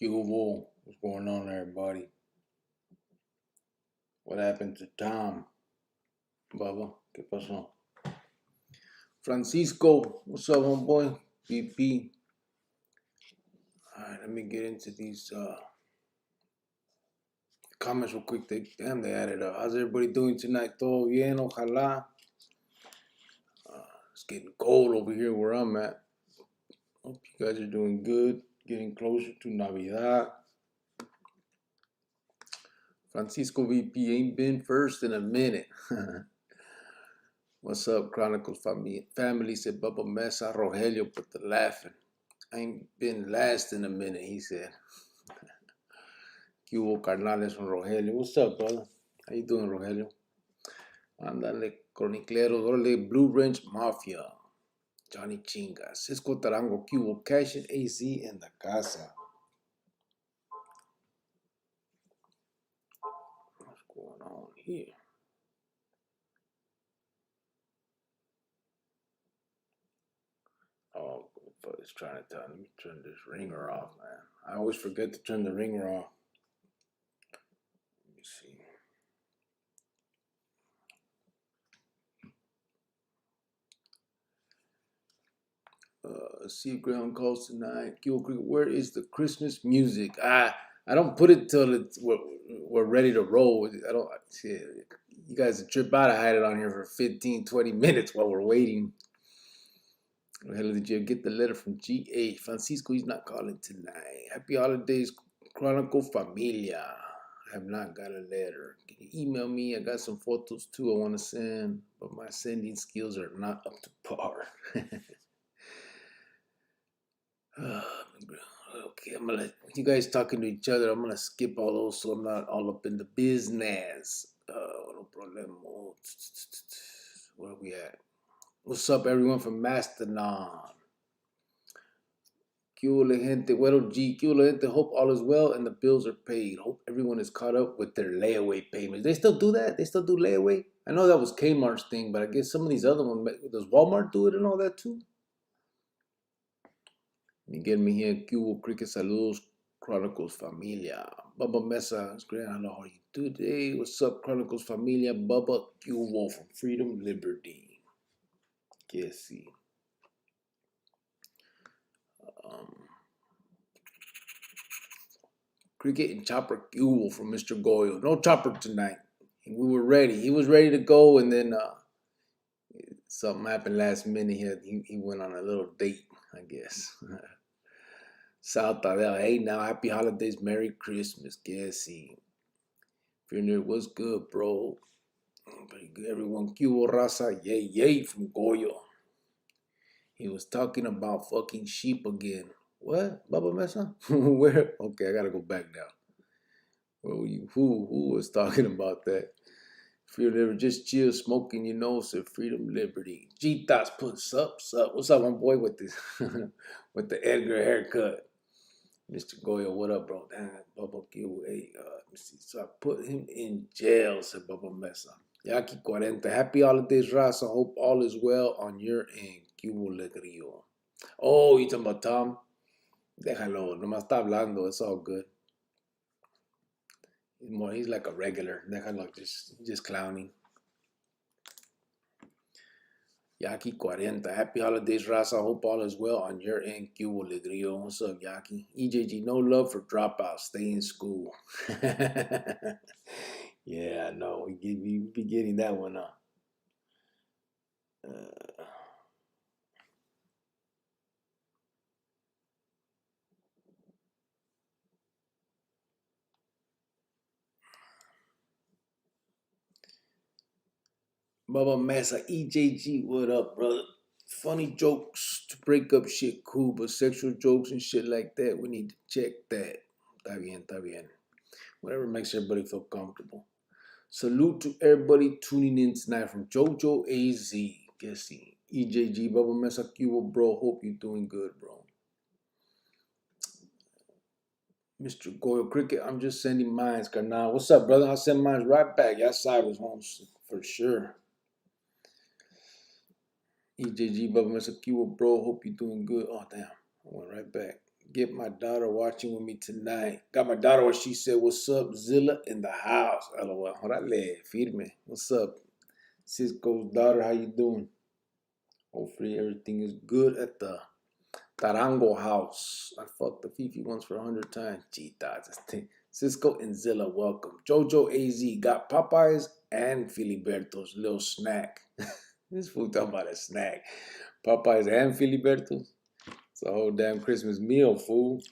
Hugo, what's going on, everybody? What happened to Tom? Bubba, ¿qué pasó? Francisco, what's up, homeboy? BP. All right, let me get into these comments real quick. They added up. How's everybody doing tonight? Todo bien, ojalá. It's getting cold over here where I'm at. Hope you guys are doing good. Getting closer to Navidad. Francisco VP ain't been first in a minute. What's up, Chronicles family? Said Bubba Mesa. Rogelio put the laughing. I ain't been last in a minute, he said. Hugo Carnales from Rogelio. What's up, brother? How you doing, Rogelio? Andale, Chronicleros. Orale, Blue Ranch Mafia. Johnny Chinga. Cisco Tarango, Cubo, Cash and AZ in the casa. What's going on here? Oh, it's trying to tell me to turn this ringer off, man. I always forget to turn the ringer off. Let me see. See ground calls tonight. Where is the Christmas music? I don't put it till we're ready to roll. I don't. Shit, you guys trip out. I had it on here for 15, 20 minutes while we're waiting. Hell, did you get the letter from GH? Francisco, he's not calling tonight. Happy holidays, Chronicle Familia. I have not got a letter. Can you email me? I got some photos too I want to send, but my sending skills are not up to par. Okay, I'm gonna let you guys talking to each other. I'm gonna skip all those so I'm not all up in the business. No problem. Where are we at? What's up, everyone from Mastodon? Culo gente, Güero G, Culo gente. Hope all is well and the bills are paid. Hope everyone is caught up with their layaway payments. They still do that? They still do layaway? I know that was Kmart's thing, but I guess some of these other ones, does Walmart do it and all that too? Miguel Mejia, Cubo, Cricket, Saludos, Chronicles Familia. Bubba Mesa, it's great. How are you today? What's up, Chronicles Familia? Bubba Cubo from Freedom Liberty. Que sí. Cricket and Chopper Cubo from Mr. Goyo. No Chopper tonight. We were ready. He was ready to go, and then something happened last minute. He went on a little date, I guess. South Tadeo. Hey, now, happy holidays, Merry Christmas. Guess he. Funeral was good, bro. Pretty good, everyone. Cubo Raza, yay from Goyo. He was talking about fucking sheep again. What, Baba Mesa? Where? Okay, I gotta go back now. Where were you? Who was talking about that? Freedom, just chill, smoking your nose, said Freedom Liberty. G Thoughts puts up. What's up, my boy, with this, with the Edgar haircut? Mr. Goyo, what up, bro? Damn, Bubba Q. Hey, let me see. So I put him in jail, said Bubba Mesa. Yaki 40. Happy holidays, Raza. Hope all is well on your end. Cubo Legrio. Oh, you talking about Tom? Déjalo, nomás está hablando. It's all good. He's like a regular. Déjalo, just clowning. Yaki 40. Happy holidays, Raza. Hope all is well on your end. Cubo Legrio. What's up, Yaki? EJG, no love for dropouts. Stay in school. Yeah, no, we be getting that one up. Bubba Mesa, EJG, what up, brother? Funny jokes to break up shit, cool, but sexual jokes and shit like that, we need to check that. Está bien. Whatever makes everybody feel comfortable. Salute to everybody tuning in tonight from JoJo AZ. Guessing. EJG, Bubba Mesa, Cuba, bro. Hope you're doing good, bro. Mr. Goyle Cricket, I'm just sending mines, carnal. What's up, brother? I'll send mines right back. Y'all Cybers home for sure. EJG, Bubba Mesa, Cuba, bro. Hope you're doing good. Oh, damn. I went right back. Get my daughter watching with me tonight. Got my daughter what she said, what's up, Zilla in the house. LOL. Orale, firme. What's up? Cisco's daughter, how you doing? Hopefully everything is good at the Tarango house. I fucked the Fifi once for 100 times. Cheetah. Cisco and Zilla, welcome. Jojo AZ got Popeyes and Filiberto's little snack. This fool talking about a snack. Popeyes and Filiberto's. It's a whole damn Christmas meal, fool.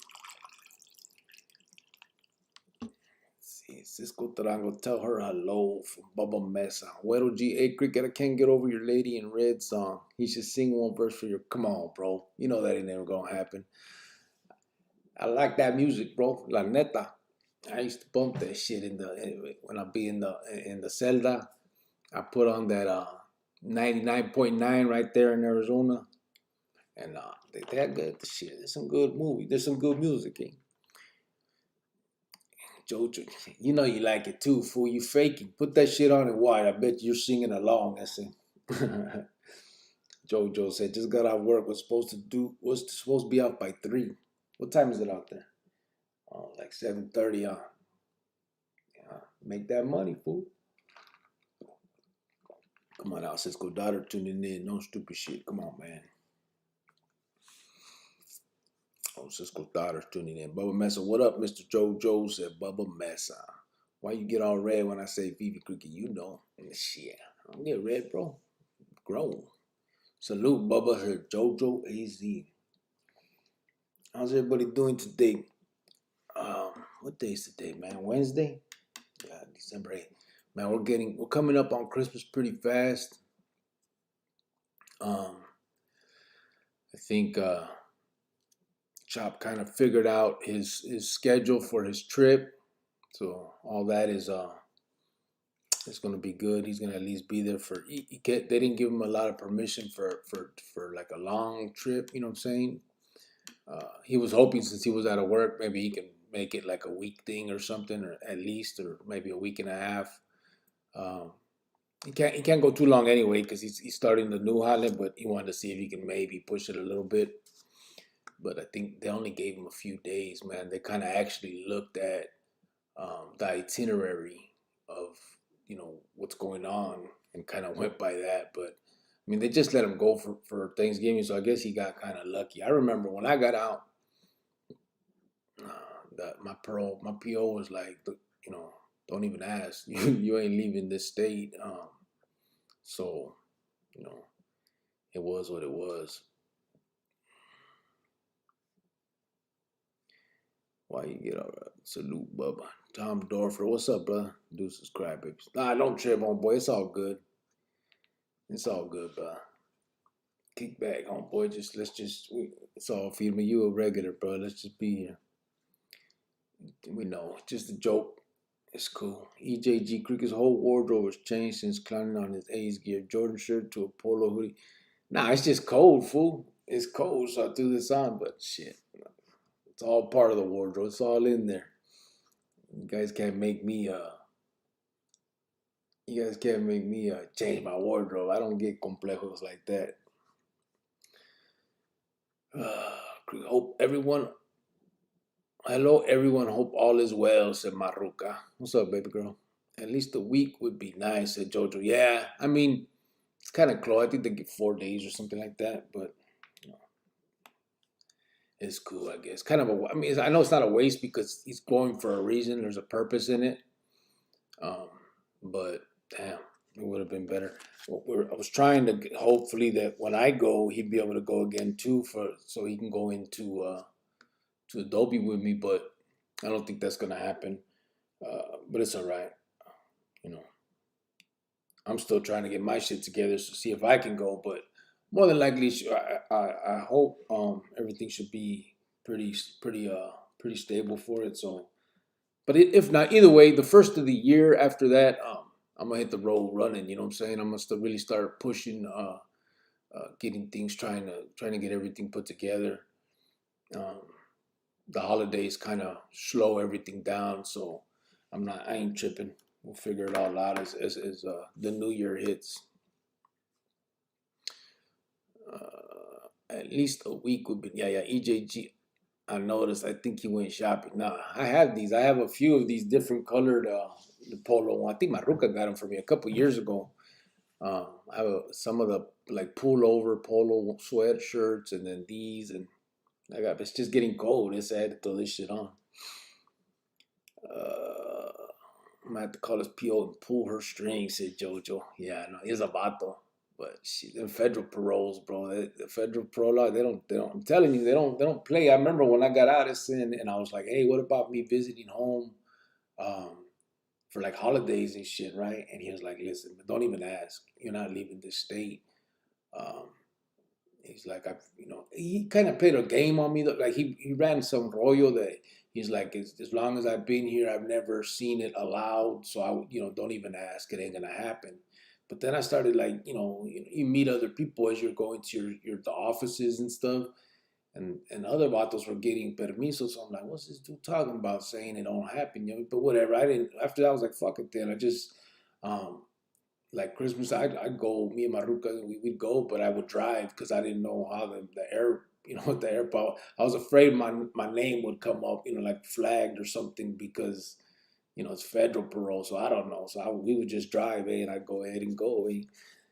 See, Cisco Tarango, tell her hello from Bubba Mesa. Güero G.A. Cricket, I can't get over your Lady in Red song. He should sing one verse for your... Come on, bro. You know that ain't never gonna happen. I like that music, bro. La neta. I used to bump that shit when I be in the celda. I put on that 99.9 right there in Arizona. And they had good shit. There's some good movie. There's some good music, eh? Jojo, you know you like it too, fool. You faking. Put that shit on and wide. I bet you're singing along. That's it. Jojo said, just got out of work. Was supposed to be out by 3. What time is it out there? Oh, like 7:30 on. Yeah, make that money, fool. Come on out, Cisco daughter tuning in. No stupid shit. Come on, man. Oh, Cisco's daughter's tuning in. Bubba Mesa, what up, Mr. Jojo? Said Bubba Mesa. Why you get all red when I say Fifi Cricket? You know. Shit. I don't get red, bro. Grown. Salute, Bubba. Her Jojo AZ. How's everybody doing today? What day is today, man? Wednesday? Yeah, December 8th. Man, we're coming up on Christmas pretty fast. I think Chop kind of figured out his schedule for his trip, so all that is it's gonna be good. He's gonna at least be there for. They didn't give him a lot of permission for like a long trip. You know what I'm saying? He was hoping since he was out of work, maybe he can make it like a week thing or something, or at least, or maybe a week and a half. He can't go too long anyway because he's starting the new Holland, but he wanted to see if he can maybe push it a little bit. But I think they only gave him a few days, man. They kind of actually looked at the itinerary of, what's going on and kind of went by that. But, I mean, they just let him go for Thanksgiving, so I guess he got kind of lucky. I remember when I got out, my PO was like, don't even ask. You ain't leaving this state. So, it was what it was. Why you get all right? Salute, Bubba. Tom Dorfer, what's up, brother? Do subscribe, baby. Nah, don't trip, homeboy. It's all good. It's all good, bro. Kick back, homeboy. It's all feed me. You a regular, bro. Let's just be here. We know. Just a joke. It's cool. EJG Cricket's whole wardrobe has changed since clowning on his A's gear. Jordan shirt to a polo hoodie. Nah, it's just cold, fool. It's cold, so I threw this on, but shit. It's all part of the wardrobe. It's all in there. You guys can't make me change my wardrobe. I don't get complejos like that. Hope everyone. Hello, everyone. Hope all is well, said Maruka. What's up, baby girl? At least a week would be nice, said Jojo. Yeah, I mean, it's kind of close. I think they get 4 days or something like that, but it's cool, I guess. Kind of I know it's not a waste because he's going for a reason. There's a purpose in it. But damn, it would have been better. I was trying to hopefully that when I go, he'd be able to go again too, so he can go into to Adobe with me. But I don't think that's gonna happen. But it's all right. I'm still trying to get my shit together to see if I can go. But more than likely, I hope everything should be pretty stable for it. So, but if not, either way, the first of the year after that, I'm gonna hit the road running. You know what I'm saying? I'm gonna really start pushing, getting things, trying to get everything put together. The holidays kind of slow everything down, so I ain't tripping. We'll figure it all out as the new year hits. At least a week would be, yeah, EJG. I noticed. I think he went shopping. Nah, I have these. I have a few of these different colored the polo one. I think Maruka got them for me a couple years ago. I have some of the like pullover polo sweatshirts, and then these, and I got. It's just getting cold. It's I had to throw this shit on. Uh, I'm gonna have to call this PO and pull her string, said JoJo. Yeah, no, he's a vato. But shit, them federal paroles, bro. The federal parole law, they don't. I'm telling you, they don't play. I remember when I got out of sin, and I was like, hey, what about me visiting home, um, for like holidays and shit, right? And he was like, listen, but don't even ask. You're not leaving this state. Um, he's like, he kind of played a game on me. Like he ran some rollo that he's like, as long as I've been here, I've never seen it allowed. So don't even ask. It ain't gonna happen. But then I started like, you meet other people as you're going to your the offices and stuff, and other vatos were getting permiso. So I'm like, what's this dude talking about? Saying it don't happen, But whatever. I didn't. After that, I was like, fuck it. Then I just, um, like Christmas, I'd go. Me and Maruka, we'd go, but I would drive because I didn't know how the air, the airport. I was afraid my name would come up, like flagged or something because it's federal parole. So I don't know. So we would just drive, and I'd go ahead and go,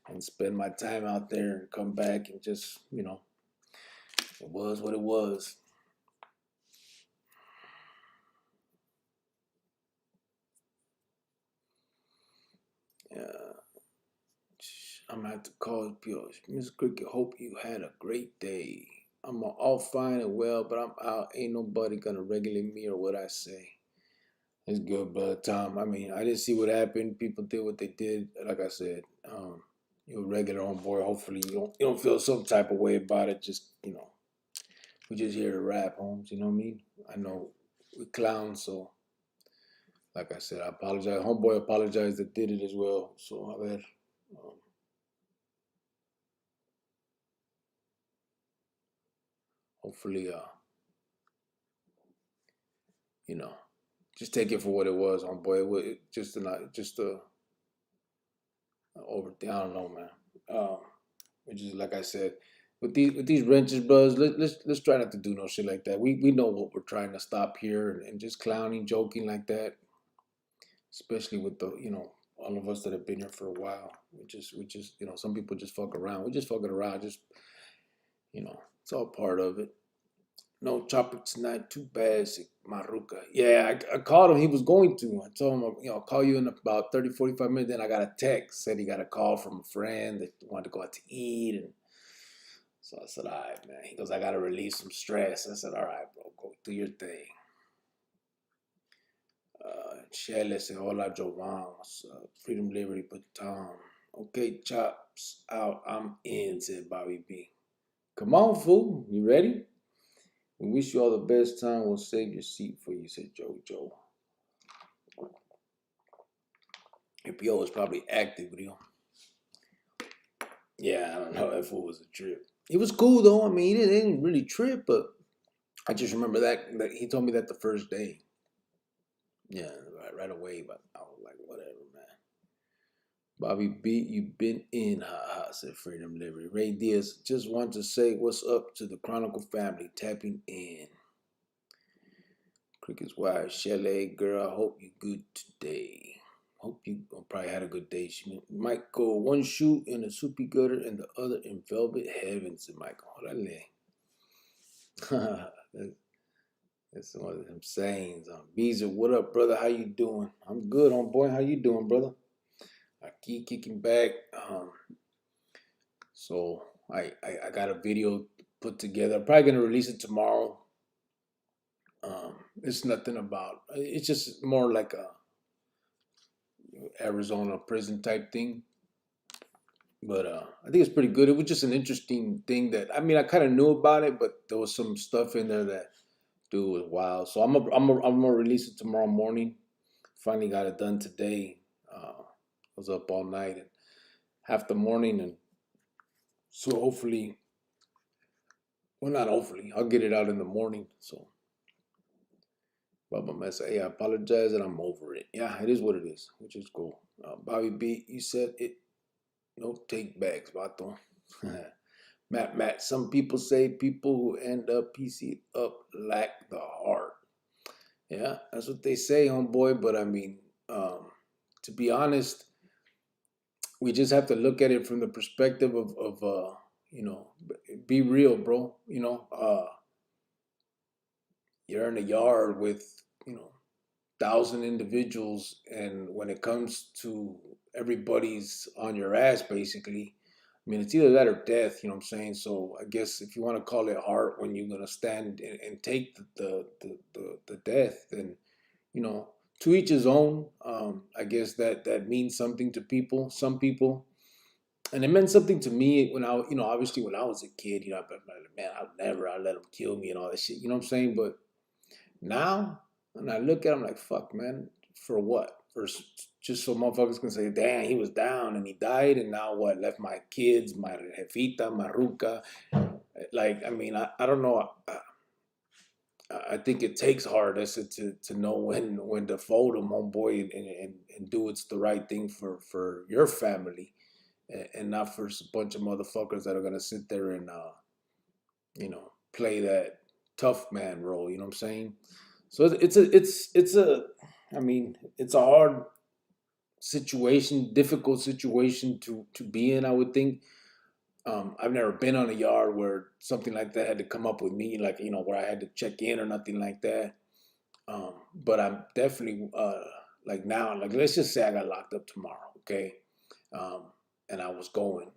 and spend my time out there and come back and just, it was what it was. Yeah. I'm gonna have to call Bill. Miss Cricket, hope you had a great day. I'm all fine and well, but I'm out. Ain't nobody gonna regulate me or what I say. It's good, brother Tom. I mean, I didn't see what happened. People did what they did. Like I said, you're a regular on board. Hopefully, you don't feel some type of way about it. Just we just here to rap, Holmes. You know what I mean? I know we clowns, so like I said, I apologize. Homeboy apologized that did it as well. So I bet. Hopefully, you know, just take it for what it was, homeboy. Just a over. I don't know, man. Which is like I said, with these wrenches, bros. Let's try not to do no shit like that. We know what we're trying to stop here, and just clowning, joking like that, especially with the all of us that have been here for a while. We just some people just fuck around. We just fucking around. Just it's all part of it. No chopper tonight. Too bad, Maruka. Yeah, I called him. He was going to. I told him, I'll call you in about 30, 45 minutes. Then I got a text. Said he got a call from a friend that wanted to go out to eat. And so I said, all right, man. He goes, I got to release some stress. I said, all right, bro. Go do your thing. Shelley said, hola, Jovan. Freedom, Liberty, put Tom. Okay, chops out. I'm in, said Bobby B. Come on, fool. You ready? We wish you all the best time. We'll save your seat for you, said JoJo. APO was probably active with him. Yeah, I don't know. That fool was a trip. It was cool though. I mean, he didn't really trip, but I just remember that he told me that the first day. Yeah, right away. But I was like, whatever, man. Bobby B, you been in, ha, said Freedom Liberty. Ray Diaz, just want to say what's up to the Chronicle family tapping in. Cricket's wife, Shelley, girl, I hope you good today. Hope you probably had a good day. She might go one shoe in a soupy gutter and the other in velvet heaven, said Michael. That's one of them sayings. Beezer, what up, brother? How you doing? I'm good, homeboy. How you doing, brother? I keep kicking back. So I got a video put together. I'm probably gonna release it tomorrow. It's nothing about. It's just more like a Arizona prison type thing. But I think it's pretty good. It was just an interesting thing that I mean I kind of knew about it, but there was some stuff in there that dude was wild. So I'm gonna release it tomorrow morning. Finally got it done today. Was up all night and half the morning, and so hopefully, well not hopefully, I'll get it out in the morning. So Baba Mess, hey, I apologize and I'm over it. Yeah, it is what it is, which is cool. Bobby B, you said it. No take backs, Vato. Matt, some people say people who end up PC up lack the heart. Yeah, that's what they say, homeboy. But I mean, to be honest, we just have to look at it from the perspective of you know, be real, bro. You're in a yard with, 1,000 individuals, and when it comes to everybody's on your ass, basically. I mean, it's either that or death. You know what I'm saying? So I guess if you want to call it heart when you're gonna stand and take the death, then to each his own. I guess that means something to people, some people, and it meant something to me when obviously when I was a kid, I'm like, man, I'll let them kill me and all that shit. You know what I'm saying? But now, when I look at him like, fuck, man, for what? Just so motherfuckers can say, damn, he was down and he died, and now what? Left my kids, my jefita, my ruca. Like, I mean, I don't know. I think it takes hard as to know when to fold them, homeboy, and do what's the right thing for your family, and not for a bunch of motherfuckers that are gonna sit there and play that tough man role. You know what I'm saying? So it's a I mean, it's a hard situation, difficult situation to be in. I would think. I've never been on a yard where something like that had to come up with me, like where I had to check in or nothing like that. But I'm definitely like now, like let's just say I got locked up tomorrow, okay? Um, and I was going.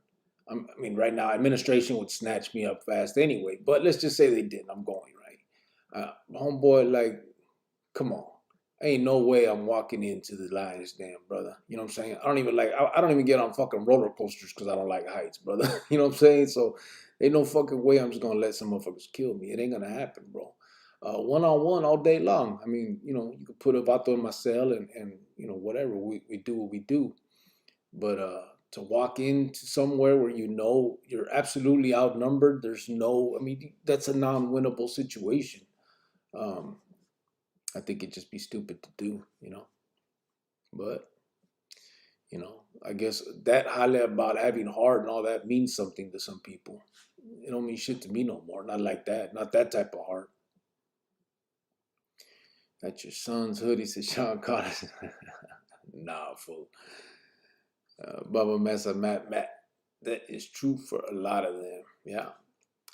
I mean, right now, administration would snatch me up fast anyway. But let's just say they didn't. I'm going right. Homeboy, like, come on. Ain't no way I'm walking into the lion's den, brother. You know what I'm saying? I don't even get on fucking roller coasters because I don't like heights, brother. You know what I'm saying? So ain't no fucking way I'm just gonna let some motherfuckers kill me. It ain't gonna happen, bro. One on one all day long. I mean, you could put a vato in my cell and whatever. We do what we do. But to walk into somewhere where you're absolutely outnumbered, I mean, that's a non-winnable situation. Um, I think it'd just be stupid to do. But, I guess that highlight about having heart and all that means something to some people. It don't mean shit to me no more. Not like that. Not that type of heart. That's your son's hoodie, said Sean Carter. Nah, fool. Bubba Mesa, Matt. That is true for a lot of them. Yeah.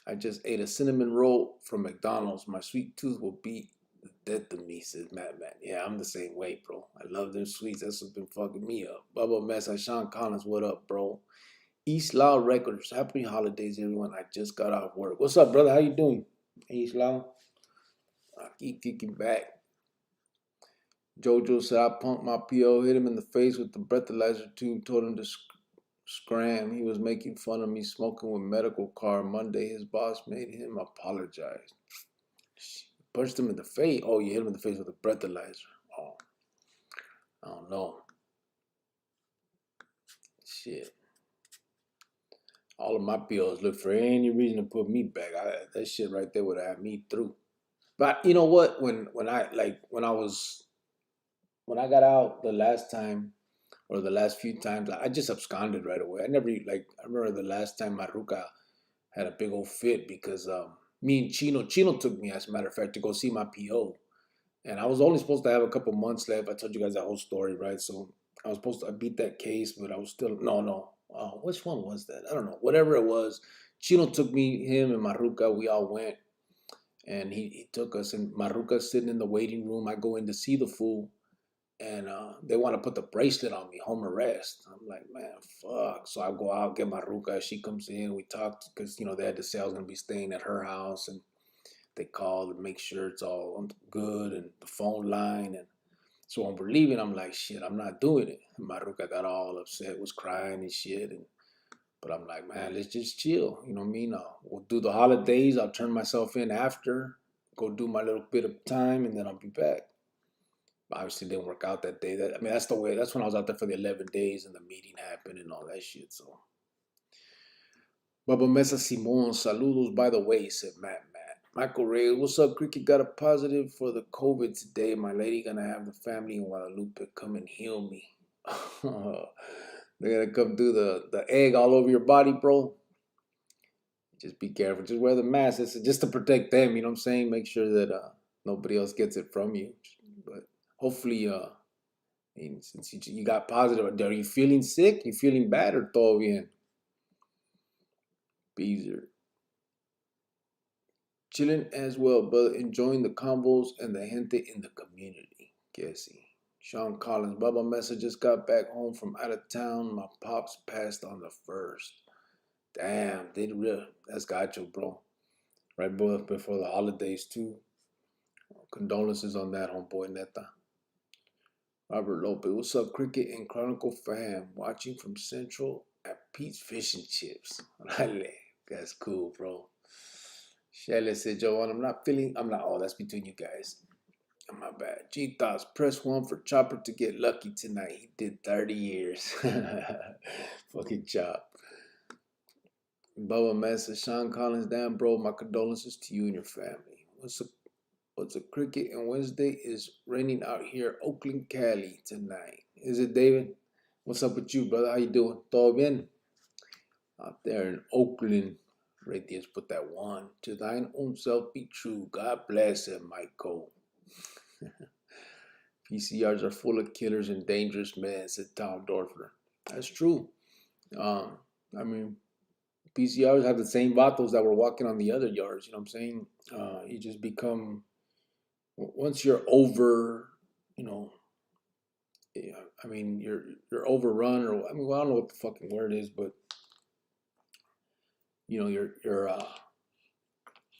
I just ate a cinnamon roll from McDonald's. My sweet tooth will beat the death of me, says Matt. Yeah, I'm the same way, bro. I love them sweets. That's what's been fucking me up. Bubba Mesa, Sean Collins, what up, bro? East Lao Records. Happy holidays, everyone. I just got off work. What's up, brother? How you doing? East Lao? I keep kicking back. Jojo said I pumped my PO, hit him in the face with the breathalyzer tube, told him to scram. He was making fun of me smoking with medical card. Monday, his boss made him apologize. Punched him in the face. Oh, you hit him in the face with a breathalyzer. Oh, I don't know. Shit. All of my POs look for any reason to put me back. That shit right there would have had me through. But you know what? When I got out the last time or the last few times, I just absconded right away. I remember the last time Maruca had a big old fit because me and Chino took me, as a matter of fact, to go see my PO. And I was only supposed to have a couple months left. I told you guys that whole story, right? So I beat that case, but I was still, no. Which one was that? I don't know. Whatever it was, Chino took me, him and Maruca, we all went. And he took us, and Maruca's sitting in the waiting room. I go in to see the fool, and they want to put the bracelet on me, home arrest. I'm like, man, fuck. So I go out, get Maruca. She comes in. We talked because, they had to say I was going to be staying at her house. And they call to make sure it's all good and the phone line. And so when we're leaving, I'm like, shit, I'm not doing it. And Maruca got all upset, was crying and shit. But I'm like, man, let's just chill. You know what I mean? We'll do the holidays. I'll turn myself in after, go do my little bit of time, and then I'll be back. Obviously, it didn't work out that day. That's the way. That's when I was out there for the 11 days, and the meeting happened and all that shit. So, Baba Mesa Simon, saludos by the way, said Matt. Michael Ray, what's up, Cricket? Got a positive for the COVID today. My lady gonna have the family in Guadalupe come and heal me. They're gonna come do the egg all over your body, bro. just be careful. Just wear the mask. It's just to protect them. You know what I'm saying? Make sure that nobody else gets it from you. But hopefully, I mean, since you got positive, are you feeling sick? You feeling bad or todo bien? Beezer. Chilling as well, brother. Enjoying the combos and the gente in the community. Guessy. Sean Collins. Bubba Mesa just got back home from out of town. My pops passed on the 1st. Damn, did real. That's gacho, bro. Right before the holidays, too. Condolences on that, homeboy, neta. Robert Lopez. What's up, Cricket and Chronicle fam? Watching from Central at Pete's Fish and Chips. That's cool, bro. Shelley said, Joanne, oh, that's between you guys. My bad. G Thoughts, press 1 for Chopper to get lucky tonight. He did 30 years. Fucking chop. Bubba Mesa, Sean Collins, damn, bro, my condolences to you and your family. What's a cricket and Wednesday is raining out here, Oakland, Cali tonight. Is it, David? What's up with you, brother? How you doing? Todo bien? Out there in Oakland. Radius put that 1. To thine own self be true. God bless him, Michael. PCRs are full of killers and dangerous men, said Tom Dorfler. That's true. I mean, PCRs have the same vatos that were walking on the other yards. You know what I'm saying? You just become, once you're over, I mean, you're overrun, or I mean, well, I don't know what the fucking word is, but you're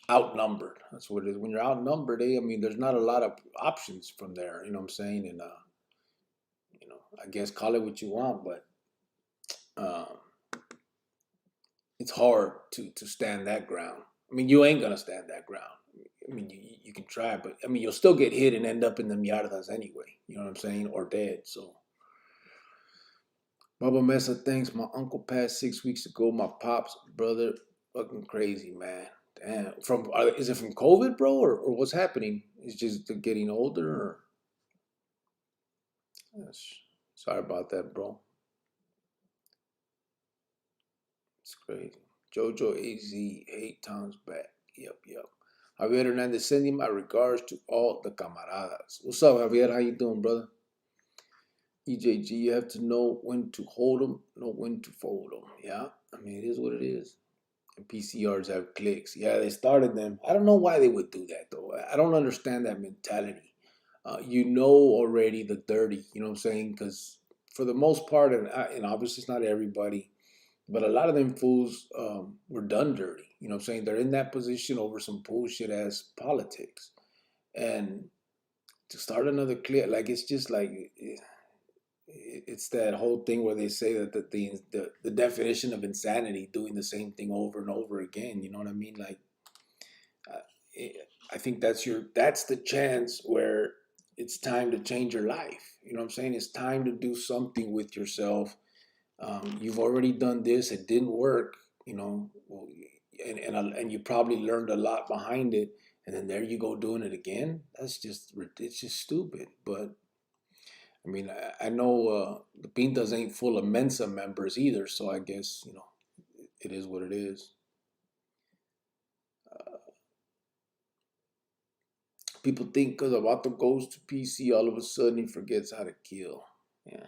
outnumbered. That's what it is. When you're outnumbered, I mean, there's not a lot of options from there. You know what I'm saying? And I guess call it what you want, but it's hard to stand that ground. I mean, you ain't gonna stand that ground. I mean, you can try, but I mean, you'll still get hit and end up in the yardas anyway. You know what I'm saying? Or dead. So, Baba Mesa thinks my uncle passed 6 weeks ago. My pop's brother, fucking crazy, man. Damn. Is it from COVID, bro, or what's happening? Is just getting older, or? Sorry about that, bro. It's crazy. Jojo AZ 8 times back. Yep. Javier Hernandez, sending my regards to all the camaradas. What's up, Javier? How you doing, brother? EJG, you have to know when to hold them, know when to fold them. Yeah, I mean, it is what it is. And PCRs have clicks. Yeah, they started them. I don't know why they would do that, though. I don't understand that mentality. You know already the dirty, you know what I'm saying? Because for the most part, and obviously it's not everybody, but a lot of them fools were done dirty. You know what I'm saying? They're in that position over some bullshit ass politics. And to start another clip, like, it's just like, it's that whole thing where they say that the definition of insanity, doing the same thing over and over again. You know what I mean? Like, I think that's the chance where it's time to change your life. You know what I'm saying? It's time to do something with yourself. You've already done this. It didn't work. Well, and you probably learned a lot behind it. And then there you go doing it again. It's just stupid. But I mean, I know the Pintas ain't full of Mensa members either. So I guess it is what it is. People think because Avato goes to PC, all of a sudden he forgets how to kill. Yeah.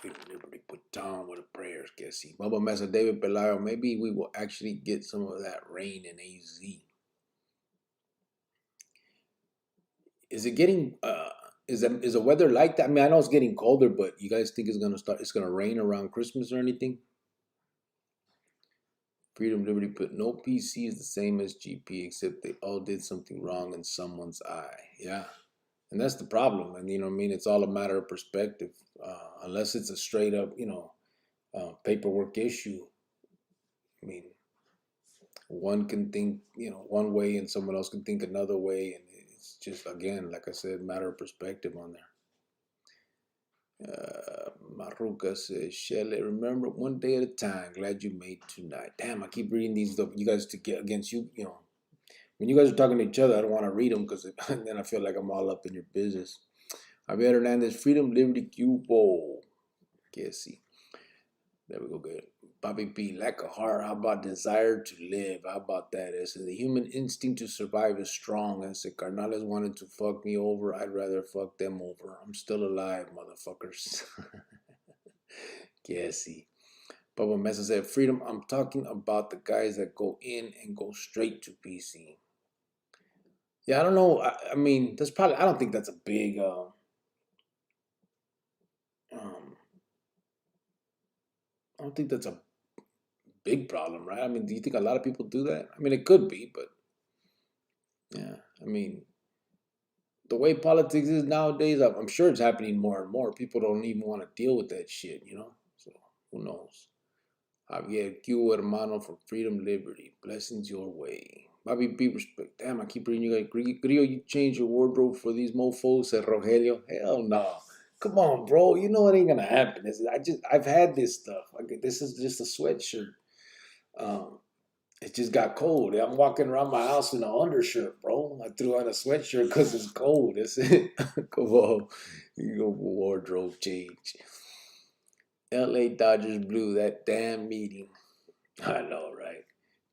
Freedom, liberty, put down with the prayers, guess he. Bubba Mesa, David Pelayo, maybe we will actually get some of that rain in AZ. Is it getting, is the weather like that? I mean, I know it's getting colder, but you guys think it's gonna rain around Christmas or anything? Freedom, liberty, put no PC is the same as GP, except they all did something wrong in someone's eye. Yeah. And that's the problem. And, you know what I mean? It's all a matter of perspective. Unless it's a straight up, paperwork issue. I mean, one can think, one way and someone else can think another way. And it's just, again, like I said, matter of perspective on there. Maruka says, Shelley, remember one day at a time. Glad you made tonight. Damn, I keep reading these stuff. You guys to get against you, when you guys are talking to each other, I don't want to read them because then I feel like I'm all up in your business. Javier Hernandez, freedom, liberty, Cubo. Can't see. There we go, good. Bobby B, lack of heart. How about desire to live? How about that? It says the human instinct to survive is strong. And said Carnales wanted to fuck me over. I'd rather fuck them over. I'm still alive, motherfuckers. Yeah, see. Bubba Mesa said, freedom, I'm talking about the guys that go in and go straight to PC. Yeah, I don't know. I mean, that's probably, I don't think that's a big, um, I don't think that's a big problem, right? I mean, do you think a lot of people do that? I mean, it could be, but yeah, I mean, the way politics is nowadays, I'm sure it's happening more and more. People don't even want to deal with that shit, you know? So who knows? Javier Q, hermano, for freedom, liberty. Blessings your way. Bobby B, respect. Damn, I keep reading you guys. Grillo, you change your wardrobe for these mofos, said Rogelio. Hell no. Come on, bro. You know it ain't gonna happen. I've had this stuff. This is just a sweatshirt. Um, it just got cold. I'm walking around my house in an undershirt, bro. I threw on a sweatshirt because it's cold. That's it. Come on. You go for wardrobe change. LA Dodgers blew that damn meeting. I know, right?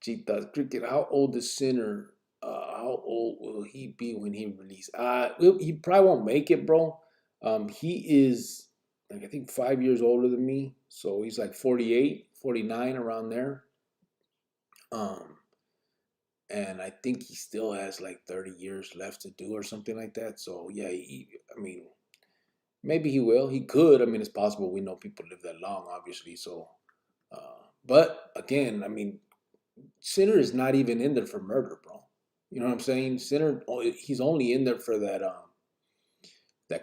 Cheetahs Cricket. How old is Sinner? How old will he be when he release? He probably won't make it, bro. He is like I think 5 years older than me, so he's like 48, 49 around there. Um, and I think he still has like 30 years left to do or something like that. So yeah, I mean, maybe he will. He could. I mean, it's possible. We know people live that long, obviously. So, but again, I mean, Sinner is not even in there for murder, bro. You know what I'm saying? Sinner, he's only in there for that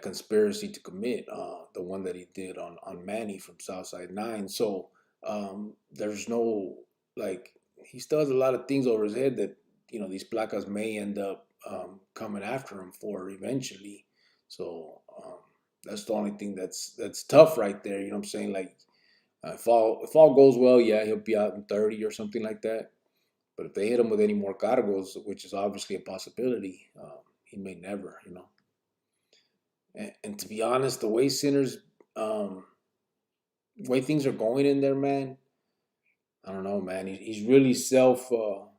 conspiracy to commit, the one that he did on Manny from Southside Nine. So there's no like he still has a lot of things over his head that these placas may end up coming after him for eventually. So that's the only thing that's tough right there. You know what I'm saying? Like if all goes well, yeah, he'll be out in 30 or something like that. But if they hit him with any more cargos, which is obviously a possibility, he may never. And to be honest, um, the way things are going in there, man, I don't know, man. He's really how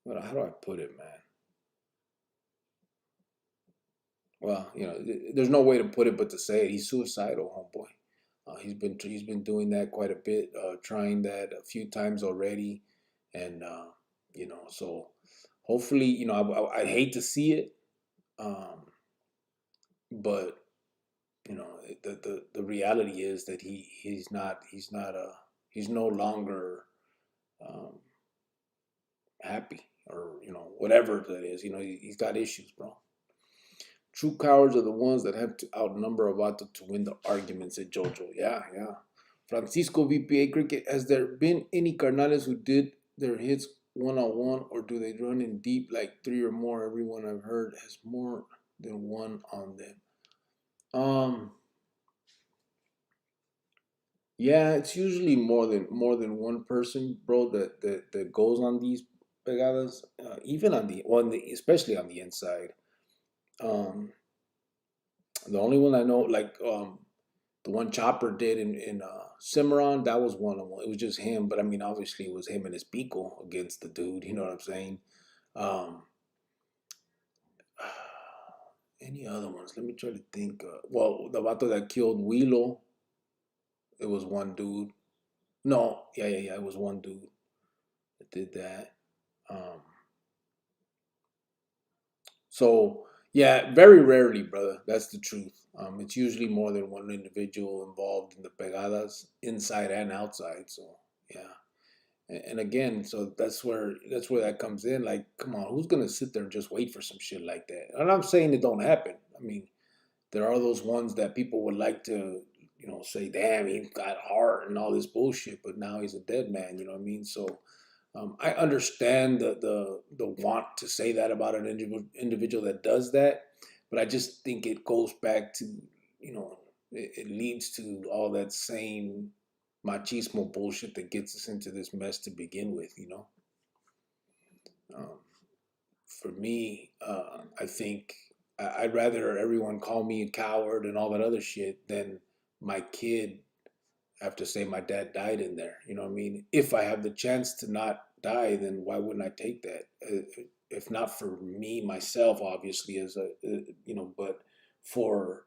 do I put it, man? Well, there's no way to put it but to say it. He's suicidal, homeboy. He's been doing that quite a bit, trying that a few times already, and so hopefully, I'd hate to see it, um, but the reality is that he's no longer um, happy or whatever that is. He's got issues, bro. True cowards are the ones that have to outnumber a vato to win the argument, said Jojo. Yeah, yeah. Francisco VPA Cricket, has there been any carnales who did their hits one on one, or do they run in deep like three or more? Everyone I've heard has more than one on them. Yeah, it's usually more than one person, bro, that goes on these pegadas, even especially on the inside. Um, the only one I know, like the one Chopper did in Cimarron, that was one on one. It was just him, but I mean, obviously, it was him and his Pico against the dude. You know what I'm saying? Um, any other ones? Let me try to think. Well, the vato that killed Wilo, it was one dude. No, yeah, yeah, yeah, it was one dude that did that. Um, so yeah, very rarely, brother. That's the truth. It's usually more than one individual involved in the pegadas, inside and outside. So yeah, and again, so that's where that comes in. Like, come on, who's gonna sit there and just wait for some shit like that? And I'm saying it don't happen. I mean, there are those ones that people would like to, say, damn, he got heart and all this bullshit, but now he's a dead man. You know what I mean? So I understand the want to say that about an individual that does that, but I just think it goes back to, it leads to all that same machismo bullshit that gets us into this mess to begin with. Um, for me, I think I'd rather everyone call me a coward and all that other shit than my kid have to say my dad died in there. You know what I mean? If I have the chance to not die, then why wouldn't I take that? If not for me myself, obviously, as a but for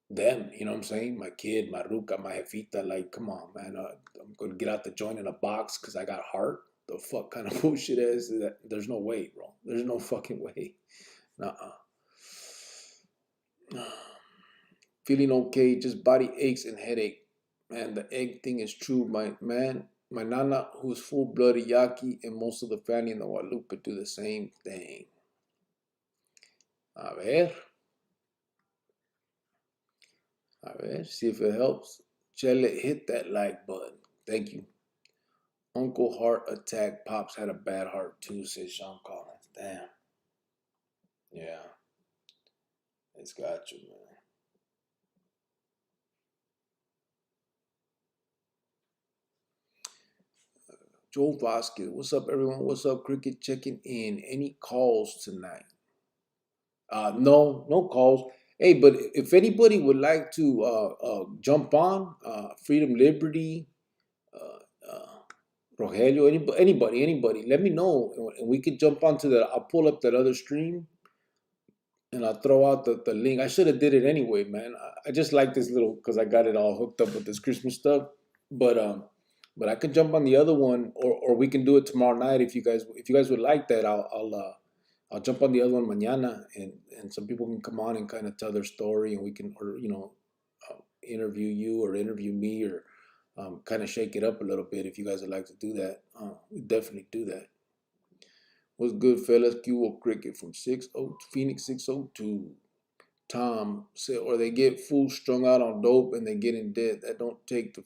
them, you know what I'm saying? My kid, my ruca, my jefita, like, come on, man. I'm gonna get out the joint in a box because I got heart. The fuck kind of bullshit is that? There's no way, bro. There's no fucking way. Nuh-uh. Feeling okay, just body aches and headache. Man, the egg thing is true. My nana, who's full blooded Yaqui, and most of the family in the Guadalupe do the same thing. A ver, see if it helps. Chele, hit that like button. Thank you. Uncle Heart Attack Pops had a bad heart too, says Sean Collins. Damn. Yeah, it's got you, man. Joe Vasquez, what's up, everyone? What's up, Cricket? Checking in. Any calls tonight? No, no calls. Hey, but if anybody would like to jump on, Freedom Liberty, Rogelio, anybody, let me know, and we could jump onto that. I'll pull up that other stream, and I'll throw out the link. I should have did it anyway, man. I just like this little because I got it all hooked up with this Christmas stuff. But I could jump on the other one, or we can do it tomorrow night if you guys would like that. I'll jump on the other one mañana, and some people can come on and kind of tell their story, and we can, or interview you or interview me, or kind of shake it up a little bit if you guys would like to do that. We definitely do that. What's good, fellas? QO Cricket from Phoenix 602. Tom said, or they get fool strung out on dope and they get in debt. That don't take the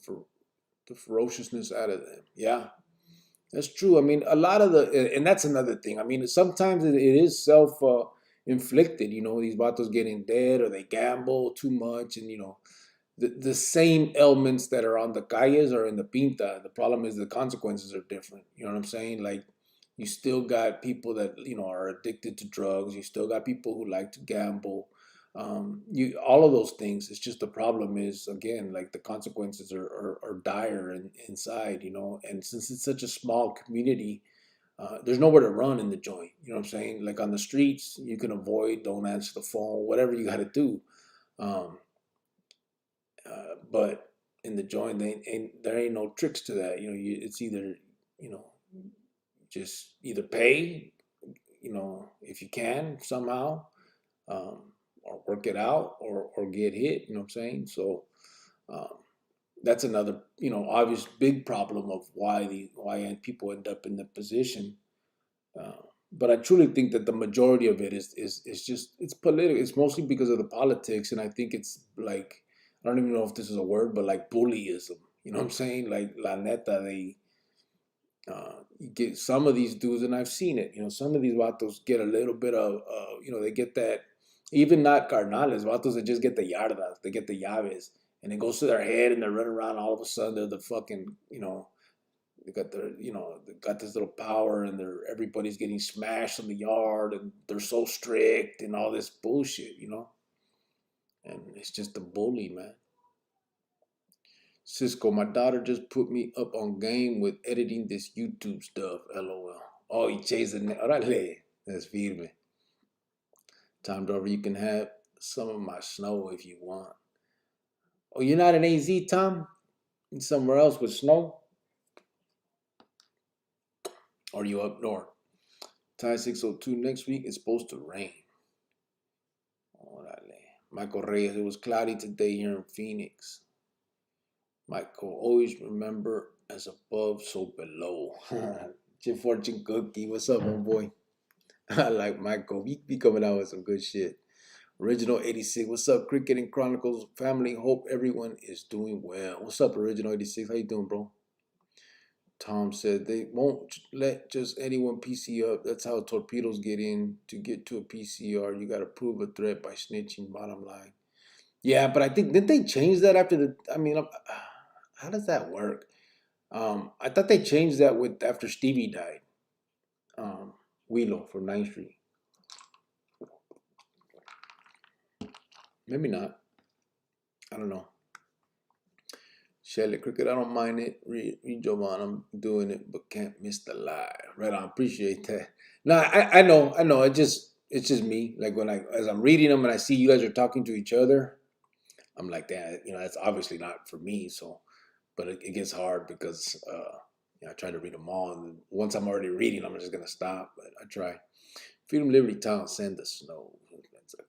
ferociousness out of them. Yeah, that's true. I mean, a lot of and that's another thing. I mean, sometimes it is self inflicted. These vatos get in debt or they gamble too much, and the same elements that are on the calles are in the pinta. The problem is the consequences are different. You know what I'm saying? Like, you still got people that are addicted to drugs. You still got people who like to gamble. You all of those things. It's just the problem is, again, like, the consequences are dire inside. And since it's such a small community, there's nowhere to run in the joint. You know what I'm saying? Like, on the streets, you can avoid, don't answer the phone, whatever you got to do. Um, but in the joint, there ain't no tricks to that. It's either you know just either pay, if you can somehow, or work it out, or get hit. You know what I'm saying? So um, that's another obvious big problem of why people end up in the position. Uh, but I truly think that the majority of it is just it's political. It's mostly because of the politics, and I think it's like, I don't even know if this is a word, but like bullyism. You know what I'm saying? Like, la neta, you get some of these dudes, and I've seen it. Some of these vatos get a little bit of, they get that, even not carnales, vatos that just get the yardas, they get the llaves, and it goes to their head, and they're running around. All of a sudden, they're the fucking, they got this little power, and everybody's getting smashed in the yard, and they're so strict and all this bullshit. And it's just a bully, man. Cisco, my daughter just put me up on game with editing this YouTube stuff. LOL. Oh, you chasing it. Orale. That's firme. Tom Drover, you can have some of my snow if you want. Oh, you're not in AZ, Tom? You somewhere else with snow? Or are you up north? Ty 602, next week it's supposed to rain. Orale. Michael Reyes, it was cloudy today here in Phoenix. Michael, always remember, as above, so below. Your fortune cookie. What's up, homeboy? I like Michael. He be coming out with some good shit. Original 86. What's up, Cricket and Chronicles family? Hope everyone is doing well. What's up, Original 86? How you doing, bro? Tom said they won't let just anyone PC up. That's how torpedoes get in. To get to a PCR, you got to prove a threat by snitching, bottom line. Yeah, but I think, didn't they change that after I mean, how does that work? I thought they changed that with after Stevie died. Wheelo from 9th Street. Maybe not. I don't know. Shelly Cricket, I don't mind it. Read Jovan, I'm doing it, but can't miss the live. Right on, appreciate that. No, I know. It's just me. Like when as I'm reading them and I see you guys are talking to each other, I'm like, that. That's obviously not for me. So, but it gets hard because I try to read them all, and once I'm already reading, I'm just gonna stop. But I try. Freedom Liberty Town, send the snow.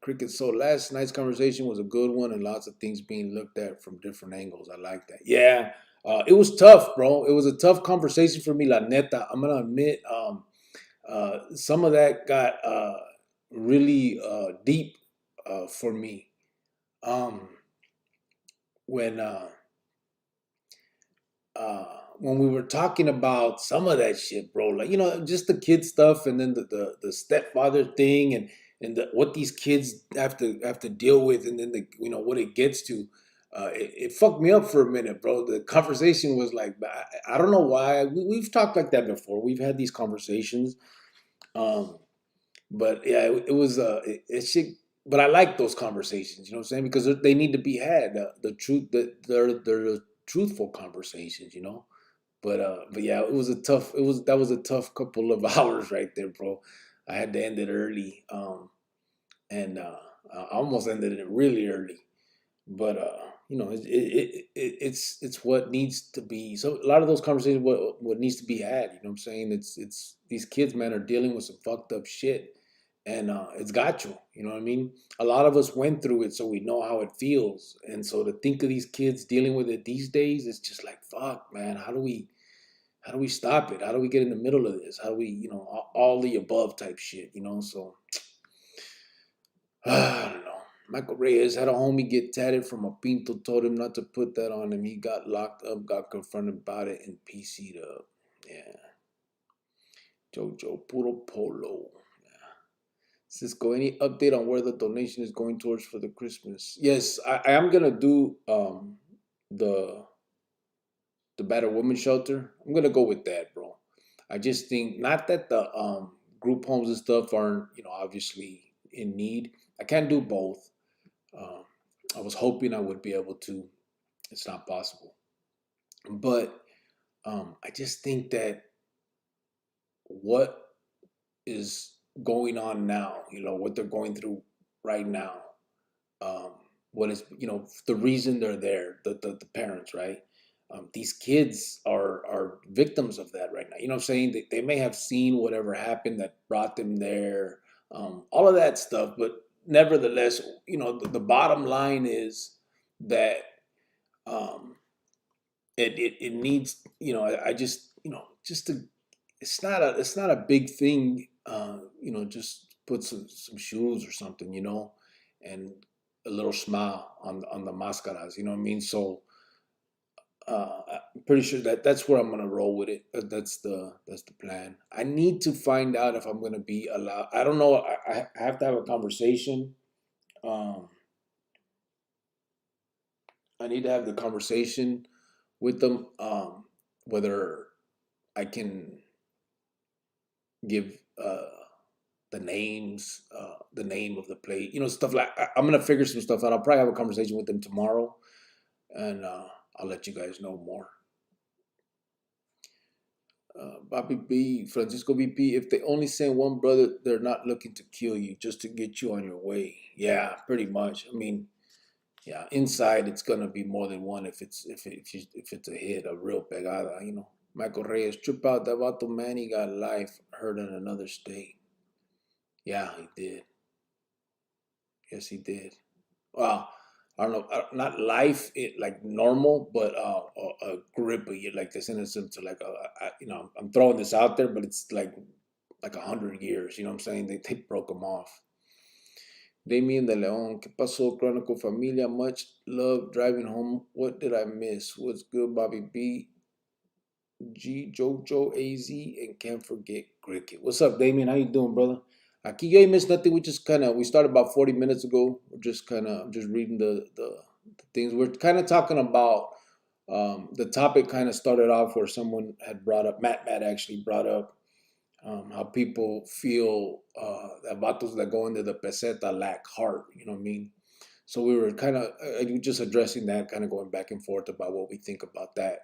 Cricket. So last night's conversation was a good one, and lots of things being looked at from different angles. I like that. Yeah, it was tough, bro. It was a tough conversation for me, la neta. I'm gonna admit, some of that got really deep for me. Um, when uh, when we were talking about some of that shit, bro, like just the kid stuff, and then the stepfather thing, and what these kids have to deal with, and then what it gets to. It fucked me up for a minute, bro. The conversation was like, I don't know why we've talked like that before. We've had these conversations, um, but yeah, it was it shit. But I like those conversations. You know what I'm saying? Because they need to be had. The truth, they're the truthful conversations. But yeah, that was a tough couple of hours right there, bro. I had to end it early, and I almost ended it really early. But it's what needs to be. So a lot of those conversations, what needs to be had. You know what I'm saying? It's these kids, man, are dealing with some fucked up shit, and it's got you. You know what I mean? A lot of us went through it, so we know how it feels. And so to think of these kids dealing with it these days, it's just like, fuck, man. How do we stop it? How do we get in the middle of this? How do we, all the above type shit, So I don't know. Michael Reyes had a homie get tatted from a Pinto, told him not to put that on him. He got locked up, got confronted about it, and PC'd up. Yeah. Jojo, puro polo. Yeah. Cisco, any update on where the donation is going towards for the Christmas? Yes, I am gonna do the battered woman shelter. I'm gonna go with that, bro. I just think not that the group homes and stuff aren't obviously in need. I can't do both. Um, I was hoping I would be able to. It's not possible, but I just think that what is going on now, what they're going through right now, um, what is the reason they're there, the parents, right? These kids are victims of that right now. You know what I'm saying? They may have seen whatever happened that brought them there, all of that stuff, but nevertheless, the bottom line is that um, it needs, I just, just to, it's not a big thing, just put some shoes or something, and a little smile on the mascaras, you know what I mean? So I'm pretty sure that's where I'm gonna roll with it. That's the plan. I need to find out if I'm gonna be allowed. I don't know. I have to have a conversation. Um, I need to have the conversation with them, whether I can give the name of the plate, stuff like. I'm gonna figure some stuff out. I'll probably have a conversation with them tomorrow, and I'll let you guys know more. Bobby B, Francisco VP, if they only send one brother, they're not looking to kill you, just to get you on your way. Yeah, pretty much. I mean, yeah, inside it's gonna be more than one if it's a hit, a real pegada. Michael Reyes, trip out that vato, man, he got life hurt in another state. Yeah, he did. Yes, he did. Well, I don't know, not life, like normal, but a grip, like they sentence him to like I'm throwing this out there, but it's like 100 years. You know what I'm saying? They broke him off. Damien de Leon, ¿qué pasó? Chronicle Familia, much love driving home. What did I miss? What's good, Bobby B? G, Jojo, AZ, and can't forget Cricket. What's up, Damien? How you doing, brother? Aquí you ain't missed nothing. We started about 40 minutes ago. We're just reading the things. We're kind of talking about the topic kind of started off where someone had brought up, Matt actually brought up how people feel that vatos that go into the peseta lack heart. You know what I mean? So we were kind of just addressing that, kind of going back and forth about what we think about that,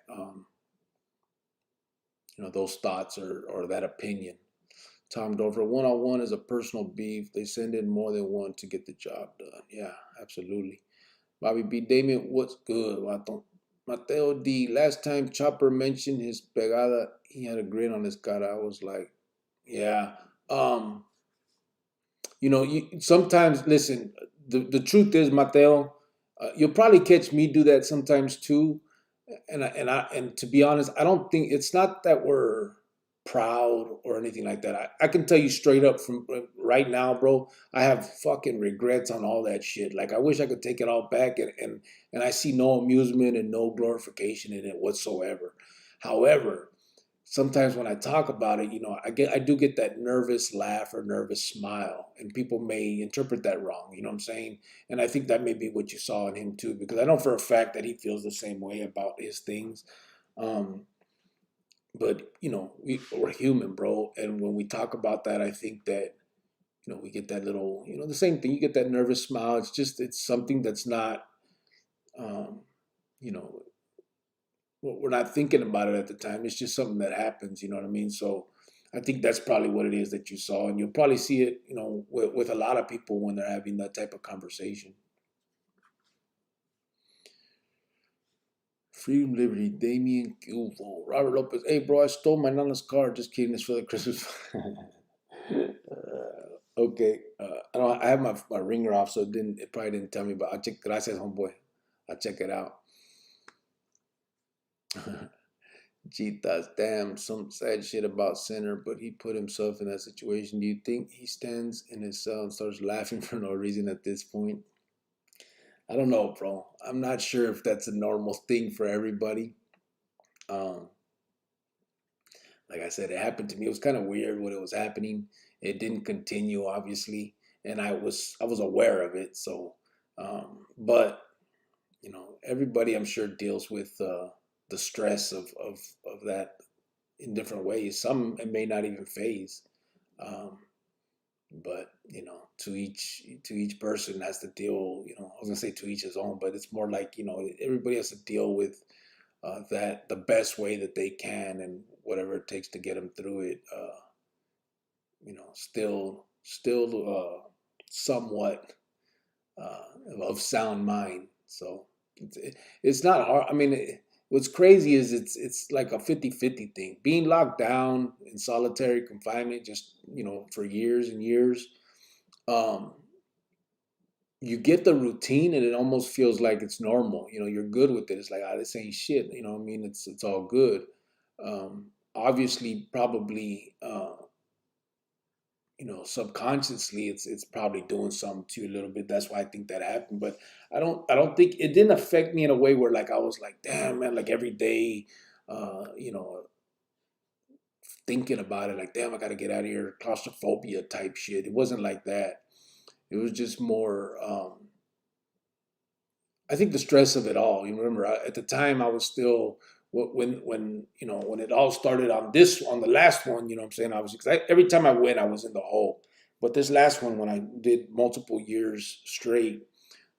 those thoughts or that opinion. Tom Dover, one-on-one is a personal beef. They send in more than one to get the job done. Yeah, absolutely. Bobby B. Damien, what's good, Vato? Mateo D. Last time Chopper mentioned his pegada, he had a grin on his cara. I was like, yeah. Um, sometimes, listen, the truth is, Mateo, you'll probably catch me do that sometimes too. And to be honest, I don't think it's not that we're proud or anything like that. I can tell you straight up from right now, bro. I have fucking regrets on all that shit. Like I wish I could take it all back, and I see no amusement and no glorification in it whatsoever. However, sometimes when I talk about it, I do get that nervous laugh or nervous smile, and people may interpret that wrong. You know what I'm saying? And I think that may be what you saw in him too, because I know for a fact that he feels the same way about his things. Um, but we're human, bro, and when we talk about that, I think that we get that little, the same thing. You get that nervous smile. It's something that's not, um, you know, we're not thinking about it at the time. It's just something that happens. You know what I mean? So I think that's probably what it is that you saw, and you'll probably see it, with a lot of people when they're having that type of conversation. Freedom, Liberty, Damien Gilvo, Robert Lopez. Hey, bro, I stole my nana's car. Just kidding. It's for the Christmas. Okay. I have my ringer off, so it probably didn't tell me, but I'll check. Gracias, homeboy. I'll check it out. Cheetahs, damn, some sad shit about Sinner, but he put himself in that situation. Do you think he stands in his cell and starts laughing for no reason at this point? I don't know, bro. I'm not sure if that's a normal thing for everybody. Um, like I said, it happened to me. It was kind of weird when it was happening. It didn't continue, obviously, and I was aware of it. So, but everybody I'm sure deals with the stress of that in different ways. Some it may not even phase, um, but to each person has to deal. I was gonna say to each his own, but it's more like everybody has to deal with that the best way that they can, and whatever it takes to get them through it. Still somewhat of sound mind. So it's not hard. I mean, what's crazy is it's like a 50-50 thing. Being locked down in solitary confinement, just for years and years, um, you get the routine, and it almost feels like it's normal. You're good with it. It's like, this ain't shit. What I mean, it's all good. Obviously, probably. Subconsciously it's probably doing something to you a little bit. That's why I think that happened. But I don't think it didn't affect me in a way where like I was like, damn man, like every day, uh, you know, thinking about it, like, damn, I gotta get out of here, claustrophobia type shit. It wasn't like that. It was just more I think the stress of it all. You remember, at the time I was still when it all started on the last one. You know what I'm saying? I was every time I went, I was in the hole. But this last one, when I did multiple years straight,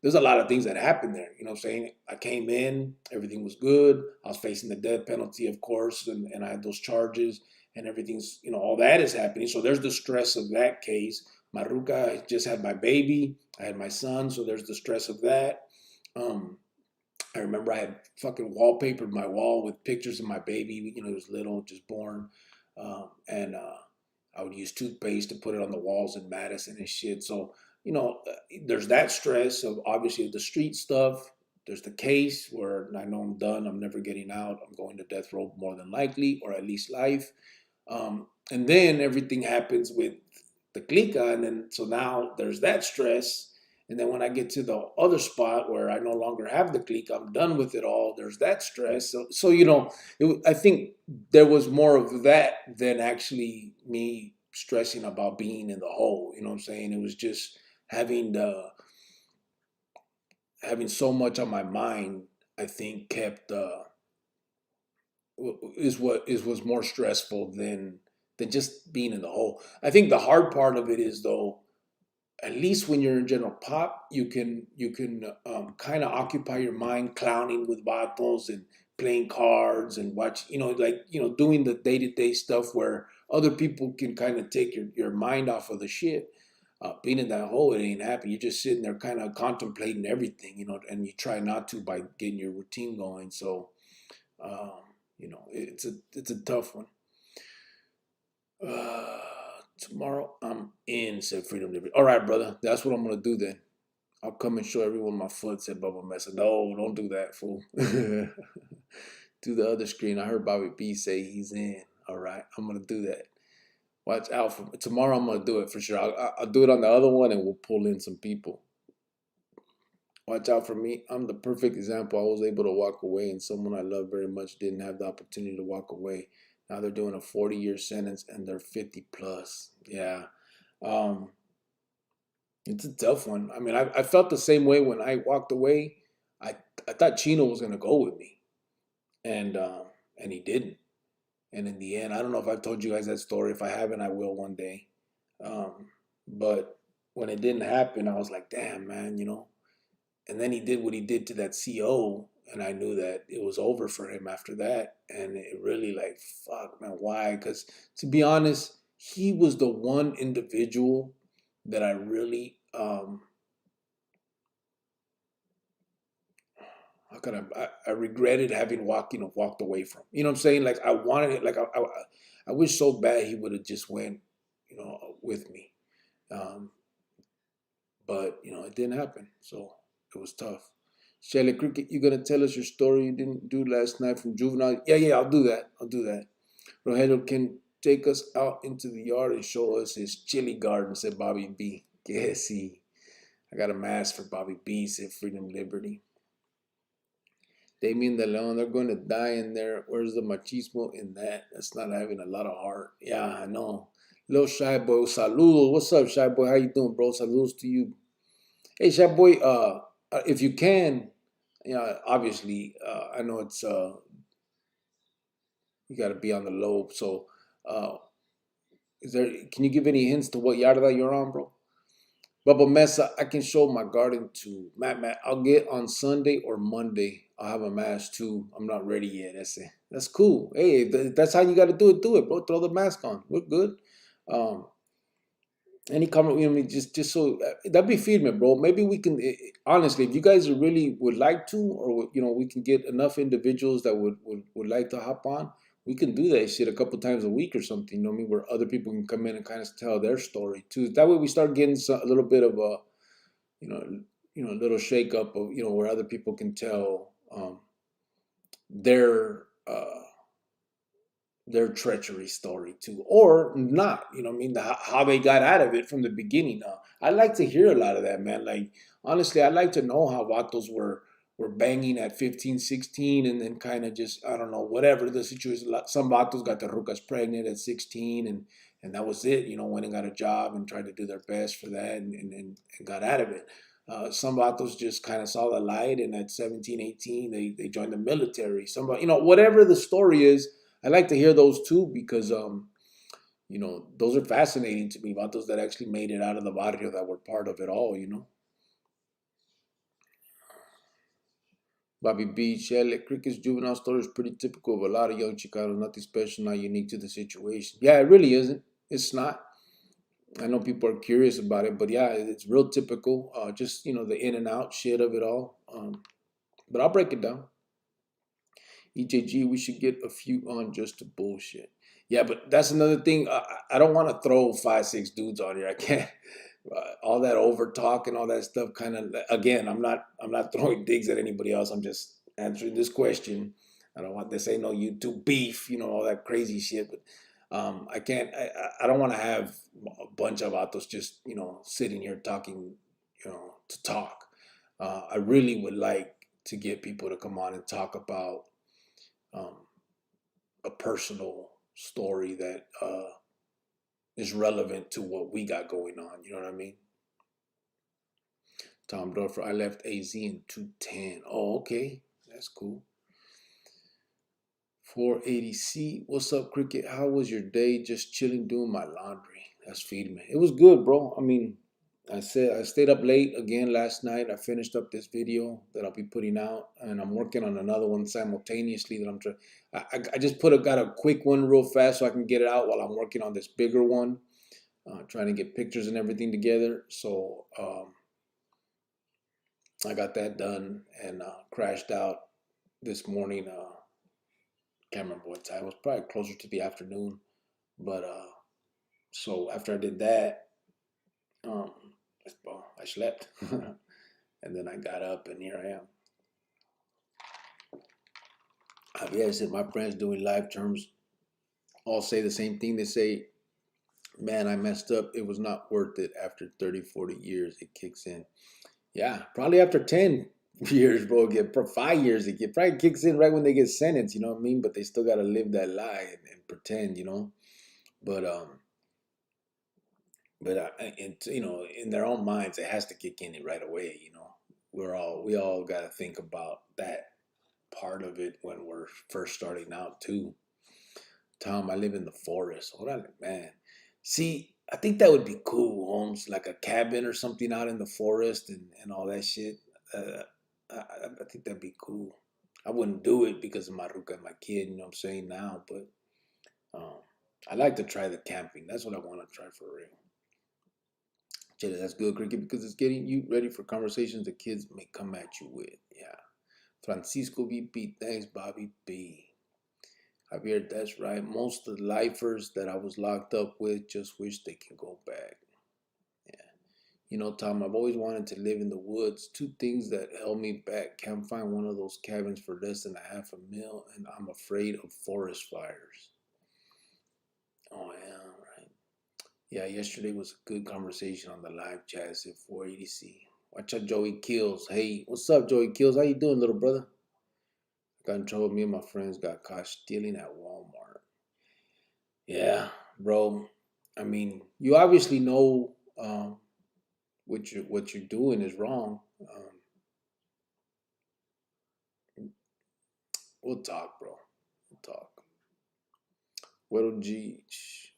there's a lot of things that happened there. You know what I'm saying? I came in, everything was good. I was facing the death penalty, of course, and I had those charges, and everything's all that is happening. So there's the stress of that case. Maruca, I just had my baby. I had my son, so there's the stress of that. Um, I remember I had fucking wallpapered my wall with pictures of my baby. He was little, just born, and I would use toothpaste to put it on the walls in Madison and shit. So there's that stress of obviously the street stuff. There's the case where I know I'm done. I'm never getting out. I'm going to death row more than likely, or at least life. And then everything happens with the clica, and then so now there's that stress. And then when I get to the other spot where I no longer have the clique, I'm done with it all. There's that stress. So I think there was more of that than actually me stressing about being in the hole. You know what I'm saying? It was just having so much on my mind. I think kept was more stressful than just being in the hole. I think the hard part of it is though at least when you're in general pop, you can kind of occupy your mind clowning with vatos and playing cards and watch, doing the day to day stuff where other people can kind of take your mind off of the shit. Being in that hole, it ain't happy. You're just sitting there kind of contemplating everything, and you try not to by getting your routine going. So, um, it's a tough one. Uh, Tomorrow I'm in, said Freedom Liberty. All right, brother. That's what I'm gonna do then. I'll come and show everyone my foot, said Bubba Mesa. No, don't do that, fool. Do the other screen. I heard Bobby B say he's in. All right, I'm gonna do that. Watch out for tomorrow. I'm gonna do it for sure. I'll do it on the other one, and we'll pull in some people. Watch out for me. I'm the perfect example. I was able to walk away, and someone I love very much didn't have the opportunity to walk away. Now they're doing a 40-year sentence, and they're 50 plus. Yeah. Um, it's a tough one. I mean, I felt the same way when I walked away. I I thought Chino was gonna go with me, and and he didn't. And in the end, I don't know if I've told you guys that story. If I haven't, I will one day. But when it didn't happen, I was like, damn, man. And then he did what he did to that CO, and I knew that it was over for him after that. And it really, like, fuck, man, why? Because to be honest, he was the one individual that I really, how could I regretted having walked away from. You know what I'm saying? Like I wanted it. Like I wish so bad he would have just went, with me. Um, but it didn't happen. So it was tough. Shelly Cricket, you gonna tell us your story you didn't do last night from Juvenile? Yeah, yeah, I'll do that. I'll do that. Rogelio can take us out into the yard and show us his chili garden, said Bobby B. Yes, I got a mask for Bobby B, said Freedom Liberty. Damien De Leon, they're going to die in there. Where's the machismo in that? That's not having a lot of heart. Yeah, I know. Little Shy Boy, saludos. What's up, Shy Boy? How you doing, bro? Saludos to you. Hey, Shy Boy, if you can, obviously, I know it's you got to be on the low. So, uh, can you give any hints to what yarda you're on, bro? Bubba Mesa, I can show my garden to Matt. I'll get on Sunday or Monday. I'll have a mask too. I'm not ready yet. That's it. That's cool. Hey, that's how you got to do it. Do it, bro. Throw the mask on. We're good. Um, any comment? Just so that'd be feedback, bro. Maybe we can honestly, if you guys really would like to, or we can get enough individuals that would like to hop on. We can do that shit a couple times a week or something. You know what I mean? Where other people can come in and kind of tell their story too. That way, we start getting a little bit of a you know a little shake up of where other people can tell their their treachery story too, or not. You know what I mean? How they got out of it from the beginning. I like to hear a lot of that, man. Like honestly, I like to know how vatos were banging at 15, 16, and then kind of just I don't know whatever the situation. Some vatos got the rucas pregnant at 16, and that was it. Went and got a job and tried to do their best for that, and got out of it. Some vatos just kind of saw the light, and at 17, 18, they joined the military. Somebody, whatever the story is, I like to hear those too because those are fascinating to me about those that actually made it out of the barrio that were part of it all. Bobby B. Shelley, Cricket's juvenile story is pretty typical of a lot of young Chicanos, nothing special, not unique to the situation. Yeah, it really isn't. It's not. I know people are curious about it, but yeah, it's real typical. Just, the in and out shit of it all. But I'll break it down. EJG, we should get a few on just to bullshit. Yeah, but that's another thing. I don't want to throw 5, 6 dudes on here. I can't. All that over talk and all that stuff. Kind of. Again, I'm not throwing digs at anybody else. I'm just answering this question. I don't want this ain't no YouTube beef. All that crazy shit. But I can't. I don't want to have a bunch of autos just sitting here talking. To talk. I really would like to get people to come on and talk about um, a personal story that is relevant to what we got going on. You know what I mean? Tom Dorfer, I left AZ in 210. Oh, okay. That's cool. 480C, what's up, Cricket? How was your day? Just chilling doing my laundry. That's feeding me. It was good, bro. I mean, I stayed up late again last night. I finished up this video that I'll be putting out, and I'm working on another one simultaneously that I'm trying. I just got a quick one real fast so I can get it out while I'm working on this bigger one, trying to get pictures and everything together. So I got that done and crashed out this morning. Can't remember what time. It was probably closer to the afternoon. But so after I did that, um, well, I slept, and then I got up, and here I am. Yeah, I said my friends doing live terms all say the same thing. They say, "Man, I messed up. It was not worth it." After 30, 40 years, it kicks in. Yeah, probably after 10 years, bro. Get for 5 years, it probably kicks in right when they get sentenced. You know what I mean? But they still got to live that lie and pretend. You know, but in their own minds, it has to kick in right away. You know, we all got to think about that part of it when we're first starting out too. Tom, I live in the forest. Hold on, man. See, I think that would be cool, Holmes, like a cabin or something out in the forest and all that shit. Uh, I think that'd be cool. I wouldn't do it because of my ruka and my kid, you know what I'm saying now, but um, I like to try the camping. That's what I want to try for real. Jada, that's good, Cricket, because it's getting you ready for conversations the kids may come at you with. Yeah. Francisco VP, thanks, Bobby B. Javier, that's right. Most of the lifers that I was locked up with just wish they could go back. Yeah. You know, Tom, I've always wanted to live in the woods. Two things that held me back. Can't find one of those cabins for less than a half a mil, and I'm afraid of forest fires. Oh, yeah, right. Yeah, yesterday was a good conversation on the live chat at 480C. Watch out, Joey Kills. Hey, what's up, Joey Kills? How you doing, little brother? Got in trouble. Me and my friends got caught stealing at Walmart. Yeah, bro. I mean, you obviously know what you're doing is wrong. We'll talk, bro. We'll talk. Well, G.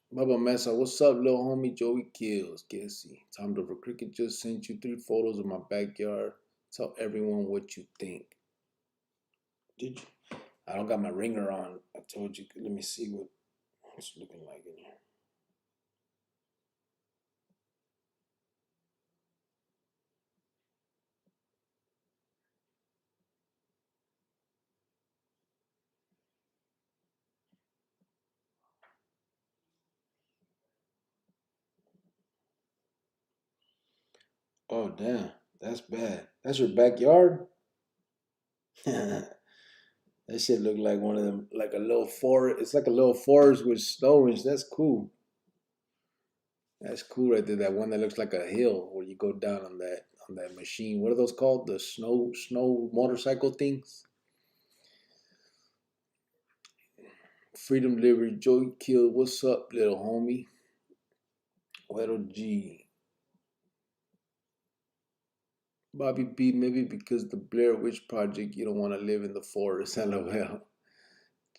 Baba Mesa, what's up, little homie? Joey Kills. Guessy. Tom Dover Cricket just sent you 3 photos of my backyard. Tell everyone what you think. Did you? I don't got my ringer on. I told you. Let me see what it's looking like in here. Oh, damn. That's bad. That's your backyard? That shit look like one of them, like a little forest. It's like a little forest with snow, and that's cool. That's cool right there. That one that looks like a hill where you go down on that machine. What are those called? The snow motorcycle things. Freedom Liberty Joey Kill. What's up, little homie? Little G. Bobby B. Maybe because the Blair Witch Project, you don't want to live in the forest. LOL.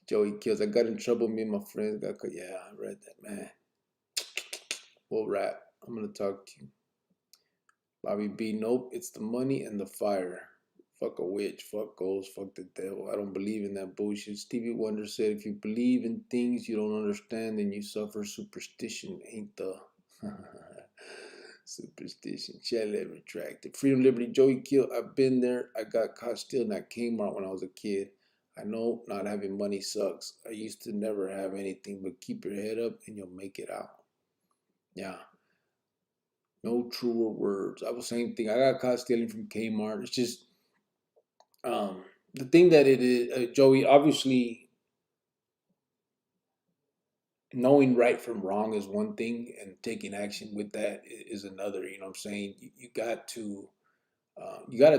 Joey Kills. I got in trouble. Me and my friends got caught. Yeah, I read that, man. We'll wrap. I'm gonna talk to you. Bobby B, nope, it's the money and the fire. Fuck a witch, fuck ghosts, fuck the devil. I don't believe in that bullshit. Stevie Wonder said, if you believe in things you don't understand, then you suffer superstition, ain't the superstition. Shall it retracted. Freedom, Liberty, Joey Kill. I've been there. I got caught stealing at Kmart when I was a kid. I know not having money sucks. I used to never have anything, but keep your head up and you'll make it out. Yeah. No truer words. I was same thing. I got caught stealing from Kmart. It's just the thing that it is, Joey. Obviously, knowing right from wrong is one thing, and taking action with that is another. You know what I'm saying? You got to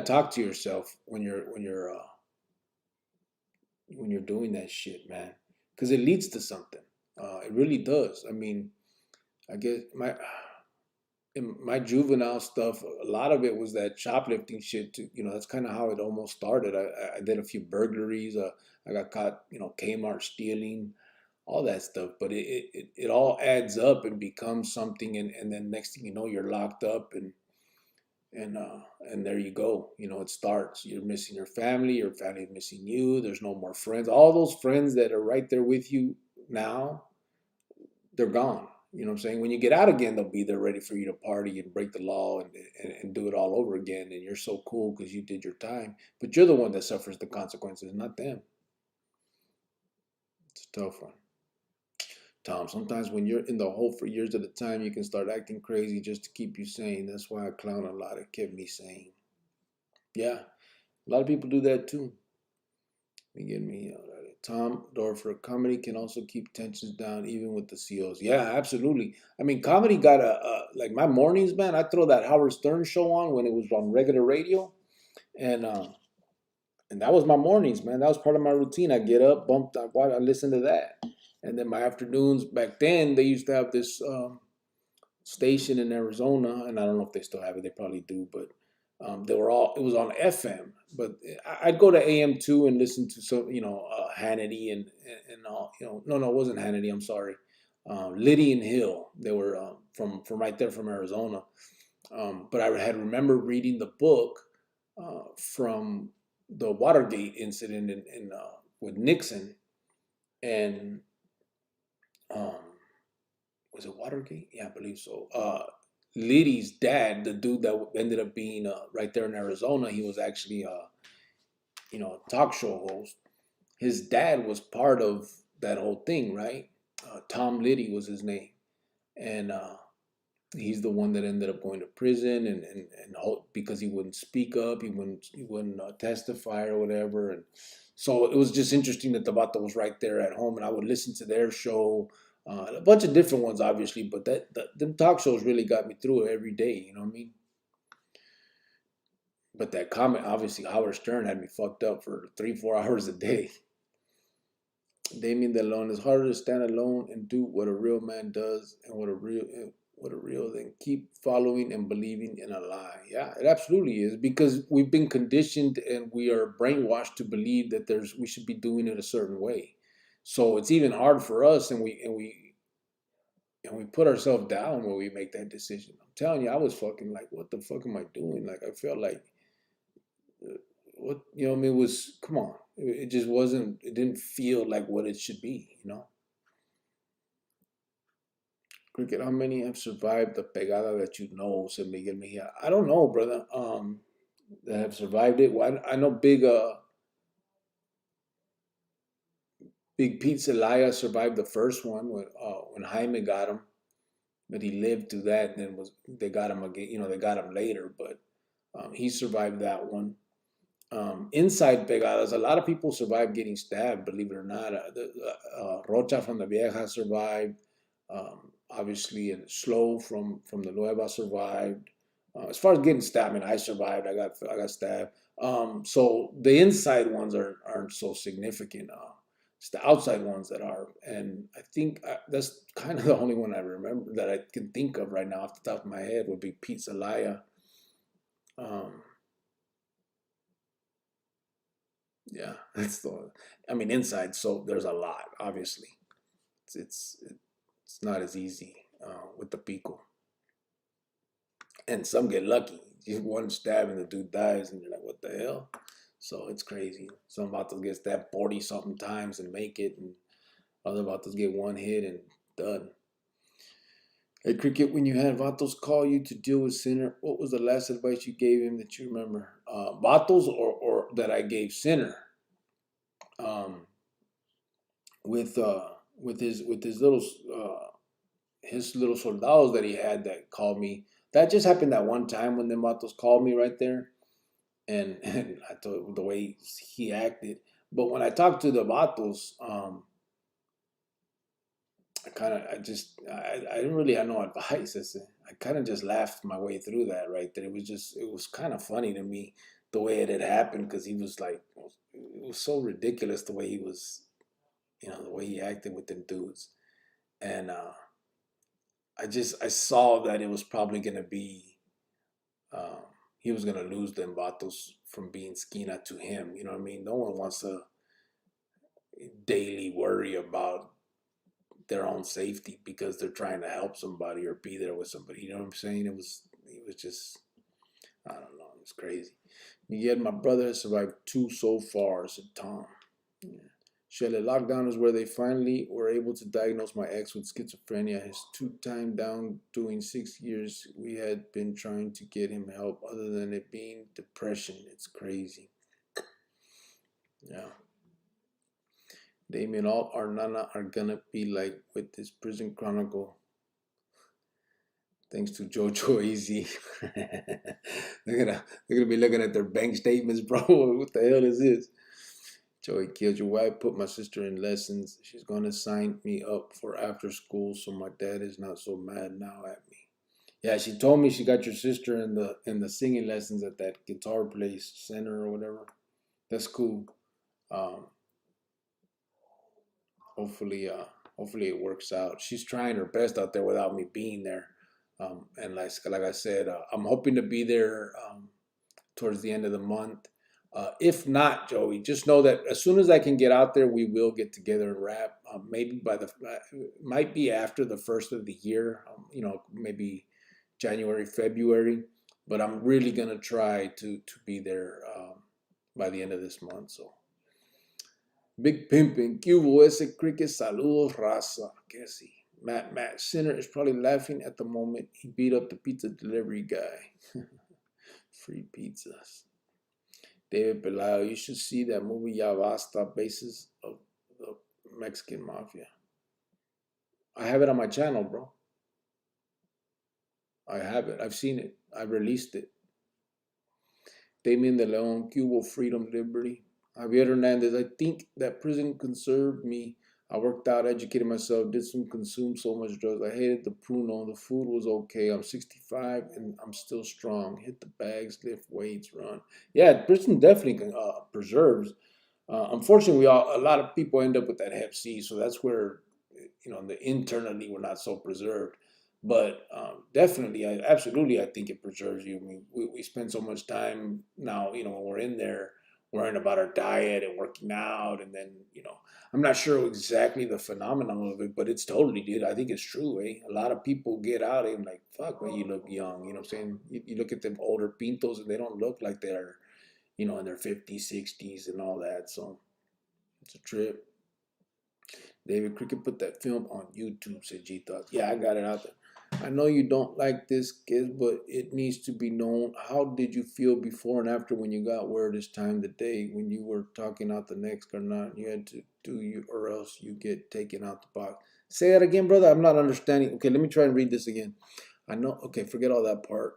talk to yourself when you're doing that shit, man, because it leads to something. It really does. I mean, I guess in my juvenile stuff, a lot of it was that shoplifting shit. Too. You know, that's kind of how it almost started. I did a few burglaries. I got caught, Kmart stealing, all that stuff. But it all adds up and becomes something. And then next thing you know, you're locked up. And there you go. It starts. You're missing your family's missing you. There's no more friends. All those friends that are right there with you now, they're gone. You know what I'm saying? When you get out again, they'll be there ready for you to party and break the law and do it all over again. And you're so cool because you did your time. But you're the one that suffers the consequences, not them. It's a tough one. Tom, sometimes when you're in the hole for years at a time, you can start acting crazy just to keep you sane. That's why I clown a lot. It kept me sane. Yeah, a lot of people do that too. You get me? Tom Dorfer, comedy can also keep tensions down even with the COs. Yeah, absolutely. I mean, comedy got like my mornings, man. I throw that Howard Stern show on when it was on regular radio, and that was my mornings, man. That was part of my routine. I get up, I listen to that, and then my afternoons. Back then, they used to have this station in Arizona, and I don't know if they still have it. They probably do, but they were all. It was on FM, but I'd go to AM too and listen to some, Hannity and all. No, it wasn't Hannity. I'm sorry, Liddy and Hill. They were from right there from Arizona. But I had remembered reading the book from the Watergate incident in with Nixon, and um, was it Watergate? Yeah, I believe so. Liddy's dad, the dude that ended up being right there in Arizona, he was actually a talk show host. His dad was part of that whole thing, right? Tom Liddy was his name, and he's the one that ended up going to prison and because he wouldn't speak up, he wouldn't testify or whatever, and so it was just interesting that the Vato was right there at home, and I would listen to their show, a bunch of different ones, obviously, but them talk shows really got me through it every day. You know what I mean? But that comment, obviously, Howard Stern had me fucked up for 3-4 hours a day. Damien DeLone, it's harder to stand alone and do what a real man does, and what a real then keep following and believing in a lie. Yeah, it absolutely is, because we've been conditioned and we are brainwashed to believe that we should be doing it a certain way. So it's even hard for us, and we put ourselves down when we make that decision. I'm telling you, I was fucking like, what the fuck am I doing? Like, I felt like, what, I mean, it was, come on. It just wasn't, it didn't feel like what it should be. Cricket, how many have survived the pegada that you know? Said Miguel Mejia. I don't know, brother. That have survived it. Well, I know Big Pete Celaya survived the first one when Jaime got him, but he lived through that. And then they got him again. They got him later, but he survived that one. Inside pegadas, a lot of people survived getting stabbed. Believe it or not, Rocha from the Vieja survived. Obviously, and Slow from the Nueva survived. As far as getting stabbed, I mean, I survived. I got stabbed. So the inside ones aren't so significant. It's the outside ones that are, and I think that's kind of the only one I remember that I can think of right now off the top of my head would be Pete Zelaya. Um, yeah, that's the. I mean, inside. So there's a lot. Obviously, it's not as easy with the pico, and some get lucky. You one stab and the dude dies, and you're like, what the hell? So it's crazy. Some vatos get stabbed 40 something times and make it, and other vatos get one hit and done. Hey, Cricket, when you had vatos call you to deal with Sinner, what was the last advice you gave him that you remember? Vatos or that I gave Sinner? Um, with his little soldados that he had that called me. That just happened that one time when the vatos called me right there, and I thought the way he acted. But when I talked to the vatos, I didn't really have no advice. I kind of just laughed my way through that right there. It was kind of funny to me the way it had happened, because he was like, it was so ridiculous the way he was, the way he acted with them dudes. And I saw that it was probably gonna be, um, he was gonna lose them vatos from being skina to him. You know what I mean? No one wants to daily worry about their own safety because they're trying to help somebody or be there with somebody. You know what I'm saying? It was just I don't know. It's crazy. Miguel, my brother has survived two so far, said Tom. Yeah. Shelley, lockdown is where they finally were able to diagnose my ex with schizophrenia. His two-time down doing 6 years. We had been trying to get him help other than it being depression. It's crazy. Yeah. Damien, all our Nana are gonna be like with this prison chronicle. Thanks to Jojo Easy. They're gonna be looking at their bank statements, bro. What the hell is this? Joey killed your wife, put my sister in lessons. She's gonna sign me up for after school so my dad is not so mad now at me. Yeah, she told me she got your sister in the singing lessons at that guitar place center or whatever. That's cool. Um, hopefully, hopefully it works out. She's trying her best out there without me being there. And like I said, I'm hoping to be there towards the end of the month. If not, Joey, just know that as soon as I can get out there, we will get together and rap. Maybe might be after the first of the year. Maybe January, February. But I'm really gonna try to be there by the end of this month. So Big Pimpin', ¿qué hubo ese cricket? Saludos, raza. Que sí. Matt Sinner is probably laughing at the moment. He beat up the pizza delivery guy. Free pizzas. David Pelayo, you should see that movie Ya Basta, basis of the Mexican Mafia. I have it on my channel, bro. I have it. I've seen it. I released it. Damien de Leon, Cuba, freedom, liberty. Javier Hernandez, I think that prison conserved me. I worked out, educated myself, did some consume so much drugs. I hated the pruno. The food was okay. I'm 65 and I'm still strong. Hit the bags, lift weights, run. Yeah, prison definitely preserves. Unfortunately, a lot of people end up with that Hep C, so that's where internally we're not so preserved. But definitely, absolutely, I think it preserves you. I mean, we spend so much time now, when we're in there, worrying about our diet and working out, and then I'm not sure exactly the phenomenon of it, but it's totally, dude. I think it's true. A lot of people get out and like, fuck, man, you look young. You know what I'm saying? You look at them older pintos, and they don't look like they're in their 50s, 60s, and all that. So it's a trip. David Cricket put that film on YouTube, said G Thoughts. Yeah, I got it out there. I know you don't like this, kids, but it needs to be known. How did you feel before and after when you got word it's time today? When you were talking out the next or not, you had to do you or else you get taken out the box. Say that again, brother. I'm not understanding. Okay, let me try and read this again. I know. Okay, forget all that part.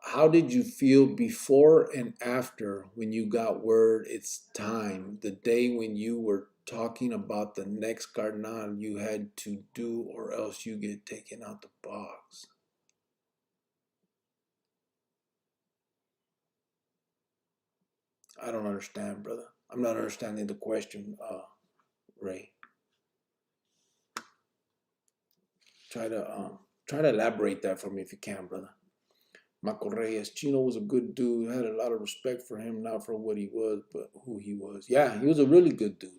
How did you feel before and after when you got word it's time? The day when you were talking about the next Cardinal you had to do or else you get taken out the box. I don't understand, brother. I'm not understanding the question, Ray. Try to try to elaborate that for me if you can, brother. Marco Reyes, Chino was a good dude. Had a lot of respect for him, not for what he was, but who he was. Yeah, he was a really good dude.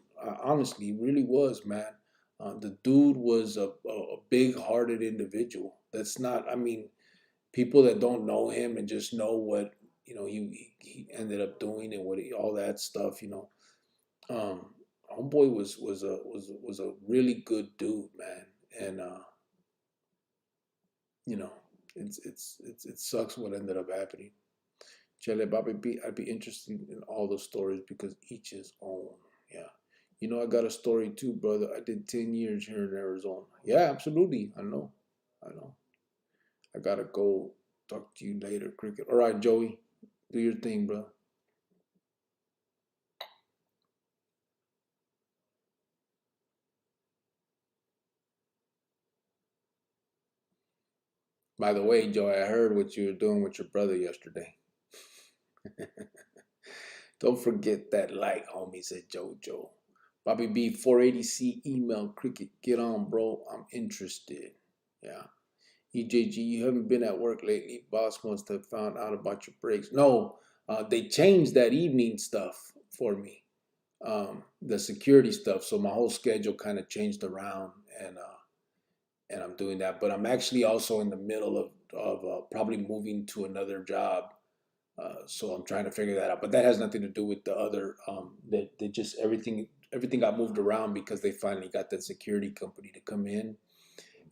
Honestly, he really was, man. The dude was a big-hearted individual. That's not, I mean, people that don't know him and just know what he ended up doing and all that stuff. Homeboy was a really good dude, man, and you know, it sucks what ended up happening. Chele, I'd be interested in all the stories because each is own. Yeah. I got a story too, brother. I did 10 years here in Arizona. Yeah, absolutely. I know. I know. I gotta go talk to you later, Cricket. All right, Joey. Do your thing, bro. By the way, Joey, I heard what you were doing with your brother yesterday. Don't forget that like, homie, said JoJo. Bobby B, 480C email, Cricket. Get on, bro. I'm interested. Yeah. EJG, you haven't been at work lately. Boss must have found out about your breaks. No, they changed that evening stuff for me, the security stuff. So my whole schedule kind of changed around, and I'm doing that. But I'm actually also in the middle of probably moving to another job. So I'm trying to figure that out. But that has nothing to do with the other. They just everything got moved around because they finally got that security company to come in,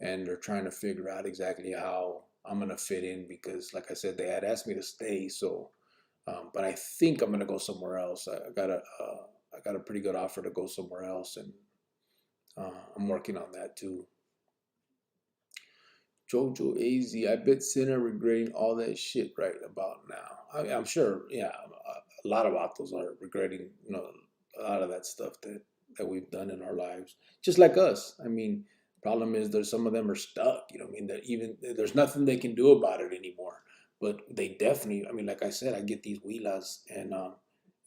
and they're trying to figure out exactly how I'm gonna fit in because, like I said, they had asked me to stay. So, but I think I'm gonna go somewhere else. I got a pretty good offer to go somewhere else, and I'm working on that too. Jojo AZ, I bet Sinner regretting all that shit right about now. I'm sure, yeah, a lot of autos are regretting, a lot of that stuff that we've done in our lives, just like us. I mean, problem is there's some of them are stuck. I mean, that even there's nothing they can do about it anymore. But they definitely, I mean, like I said, I get these wheelas, and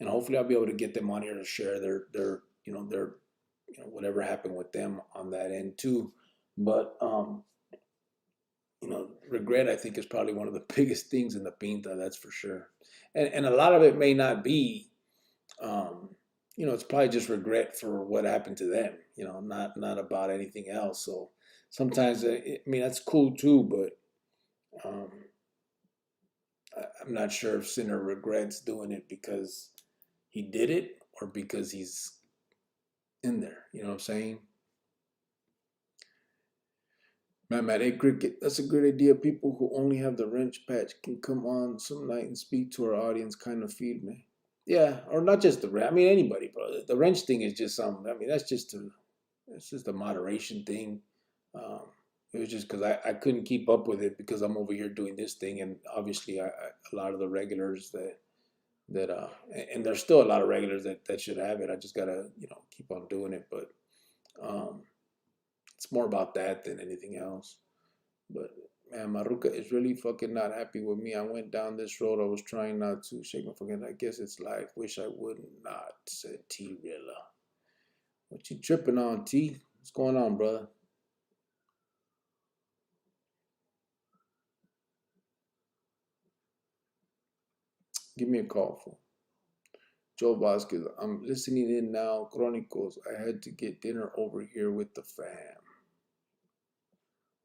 hopefully I'll be able to get them on here to share their whatever happened with them on that end too. But regret I think is probably one of the biggest things in the pinta, that's for sure. And a lot of it may not be, um, it's probably just regret for what happened to them, not about anything else. So sometimes, I mean, that's cool too, but um, I'm not sure if Sinner regrets doing it because he did it or because he's in there. You know what I'm saying? Matt, hey, Cricket, that's a good idea. People who only have the wrench patch can come on some night and speak to our audience, kind of feed me. Yeah, or not just the wrench. I mean, anybody, bro. The wrench thing is just something. I mean, that's just a moderation thing. Um, it was just because I couldn't keep up with it because I'm over here doing this thing, and obviously, a lot of the regulars and there's still a lot of regulars that should have it. I just gotta keep on doing it, but um, it's more about that than anything else. But man, Maruka is really fucking not happy with me. I went down this road. I was trying not to shake my fucking. I guess it's life. Wish I would not, said T Rilla. What you tripping on, T? What's going on, brother? Give me a call, for Joe Vasquez. I'm listening in now. Chronicles. I had to get dinner over here with the fam.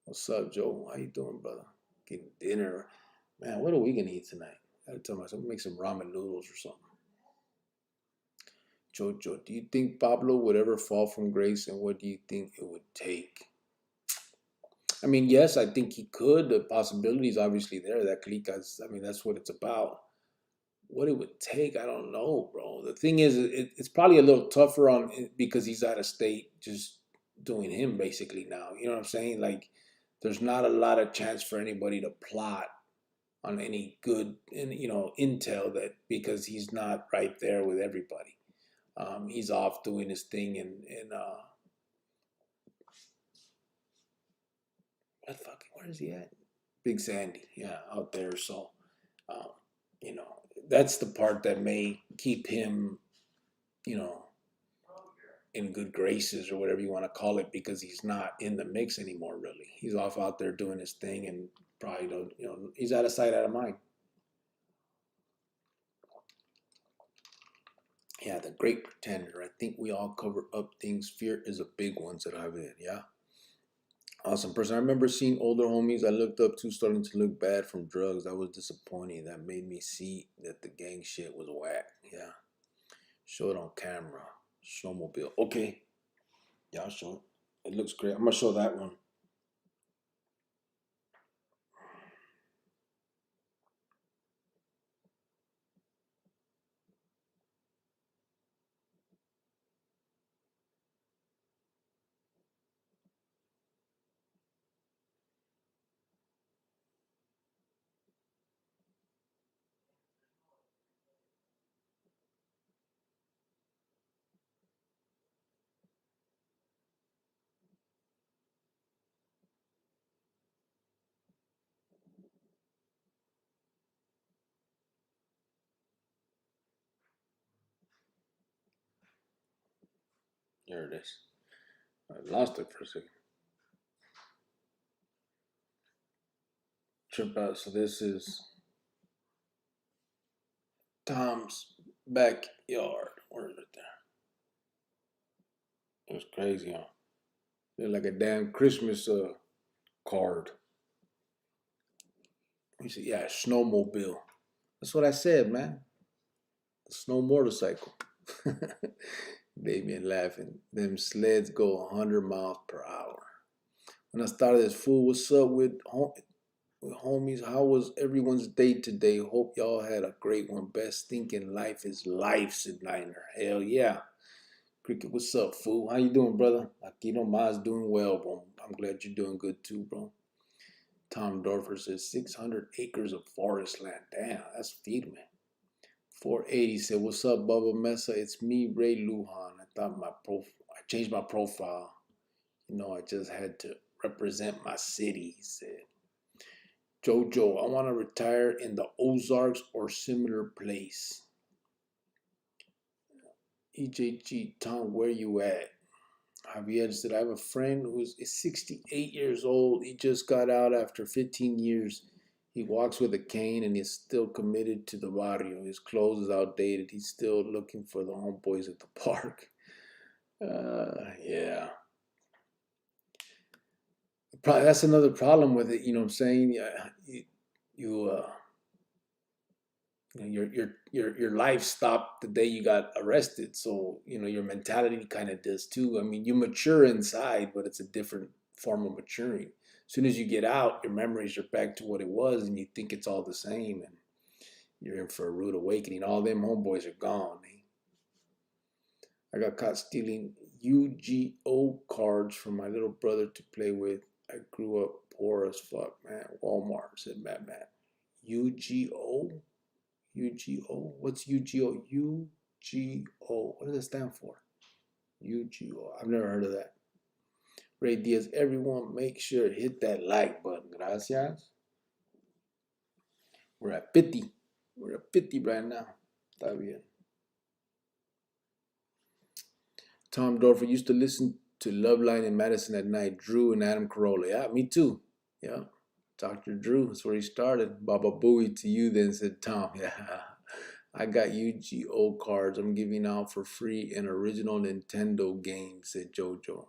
What's up, Joe? How you doing, brother? Getting dinner. Man, what are we gonna eat tonight? I gotta tell myself make some ramen noodles or something. Jojo, do you think Pablo would ever fall from grace, and what do you think it would take? I mean, yes, I think he could. The possibility is obviously there. That Clicas, I mean, that's what it's about. What it would take, I don't know, bro. The thing is, it's probably a little tougher on because he's out of state, just doing him basically now. You know what I'm saying? Like, there's not a lot of chance for anybody to plot on any good, intel that because he's not right there with everybody. He's off doing his thing in what fucking where is he at? Big Sandy, yeah, out there. So, um, you know, that's the part that may keep him, you know, in good graces or whatever you want to call it, because he's not in the mix anymore. Really, he's off out there doing his thing, and probably don't, he's out of sight, out of mind. Yeah, the great pretender. I think we all cover up things. Fear is a big one, said Javier. Yeah. Awesome person. I remember seeing older homies I looked up to starting to look bad from drugs. That was disappointing. That made me see that the gang shit was whack. Yeah. Show it on camera. Snowmobile. Okay. Yeah, I'll show it. It looks great. I'm gonna show that one. There it is. I lost it for a second. Trip out. So this is Tom's backyard. Where is it there? It was crazy, huh? They're like a damn Christmas card. You see, yeah, snowmobile. That's what I said, man. Snow motorcycle. Damien laughing. Them sleds go 100 miles per hour. When I started this fool, what's up with homies? How was everyone's day today? Hope y'all had a great one. Best thinking life is life, said Niner. Hell yeah. Cricket, what's up, fool? How you doing, brother? Aquí nomás doing well, bro. I'm glad you're doing good too, bro. Tom Dorfer says 600 acres of forest land. Damn, that's feed, man. 480 said, "What's up, Bubba Mesa? It's me, Ray Lujan. I changed my profile. I just had to represent my city." He said, "Jojo, I want to retire in the Ozarks or similar place." EJG, Tom, where you at? Javier said, "I have a friend who's 68 years old. He just got out after 15 years. He walks with a cane and is still committed to the barrio. His clothes is outdated. He's still looking for the homeboys at the park." Yeah. That's another problem with it. You know what I'm saying? You your life stopped the day you got arrested. So your mentality kind of does too. I mean, you mature inside, but it's a different form of maturing. As soon as you get out, your memories are back to what it was, and you think it's all the same, and you're in for a rude awakening. All them homeboys are gone. I got caught stealing UGO cards from my little brother to play with. I grew up poor as fuck, man. Walmart, said Matt. UGO? UGO? What's UGO? UGO. What does it stand for? UGO. I've never heard of that. Ray Diaz, everyone make sure to hit that like button. Gracias. We're at 50. We're at 50 right now. Está bien. Tom Dorfer used to listen to Loveline and Madison at night. Drew and Adam Carolla. Yeah, me too. Yeah. Dr. Drew, that's where he started. Baba Booey to you then, said Tom. Yeah. I got UGO cards I'm giving out for free an original Nintendo game, said JoJo.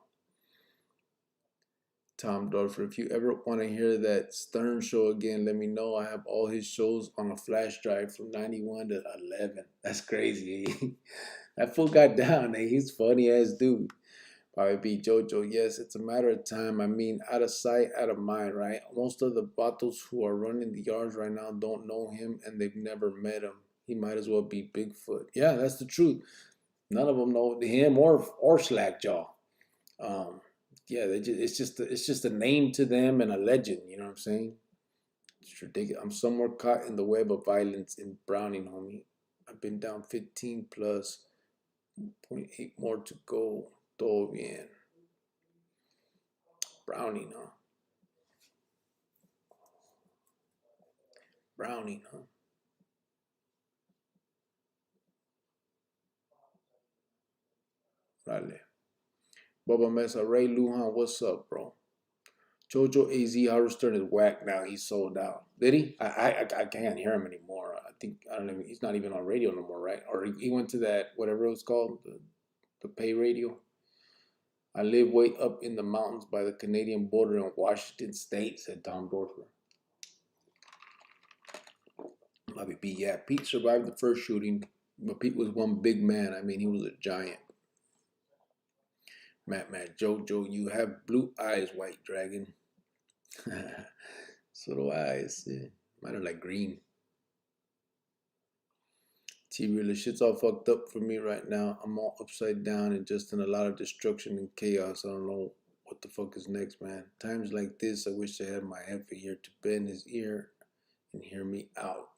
Tom Dorfer, if you ever want to hear that Stern show again, let me know. I have all his shows on a flash drive from 91 to 11. That's crazy. Eh? That fool got down. Eh? He's funny ass dude. Probably be JoJo. Yes, it's a matter of time. I mean, out of sight, out of mind, right? Most of the battles who are running the yards right now don't know him and they've never met him. He might as well be Bigfoot. Yeah, that's the truth. None of them know him or Slackjaw. Yeah, it's just a name to them and a legend. You know what I'm saying? It's ridiculous. I'm somewhere caught in the web of violence in Browning, homie. I've been down 15 plus, 0.8 more to go. Todo bien. Browning, huh? Browning, huh? Rale. Bubba Mesa, Ray Lujan, what's up, bro? Jojo AZ Howard Stern is whack now. He's sold out. Did he? I can't hear him anymore. I don't know. He's not even on radio no more, right? Or he went to that whatever it was called, the pay radio. I live way up in the mountains by the Canadian border in Washington State, said Tom Dorfer. Bobby B. Yeah, Pete survived the first shooting, but Pete was one big man. I mean, he was a giant. Matt, Jojo, you have blue eyes, White Dragon. So do I. Mine are like green. T-Real, shit's all fucked up for me right now. I'm all upside down and just in a lot of destruction and chaos. I don't know what the fuck is next, man. Times like this, I wish I had my Heffa here to bend his ear and hear me out.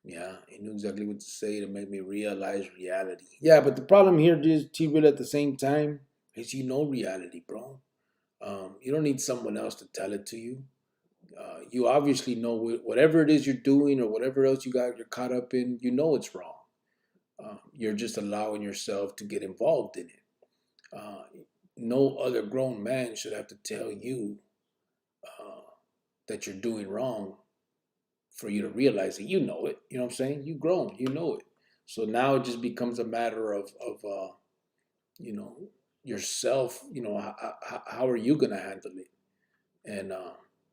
Yeah, he knew exactly what to say to make me realize reality. Yeah, but the problem here is, T-Real, at the same time, is you know reality, bro. You don't need someone else to tell it to you. You obviously know whatever it is you're doing or whatever else you're caught up in, you know it's wrong. You're just allowing yourself to get involved in it. No other grown man should have to tell you that you're doing wrong for you to realize that you know it. You know what I'm saying? You grown, you know it. So now it just becomes a matter of you know, yourself. You know, how are you gonna handle it? And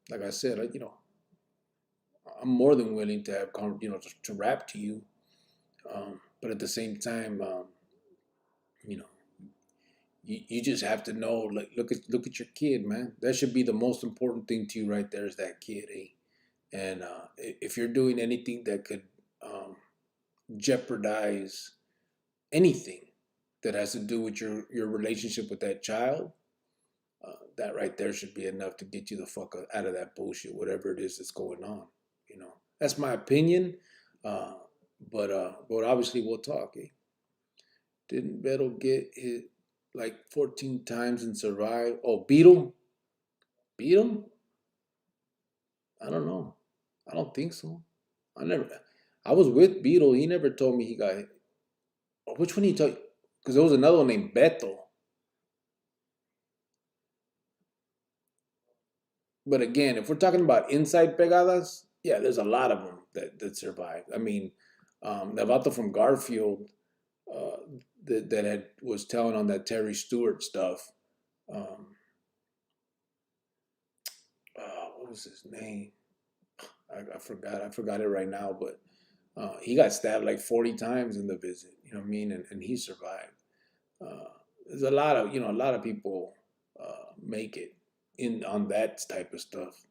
like I said, I'm more than willing to have, to rap to you. But at the same time, you know, you just have to know, like, look at your kid, man. That should be the most important thing to you right there is that kid, eh? And if you're doing anything that could um, jeopardize anything that has to do with your relationship with that child, that right there should be enough to get you the fuck out of that bullshit, whatever it is that's going on. That's my opinion. Uh, but obviously we'll talk. Eh? Didn't Beto get hit like 14 times and survive? Oh, beat him. I don't know. I don't think so. I never. I was with Beetle. He never told me he got hit. Or which one he told? Because there was another one named Beto. But again, if we're talking about inside pegadas, yeah, there's a lot of them that survived. I mean, Navato from Garfield uh, that had was telling on that Terry Stewart stuff. Um, what was his name? I forgot. I forgot it right now. But he got stabbed like 40 times in the visit. You know what I mean? And he survived. Uh, there's a lot of people make it in on that type of stuff.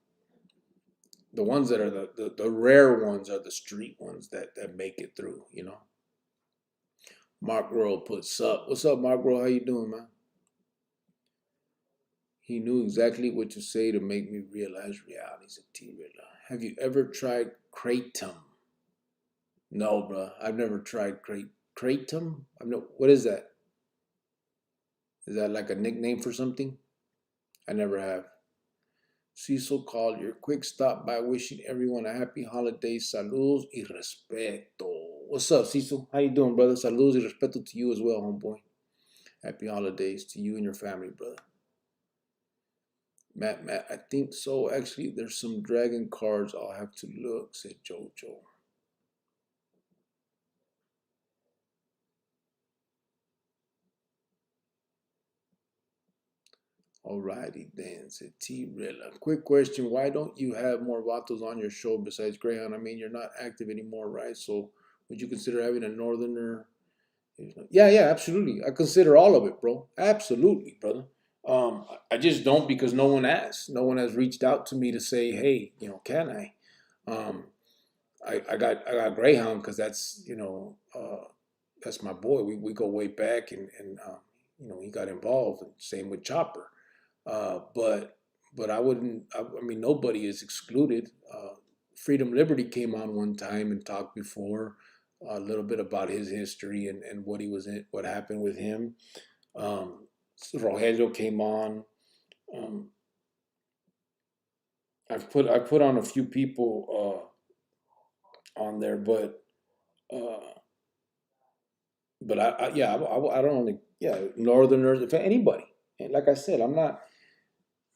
The ones that are the rare ones are the street ones that make it through. Mark Roll puts up. What's up, Mark Roll? How you doing, man? He knew exactly what to say to make me realize reality's a T-Rilla. Have you ever tried kratom? No, bro. I've never tried kratom. I've no. What is that? Is that like a nickname for something? I never have. Cecil called your quick stop by wishing everyone a happy holiday. Saludos y respeto. What's up, Cecil? How you doing, brother? Saludos y respeto to you as well, homeboy. Happy holidays to you and your family, brother. Matt, I think so. Actually, there's some dragon cards. I'll have to look, said Jojo. Alrighty then, said T Rilla. Quick question. Why don't you have more vatos on your show besides Greyhound? I mean, you're not active anymore, right? So would you consider having a northerner? Yeah, yeah, absolutely. I consider all of it, bro. Absolutely, brother. I just don't because no one asked. No one has reached out to me to say, hey, can I? Um, I got Greyhound because that's my boy. We go way back, and he got involved. Same with Chopper. But I wouldn't. I mean, nobody is excluded. Freedom Liberty came on one time and talked before a little bit about his history and what he was in, what happened with him. Um, Rogelio came on. Um, I've put on a few people on there, uh, but yeah, I don't only, yeah, Northerners, if anybody. And like I said, I'm not,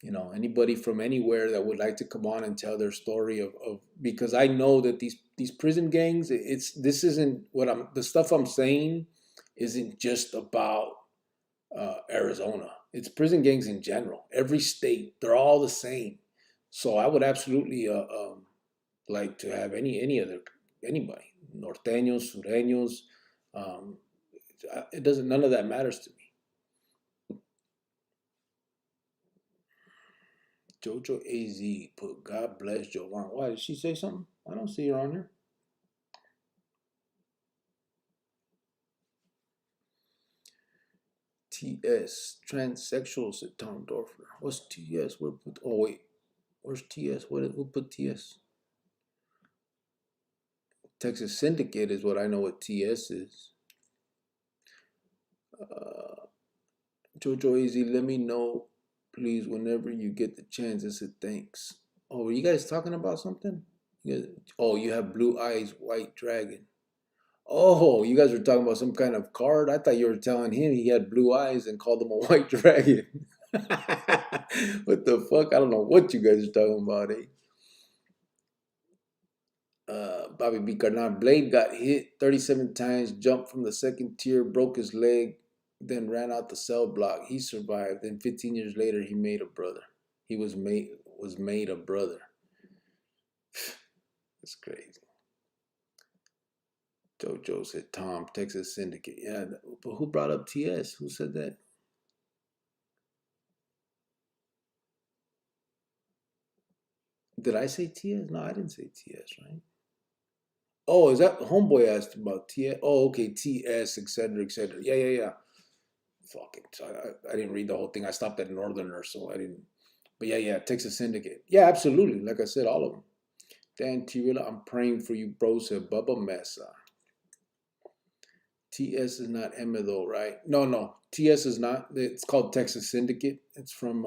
anybody from anywhere that would like to come on and tell their story of because I know that these prison gangs, this isn't what the stuff I'm saying isn't just about Arizona. It's prison gangs in general. Every state, they're all the same. So I would absolutely like to have anybody, norteños, sureños. Um, it doesn't. None of that matters to me. Jojo Az put God bless Jovan. Why did she say something? I don't see her on here. TS transsexual said Tom Dorfler. What's TS? Oh wait, where's TS? Who put TS? Texas Syndicate is what I know what TS is. Uh, Jojo Az, let me know, please, whenever you get the chance. I said thanks. Oh, were you guys talking about something? Oh, you have blue eyes, white dragon. Oh, you guys were talking about some kind of card. I thought you were telling him he had blue eyes and called him a white dragon. What the fuck? I don't know what you guys are talking about, eh? Bobby B. Carnal. Blade got hit 37 times, jumped from the second tier, broke his leg, then ran out the cell block. He survived. Then 15 years later, he made a brother. He was made a brother. That's crazy. JoJo said Tom, Texas Syndicate. Yeah, but who brought up TS? Who said that? Did I say TS? No, I didn't say TS, right? Oh, is that Homeboy asked about TS? Oh, okay, TS, etc., etc. Yeah, yeah, yeah. Fucking, so I didn't read the whole thing. I stopped at Northerner, so I didn't. But yeah, yeah, Texas Syndicate. Yeah, absolutely. Like I said, all of them. Dan Tirilla, I'm praying for you, bro, said Bubba Mesa. TS is not Emma though, right? No, no. TS is not. It's called Texas Syndicate. It's from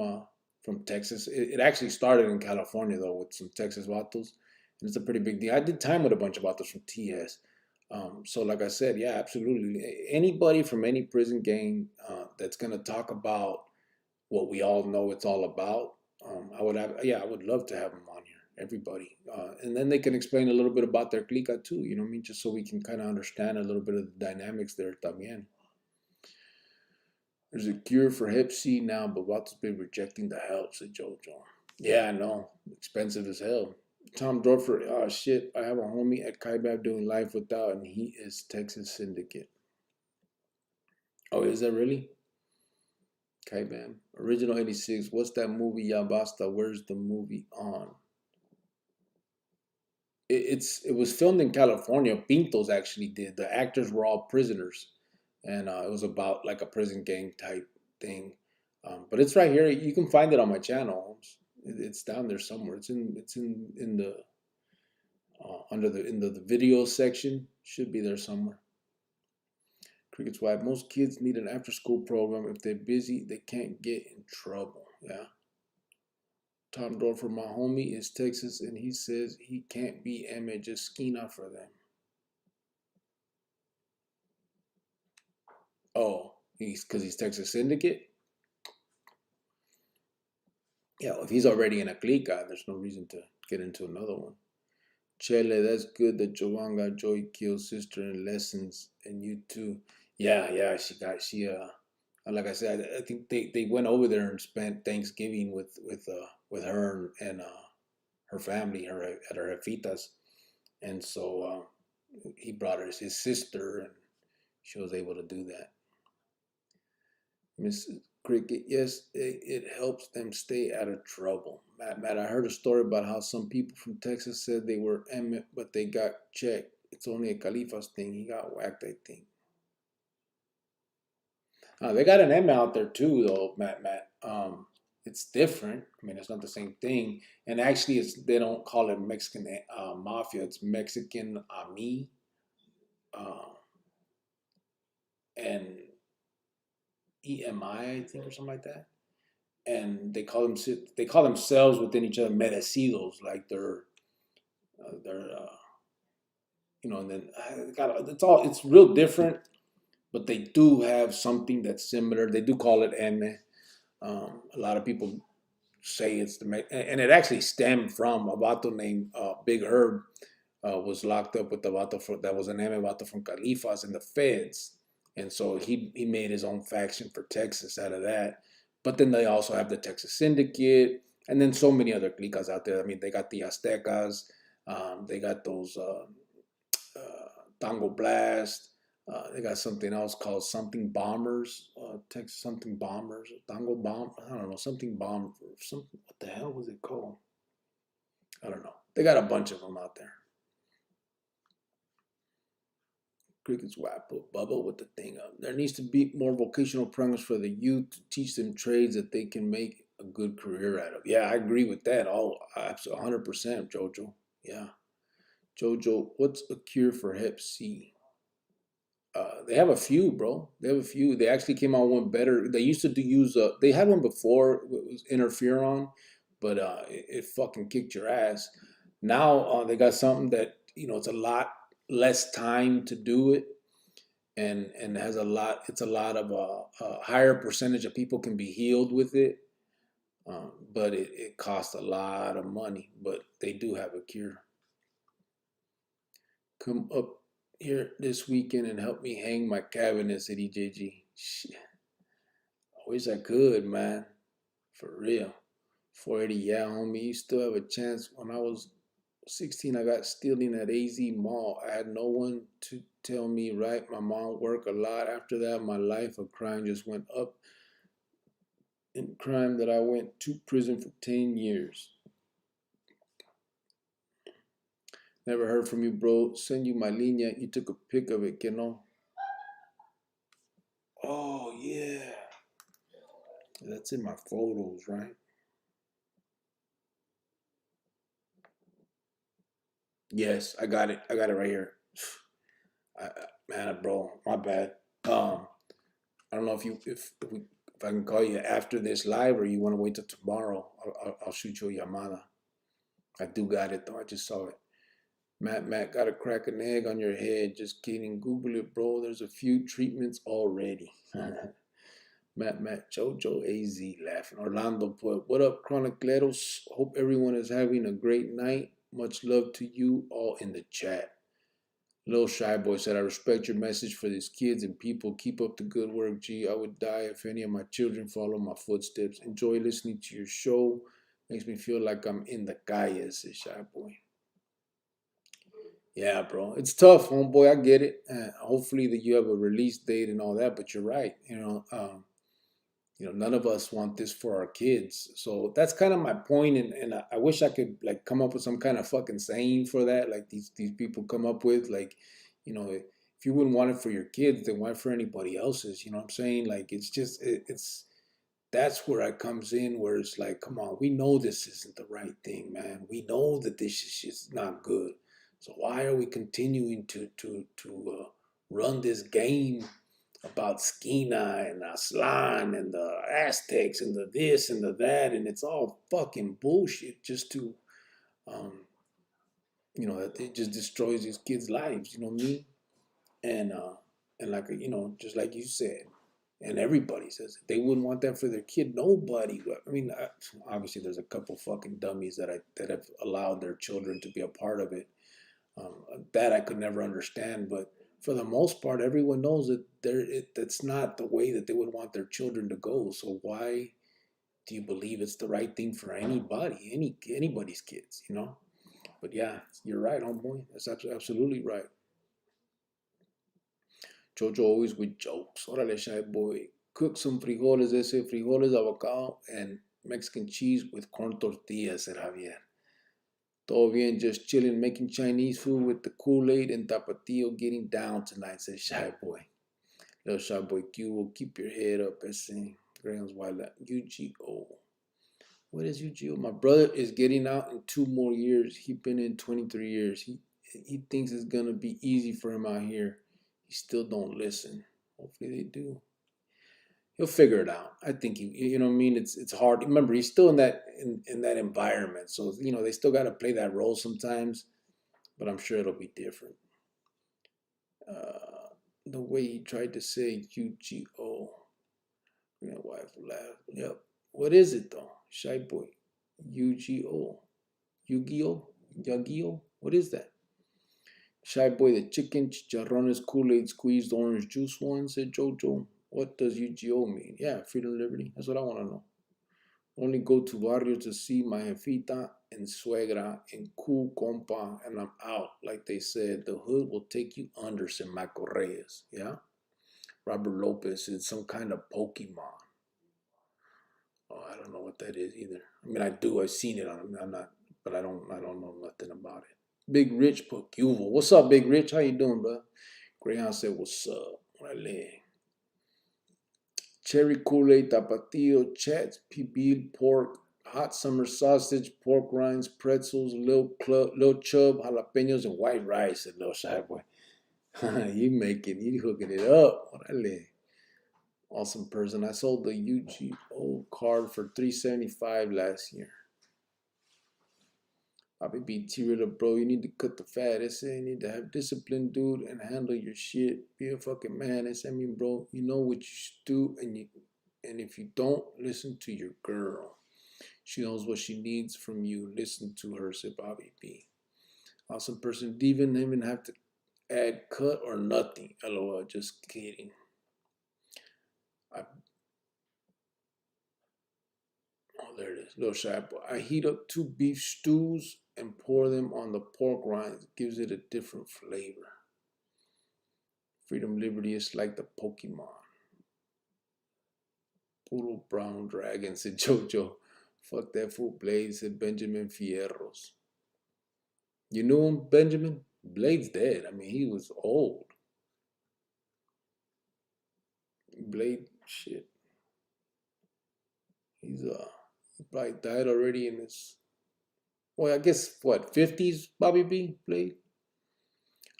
Texas. It actually started in California though with some Texas vatos, and it's a pretty big deal. I did time with a bunch of vatos from TS. So like I said, yeah, absolutely. Anybody from any prison gang that's gonna talk about what we all know it's all about, I would love to have them on here. Everybody, and then they can explain a little bit about their clica too. You know what I mean? Just so we can kind of understand a little bit of the dynamics there también. There's a cure for Hep C now, but Wato's been rejecting the help, said JoJo. Yeah, I know. Expensive as hell. Tom Dorfer, oh shit, I have a homie at Kaibab doing Life Without, and he is Texas Syndicate. Oh, is that really? Kaibab. Original 86. What's that movie, Yabasta? Where's the movie on? It was filmed in California. Pintos actually did. The actors were all prisoners, and it was about like a prison gang type thing. But it's right here. You can find it on my channel, Holmes. It's down there somewhere. It's in the under the in the video section. Should be there somewhere. Cricket's wife. Most kids need an after school program. If they're busy, they can't get in trouble. Yeah. Tom Dorfer, my homie, is Texas, and he says he can't be Emma just skina for them. Oh, he's because he's Texas Syndicate. Yeah, well, if he's already in a clica, there's no reason to get into another one. Chele, that's good that Jovan got Joy Kill's sister in lessons, and you too. Yeah, yeah, like I said, I think they went over there and spent Thanksgiving with her and her family, her at her jefitas, and so he brought her his sister, and she was able to do that. Miss Cricket, yes, it helps them stay out of trouble. Matt, I heard a story about how some people from Texas said they were Emmett, but they got checked. It's only a Khalifa's thing. He got whacked, I think. They got an M out there too, though, Matt. It's different. I mean, it's not the same thing. And actually, they don't call it Mexican Mafia. It's Mexican Ami, uh, and EMI, I think, or something like that. And they call themselves within each other merecidos, like they're and then it's real different, but they do have something that's similar. They do call it eme. A lot of people say it's and it actually stemmed from a vato named Big Herb. Was locked up with the vato that was an eme vato from Califas in the feds, and so he made his own faction for Texas out of that. But then they also have the Texas Syndicate, and then so many other clicas out there. I mean, they got the Aztecas, they got those Tango Blast. They got something else called something Bombers, Texas something Bombers, Tango Bomb. I don't know, something Bomb. What the hell was it called? I don't know. They got a bunch of them out there. Cricket's why I put Bubba with the thing up. There needs to be more vocational programs for the youth to teach them trades that they can make a good career out of. Yeah, I agree with that. All 100%, Jojo. Yeah, Jojo. What's a cure for Hep C? They have a few, bro. They have a few. They actually came out one better. They used to use. They had one before. It was interferon, but it fucking kicked your ass. Now they got something that it's a lot less time to do it, and has a lot. It's a lot of a higher percentage of people can be healed with it, but it costs a lot of money. But they do have a cure. Come up here this weekend and help me hang my cabinet, said EJG. Shit. I wish I could, man. For real. 480, yeah, homie. You still have a chance. When I was 16, I got stealing at AZ Mall. I had no one to tell me right. My mom worked a lot. After that, my life of crime just went up in crime that I went to prison for 10 years. Never heard from you, bro. Send you my linea. You took a pic of it, que no? Oh, yeah. That's in my photos, right? Yes, I got it. I got it right here. Man, bro, my bad. I don't know if I can call you after this live or you want to wait till tomorrow. I'll shoot you a llamada. I do got it though. I just saw it. Matt, gotta crack an egg on your head. Just kidding. Google it, bro. There's a few treatments already. Matt, Jojo AZ laughing. Orlando put, what up, Chronicleros? Hope everyone is having a great night. Much love to you all in the chat. Little Shy Boy said, I respect your message for these kids and people. Keep up the good work, G. I would die if any of my children follow my footsteps. Enjoy listening to your show. Makes me feel like I'm in the calle, says Shy Boy. Yeah, bro. It's tough, homeboy. I get it. Hopefully that you have a release date and all that, but you're right. None of us want this for our kids. So that's kind of my point, and I wish I could like come up with some kind of fucking saying for that, like these people come up with, like, if you wouldn't want it for your kids, then why for anybody else's? You know what I'm saying? Like it's just it's that's where it comes in, where it's like, come on, we know this isn't the right thing, man. We know that this is just not good. So why are we continuing to run this game about Skina and Aslan and the Aztecs and the this and the that, and it's all fucking bullshit just to, um, it just destroys these kids' lives. You know what I mean? And like just like you said, and everybody says it, they wouldn't want that for their kid. Nobody. I mean, obviously, there's a couple fucking dummies that have allowed their children to be a part of it. That I could never understand, but for the most part, everyone knows that that's not the way that they would want their children to go. So why do you believe it's the right thing for anybody, anybody's kids, But yeah, you're right, homeboy. That's absolutely right. Jojo always with jokes. Órale, shy boy. Cook some frijoles, frijoles, avocado, and Mexican cheese with corn tortillas, said Javier. Todo bien, just chilling, making Chinese food with the Kool-Aid and Tapatio, getting down tonight, says Shy Boy. Little Shy Boy Q will keep your head up, ese. Grahams Wildlife. UGO. What is UGO? My brother is getting out in 2 more years. He's been in 23 years. He thinks it's going to be easy for him out here. He still don't listen. Hopefully they do. He'll figure it out. I think you know what I mean. It's hard. Remember, he's still in that environment, so they still got to play that role sometimes. But I'm sure it'll be different. The way he tried to say UGO, my wife laughed. Yep. What is it though, Shy Boy? UGO, Yu-Gi-Oh, Yu-Gi-Oh. What is that? Shy Boy, the chicken chicharrones Kool-Aid squeezed orange juice one, said Jojo. What does UGO mean? Yeah, freedom, liberty. That's what I want to know. Only go to barrio to see my jefita and suegra and cool compa, and I'm out. Like they said, the hood will take you under, said Michael Reyes. Yeah? Robert Lopez said some kind of Pokemon. Oh, I don't know what that is either. I mean, I do. I've seen it on. I'm not, but I don't know nothing about it. Big Rich put Cuval. What's up, Big Rich? How you doing, bro? Greyhound said, "What's up?" Cherry Kool-Aid, Tapatio, Chats, Pibil, pork, hot summer sausage, pork rinds, pretzels, Lil Chub, jalapenos, and white rice, said Lil Shy Boy. you hooking it up. Orale. Awesome person. I sold the UGO card for $375 last year. Bobby B. T-Riddle, bro, you need to cut the fat. You need to have discipline, dude, and handle your shit. Be a fucking man. Bro, you know what you should do, and if you don't, listen to your girl. She knows what she needs from you. Listen to her, said Bobby B. Awesome person. Didn't even have to add cut or nothing. LOL, just kidding. Oh, there it is. Little Shy Boy. I heat up 2 beef stews and pour them on the pork rinds. Gives it a different flavor. Freedom Liberty is like the Pokemon. Puro brown dragon, said Jojo. Fuck that fool, Blade, said Benjamin Fierros. You knew him, Benjamin? Blade's dead. I mean, he was old. Blade, shit. He probably died already in his, well, I guess, what, 50s, Bobby B, Blade?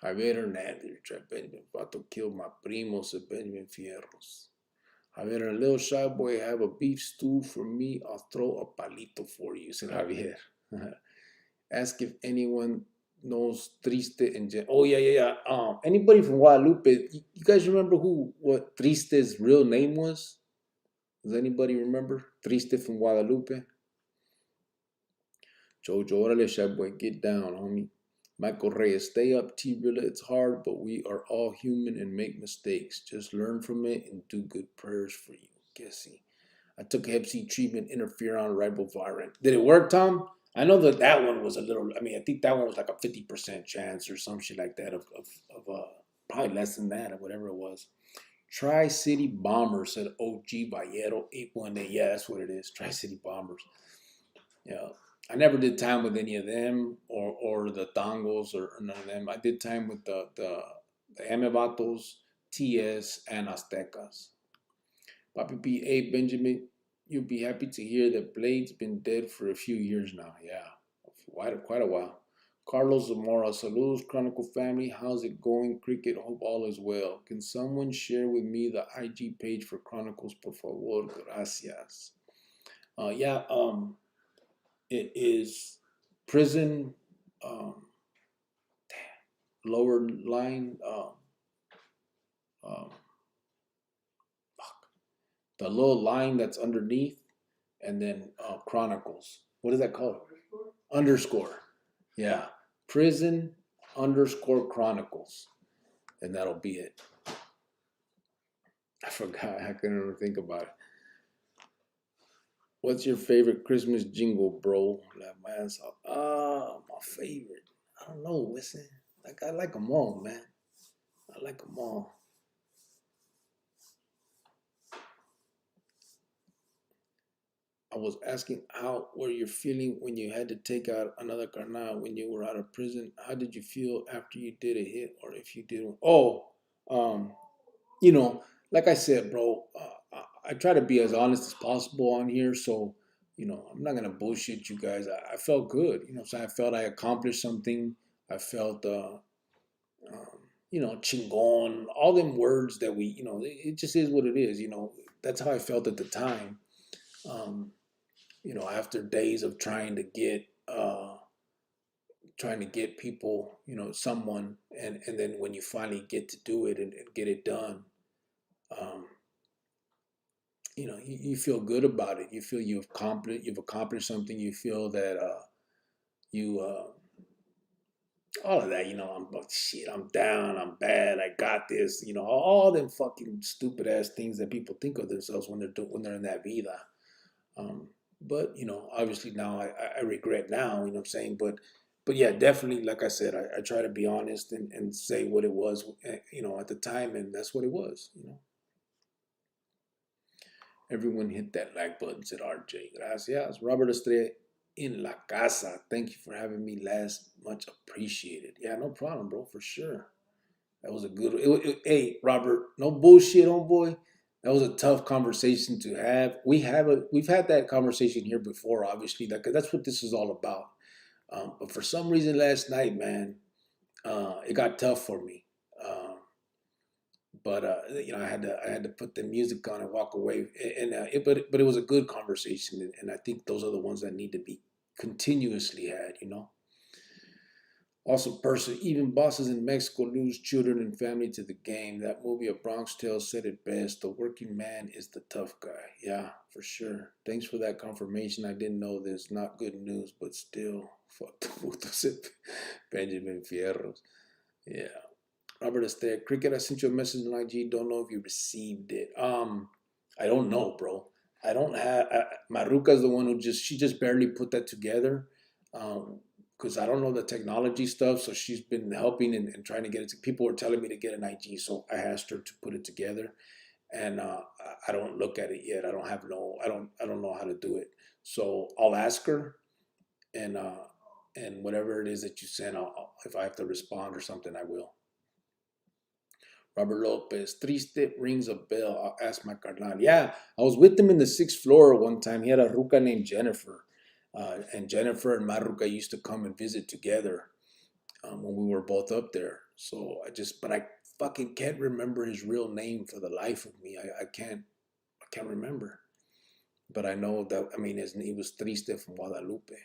Javier Hernandez, tried Benjamin. Vato killed my primo, said Benjamin Fierros. Javier, a little shy boy, have a beef stew for me. I'll throw a palito for you, said Javier. Ask if anyone knows Triste and oh yeah. Anybody from Guadalupe? You guys remember what Triste's real name was? Does anybody remember Triste from Guadalupe? Jojo, órale, shy boy, get down, homie. Michael Reyes, stay up, T-Rilla. It's hard, but we are all human and make mistakes. Just learn from it and do good prayers for you. Guessy. I took Hep C treatment, interferon, ribavirin. Did it work, Tom? I know that one was a little, I mean, I think that one was like a 50% chance or some shit like that of probably less than that or whatever it was. Tri-City Bombers, said OG Vallero 818. Yeah, that's what it is. Tri-City Bombers. Yeah. I never did time with any of them or the Tangos or none of them. I did time with the Emevatos, TS, and Aztecas. Papi P. A. Benjamin, you'll be happy to hear that Blade's been dead for a few years now. Yeah, quite a while. Carlos Zamora, saludos, Chronicle family. How's it going? Cricket, hope all is well. Can someone share with me the IG page for Chronicles, por favor? Gracias. It is prison, lower line, the little line that's underneath, and then Chronicles. What is that called? Underscore. Yeah. Prison underscore Chronicles. And that'll be it. I forgot. I couldn't even think about it. What's your favorite Christmas jingle, bro? My favorite. I don't know. Listen, I like them all, man. I like them all. I was asking how were you feeling when you had to take out another carnal when you were out of prison? How did you feel after you did a hit, or if you did? Um, like I said, bro, I try to be as honest as possible on here. So, I'm not gonna bullshit you guys. I felt good. So I felt I accomplished something. I felt, chingon. All them words that it just is what it is. That's how I felt at the time. After days of trying to get people, someone, and then when you finally get to do it and get it done, you feel good about it. You feel you've accomplished something. You feel that you all of that. I'm down, I'm bad, I got this. All them fucking stupid ass things that people think of themselves when they're in that vida. But obviously now I regret now. What I'm saying, but yeah, definitely. Like I said, I try to be honest and say what it was. At the time, and that's what it was. Everyone hit that like button, said RJ. Gracias. Robert Estrella in la casa. Thank you for having me last. Much appreciated. Yeah, no problem, bro. For sure. That was a good. Hey, Robert, no bullshit, homeboy. That was a tough conversation to have. We've had that conversation here before, obviously. That's what this is all about. But for some reason, last night, man, it got tough for me. But I had to put the music on and walk away. But it was a good conversation, and I think those are the ones that need to be continuously had. Awesome person. Even bosses in Mexico lose children and family to the game. That movie, A Bronx Tale, said it best. The working man is the tough guy. Yeah, for sure. Thanks for that confirmation. I didn't know this. Not good news, but still. Fuck the puto, Benjamin Fierros. Yeah. Robert Esther, Cricket, I sent you a message on IG. Don't know if you received it. I don't know, bro. I don't have. Maruka's the one who she just barely put that together. because I don't know the technology stuff. So she's been helping and trying to get it. People were telling me to get an IG, so I asked her to put it together. And I don't look at it yet. I don't know how to do it. So I'll ask her, and whatever it is that you send, if I have to respond or something, I will. Robert Lopez, Triste rings a bell. I'll ask my carnal. Yeah, I was with him in the sixth floor one time. He had a ruca named Jennifer. And Jennifer and my ruca used to come and visit together when we were both up there. So but I fucking can't remember his real name for the life of me. I can't remember. But I know that, I mean, he was Triste from Guadalupe.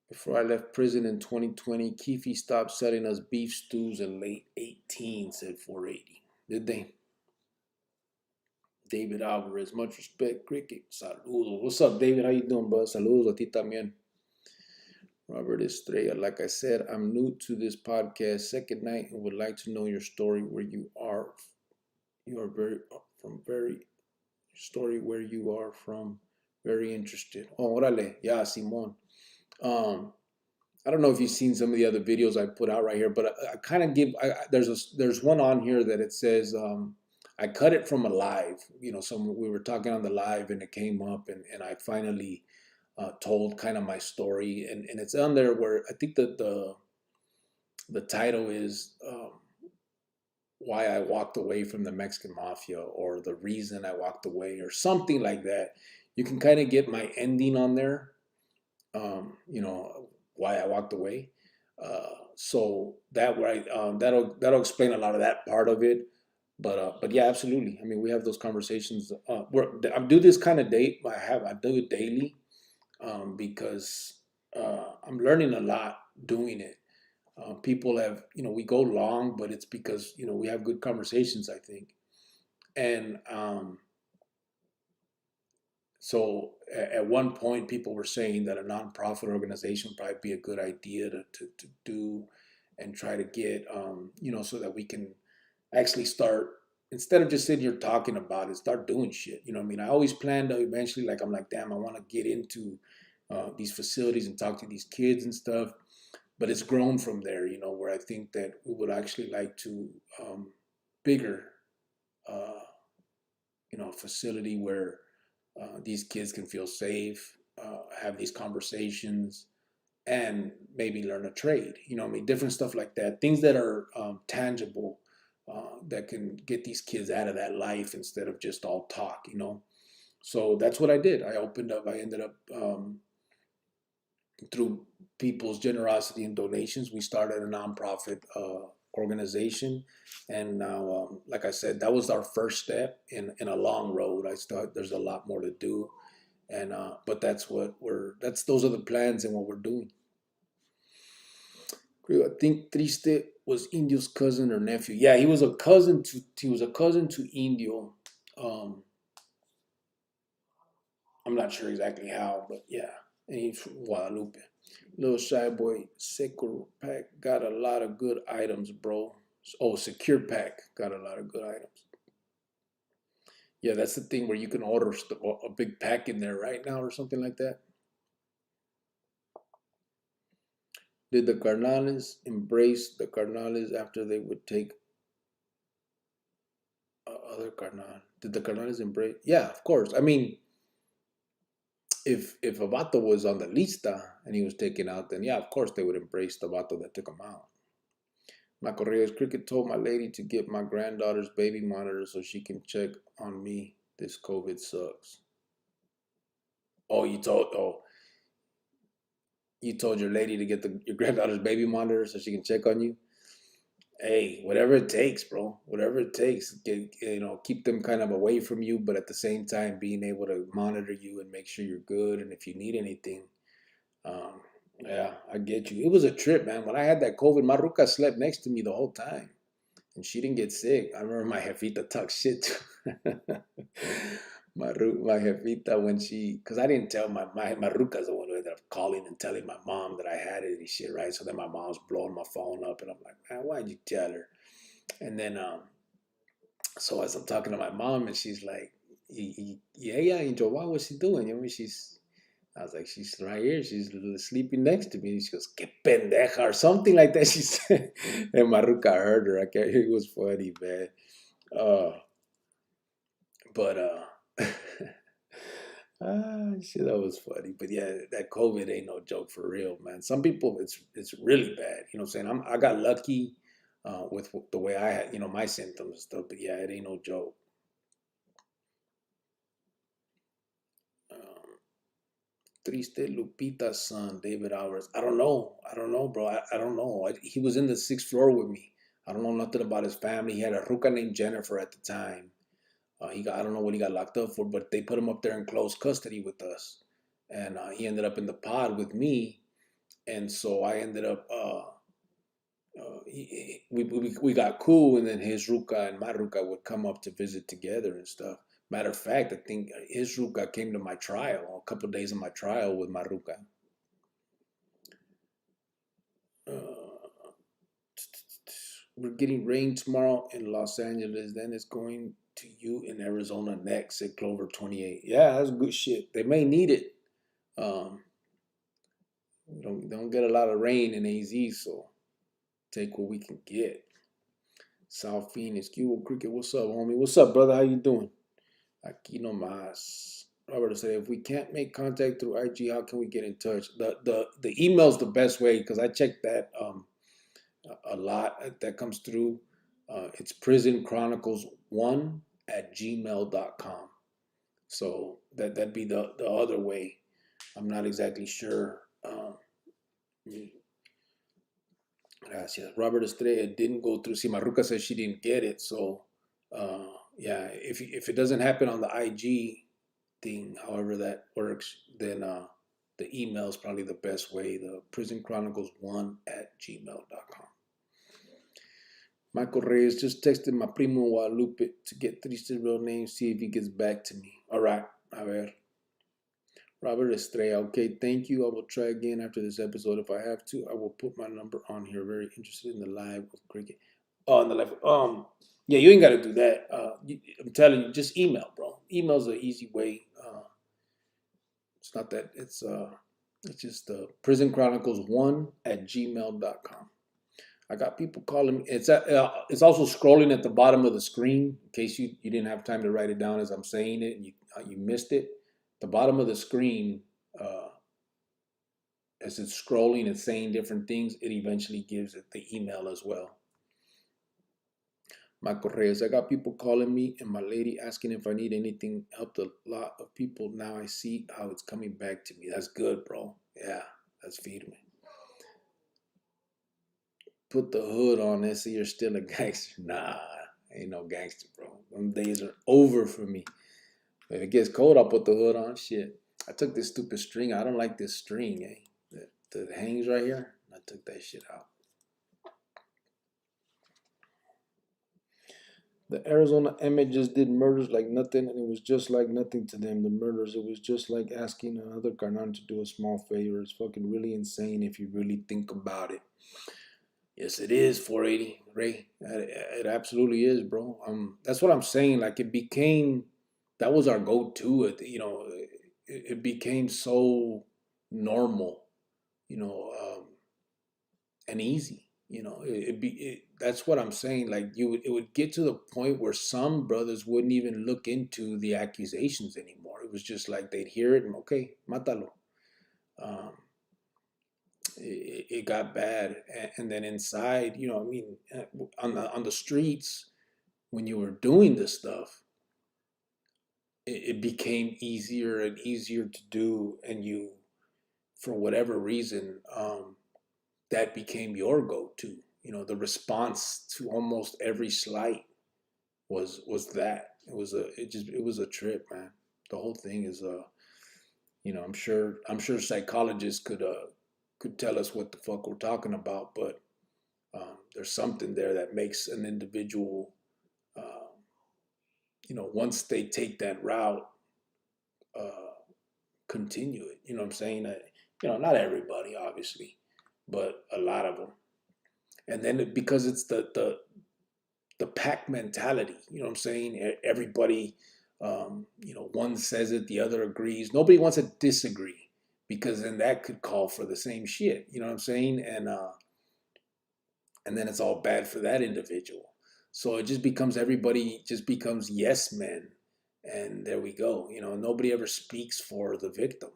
Before I left prison in 2020, Keefe stopped selling us beef stews in late 18, said 480. Did they? David Alvarez, much respect, cricket. Saludos. What's up, David? How you doing, bud? Saludos a ti también. Robert Estrella, like I said, I'm new to this podcast, second night, and would like to know your story where you are. You are very story where you are from. Very interested. Oh, órale. Yeah, Simon. I don't know if you've seen some of the other videos I put out right here, but I kind of there's one on here that it says, I cut it from a live, we were talking on the live and it came up, and I finally told kind of my story, and it's on there where I think that the title is, why I walked away from the Mexican Mafia, or the reason I walked away, or something like that. You can kind of get my ending on there, why I walked away. So that way, that'll explain a lot of that part of it. But yeah, absolutely. I mean, we have those conversations. I do this kind of date. I do it daily, because I'm learning a lot doing it. People have, we go long, but it's because we have good conversations, I think. And so at one point, people were saying that a nonprofit organization would probably be a good idea to do, and try to get, so that we can actually start, instead of just sitting here talking about it, start doing shit. I mean, I always planned to eventually, like, I'm like, damn, I want to get into these facilities and talk to these kids and stuff. But it's grown from there, where I think that we would actually like to, bigger, facility where these kids can feel safe, have these conversations, and maybe learn a trade. I mean, different stuff like that. Things that are tangible, that can get these kids out of that life instead of just all talk. So that's what I did. I ended up, through people's generosity and donations, we started a nonprofit organization. And now, like I said, that was our first step in a long road. There's a lot more to do. And but those are the plans and what we're doing. I think Triste was Indio's cousin or nephew. Yeah, he was a cousin to Indio. Um, I'm not sure exactly how, but yeah. And he's from Guadalupe. Little Shy Boy, Secure Pack got a lot of good items, bro. Oh, Secure Pack got a lot of good items. Yeah, that's the thing where you can order a big pack in there right now or something like that. Did the Carnales embrace the Carnales after they would take other Carnal? Did the Carnales embrace? Yeah, of course. I mean, if Abato was on the lista and he was taken out, then yeah, of course they would embrace the Abato that took him out. My Correa's Cricket told my lady to get my granddaughter's baby monitor so she can check on me. This COVID sucks. Oh, you told your lady to get your granddaughter's baby monitor so she can check on you. Hey, whatever it takes, bro. Whatever it takes. Keep them kind of away from you, but at the same time being able to monitor you and make sure you're good. And if you need anything, um, yeah, I get you. It was a trip, man. When I had that COVID, my ruca slept next to me the whole time, and she didn't get sick. I remember my jefita talk shit to my jefita when because I didn't tell my ruca's the one who ended up calling and telling my mom that I had it and shit, right? So then my mom's blowing my phone up, and I'm like, man, why'd you tell her? And then, so as I'm talking to my mom, and she's like, yeah, and Joe, what was she doing? She's I was like, she's right here. She's sleeping next to me. She goes, que pendeja, or something like that. She said, and Maruka heard her. It was funny, man. Uh, but shit, that was funny. But yeah, that COVID ain't no joke for real, man. Some people, it's really bad. You know what I'm saying? I got lucky with the way I had, my symptoms and stuff. But yeah, it ain't no joke. Um, Triste Lupita's son, David Alvarez. I don't know. I don't know, bro. I don't know. He was in the sixth floor with me. I don't know nothing about his family. He had a ruca named Jennifer at the time. I don't know what he got locked up for, but they put him up there in close custody with us. And he ended up in the pod with me. And so I ended up, we got cool. And then his ruca and my ruca would come up to visit together and stuff. Matter of fact, I think his ruca came to my trial, a couple of days of my trial with my ruca. We're getting rain tomorrow in Los Angeles. Then it's going to you in Arizona next, said Clover 28. Yeah, that's good shit. They may need it. Um, we don't get a lot of rain in AZ, so take what we can get. South Phoenix, Cuba Cricket. What's up, homie? What's up, brother? How you doing? Aquí nomás. Robert said, if we can't make contact through IG, how can we get in touch? The email's the best way because I checked that a lot that comes through. It's prisonchronicles1@gmail.com. So that'd be the other way. I'm not exactly sure. Gracias. Robert Estrella didn't go through. See, Maruca says she didn't get it. So, yeah, if it doesn't happen on the IG thing, however that works, then the email is probably the best way. The prisonchronicles1@gmail.com. Michael Reyes just texted my primo Guadalupe to get Triste's real name, see if he gets back to me. All right, a ver. Robert Estrella, okay, thank you. I will try again after this episode. If I have to, I will put my number on here. Very interested in the live with Cricket. Oh, in the live. Yeah, you ain't got to do that. I'm telling you, just email, bro. Email's an easy way. It's not that. It's just prisonchronicles1@gmail.com. I got people calling me. It's also scrolling at the bottom of the screen in case you didn't have time to write it down as I'm saying it and you missed it. The bottom of the screen, as it's scrolling and saying different things, it eventually gives it the email as well. Michael Reyes, I got people calling me and my lady asking if I need anything. Helped a lot of people. Now I see how it's coming back to me. That's good, bro. Yeah, that's feeding me. Put the hood on and say you're still a gangster. Nah, ain't no gangster, bro. Them days are over for me. If it gets cold, I'll put the hood on. Shit. I took this stupid string. I don't like this string, that hangs right here. I took that shit out. The Arizona Emmett just did murders like nothing, and it was just like nothing to them. The murders, it was just like asking another carnal to do a small favor. It's fucking really insane if you really think about it. Yes, it is 480, Ray. It absolutely is, bro. That's what I'm saying. Like that was our go-to. It became so normal, and easy. That's what I'm saying. Like it would get to the point where some brothers wouldn't even look into the accusations anymore. It was just like they'd hear it and okay, mátalo. Um, it got bad, and then inside, on the streets when you were doing this stuff, it became easier and easier to do, and you, for whatever reason, that became your go-to. The response to almost every slight was that. It was a trip, man. The whole thing is I'm sure psychologists could tell us what the fuck we're talking about, but there's something there that makes an individual, once they take that route, continue it. You know what I'm saying? Not everybody, obviously, but a lot of them. And then because it's the pack mentality, you know what I'm saying? Everybody, one says it, the other agrees. Nobody wants to disagree. because then that could call for the same shit. You know what I'm saying? And then it's all bad for that individual. So it just becomes everybody just becomes yes men, and there we go. Nobody ever speaks for the victim.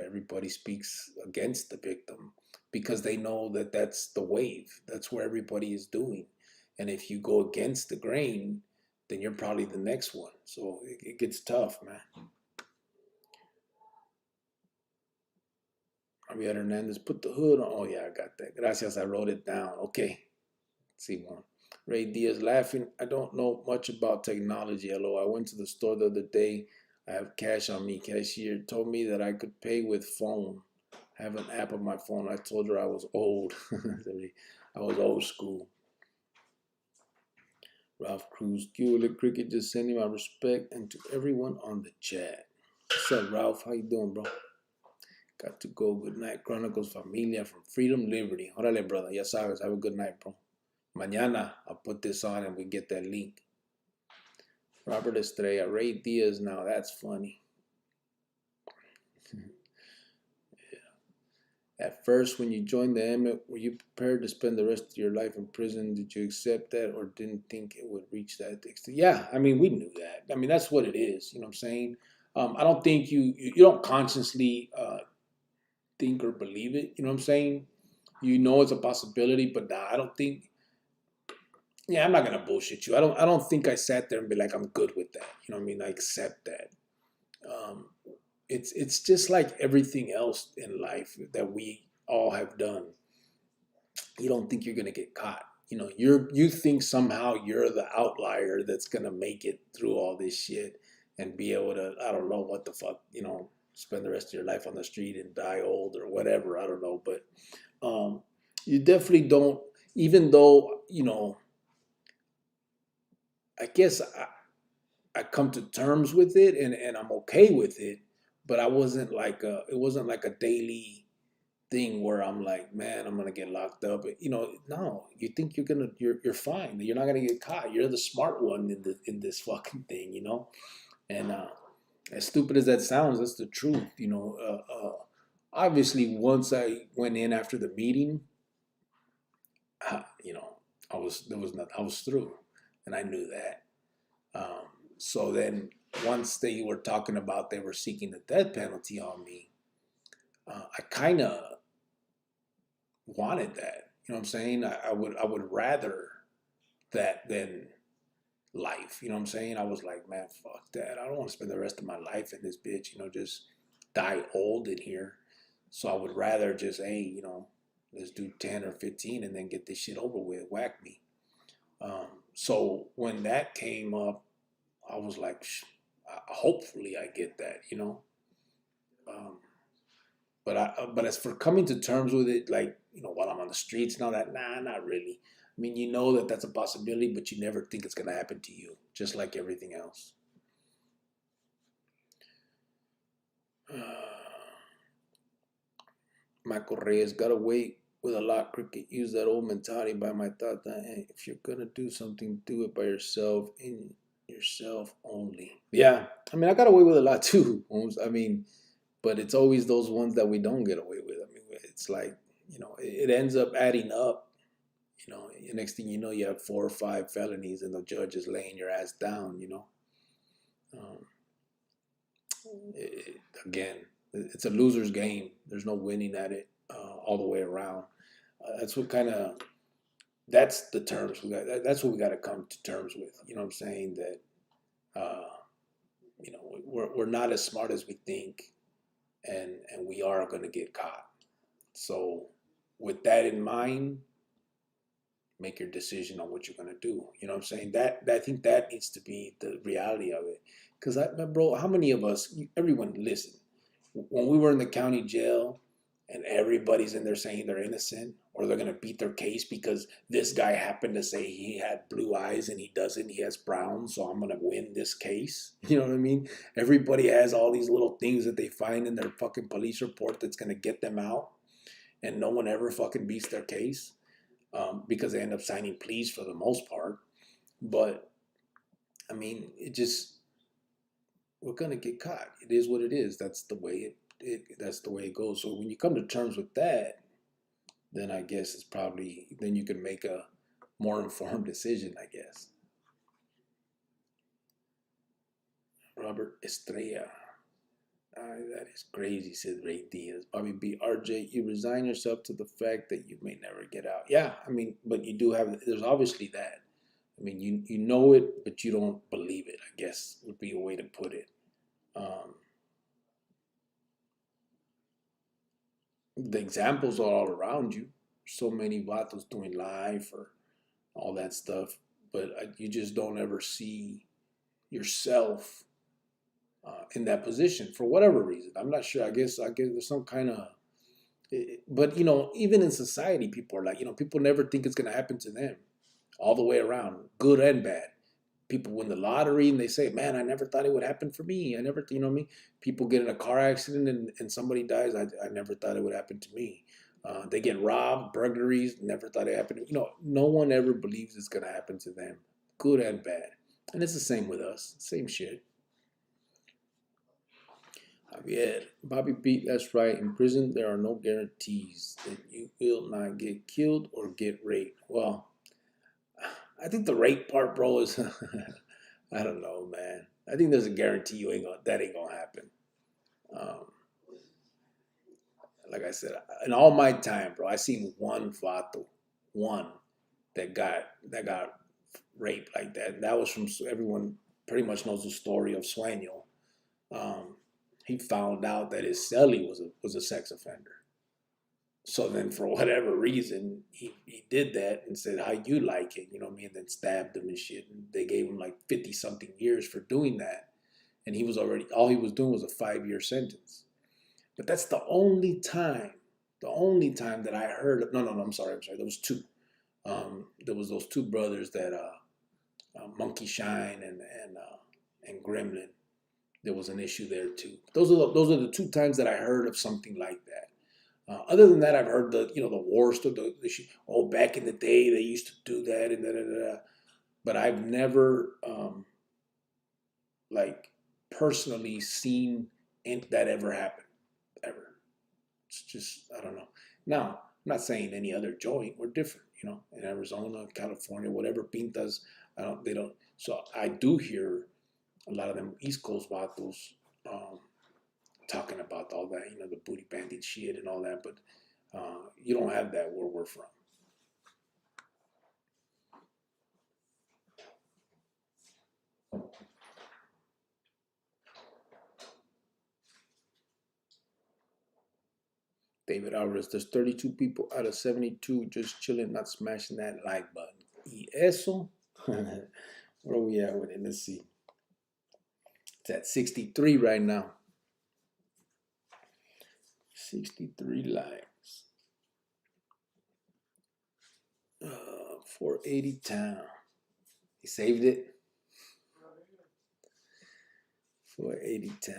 Everybody speaks against the victim because they know that that's the wave. That's where everybody is doing. And if you go against the grain, then you're probably the next one. So it gets tough, man. Javier Hernandez, put the hood on. Oh, yeah, I got that. Gracias, I wrote it down. Okay. Let's see one. Ray Diaz laughing. I don't know much about technology. Hello, I went to the store the other day. I have cash on me. Cashier told me that I could pay with phone. I have an app on my phone. I told her I was old. I was old school. Ralph Cruz, Gulick Cricket, just sending my respect and to everyone on the chat. What's up, Ralph? How you doing, bro? Got to go. Good night, Chronicles Familia from Freedom Liberty. Órale, brother. Ya sabes. Have a good night, bro. Mañana, I'll put this on and we get that link. Robert Estrella, Ray Diaz now. That's funny. Yeah. At first, when you joined the M, were you prepared to spend the rest of your life in prison? Did you accept that or didn't think it would reach that extent? Yeah, I mean, we knew that. I mean, that's what it is. You know what I'm saying? I don't think you don't consciously think or believe it. You know what I'm saying? You know it's a possibility, but nah, I don't think. Yeah, I'm not gonna bullshit you. I don't think I sat there and be like, I'm good with that. You know what I mean? I accept that. Um, it's just like everything else in life that we all have done. You don't think you're gonna get caught. You think somehow you're the outlier that's gonna make it through all this shit and be able to, I don't know what the fuck, spend the rest of your life on the street and die old or whatever. I don't know, but you definitely don't. Even though I guess I come to terms with it and I'm okay with it, but it wasn't like a daily thing where I'm like, man, I'm gonna get locked up. No, you think you're fine. You're not gonna get caught. You're the smart one in this fucking thing, And as stupid as that sounds, that's the truth, Obviously, once I went in after the meeting, you know, I was through, and I knew that. Um, so then, once they were talking about they were seeking the death penalty on me, I kind of wanted that. You know what I'm saying? I would rather that than life. You know what I'm saying? I was like, man, fuck that. I don't want to spend the rest of my life in this bitch. Just die old in here. So I would rather just, hey, let's do 10 or 15 and then get this shit over with. Whack me. So when that came up, I was like, hopefully I get that. Um, but as for coming to terms with it, like, while I'm on the streets and all that, nah, not really. I mean, that that's a possibility, but you never think it's going to happen to you, just like everything else. Michael Reyes, gotta wait with a lot. Cricket, use that old mentality by my thought that, hey, if you're going to do something, do it by yourself, in yourself only. Yeah, I mean, I got away with a lot too. I mean, but it's always those ones that we don't get away with. I mean, it's like, it ends up adding up. The next thing you know, you have 4 or 5 felonies and the judge is laying your ass down, Um, again, it's a loser's game. There's no winning at it all the way around. That's that's the terms that's what we got to come to terms with. You know what I'm saying? That, we're not as smart as we think, and we are going to get caught. So with that in mind, make your decision on what you're going to do. You know what I'm saying? I think that needs to be the reality of it. Because, bro, how many of us, everyone, listen, when we were in the county jail and everybody's in there saying they're innocent or they're going to beat their case because this guy happened to say he had blue eyes and he doesn't, he has brown, so I'm going to win this case. You know what I mean? Everybody has all these little things that they find in their fucking police report that's going to get them out, and no one ever fucking beats their case. Because they end up signing pleas for the most part. But, I mean, we're going to get caught. It is what it is. That's the way that's the way it goes. So when you come to terms with that, then I guess it's probably, then you can make a more informed decision, I guess. Robert Estrella. That is crazy, said Ray Diaz. Bobby B. RJ, you resign yourself to the fact that you may never get out. Yeah, I mean, but you do have, there's obviously that. I mean, you know it, but you don't believe it, I guess would be a way to put it. The examples are all around you. So many vatos doing live or all that stuff, but you just don't ever see yourself in that position for whatever reason. I'm not sure. I guess there's some kind of, but even in society, people are like, people never think it's gonna happen to them, all the way around, good and bad. People win the lottery and they say, "Man, I never thought it would happen for me. I never, you know what I mean." People get in a car accident and somebody dies. I never thought it would happen to me. They get robbed, burglaries. Never thought it happened. No one ever believes it's gonna happen to them, good and bad. And it's the same with us. Same shit. Javier, Bobby Pete, that's right. In prison, there are no guarantees that you will not get killed or get raped. Well, I think the rape part, bro, is I don't know, man. I think there's a guarantee that ain't gonna happen. Um, like I said, in all my time, bro, I seen one vato, one that got raped like that. That was from, everyone pretty much knows the story of Sueño. He found out that his celly was a sex offender. So then, for whatever reason, he did that and said, "How you like it?" You know what I mean? And then stabbed him and shit. And they gave him like 50 something years for doing that. And all he was doing was a 5-year sentence. But that's the only time that I heard of, no, I'm sorry. There was two. There was those two brothers that, Monkey Shine and Gremlin. There was an issue there too. Those are the two times that I heard of something like that. Other than that, I've heard the war stuff. Back in the day they used to do that and da da da. But I've never like personally seen that ever happen, ever. It's just, I don't know. Now, I'm not saying any other joint. We're different, in Arizona, California, whatever pintas. They don't. So I do hear a lot of them East Coast vatos talking about all that, the booty bandit shit and all that, but you don't have that where we're from. David Alvarez, there's 32 people out of 72 just chilling, not smashing that like button. Y eso? Where are we at with it? Let's see. It's at 63 right now. 63 likes. 480 town. He saved it. 480 town.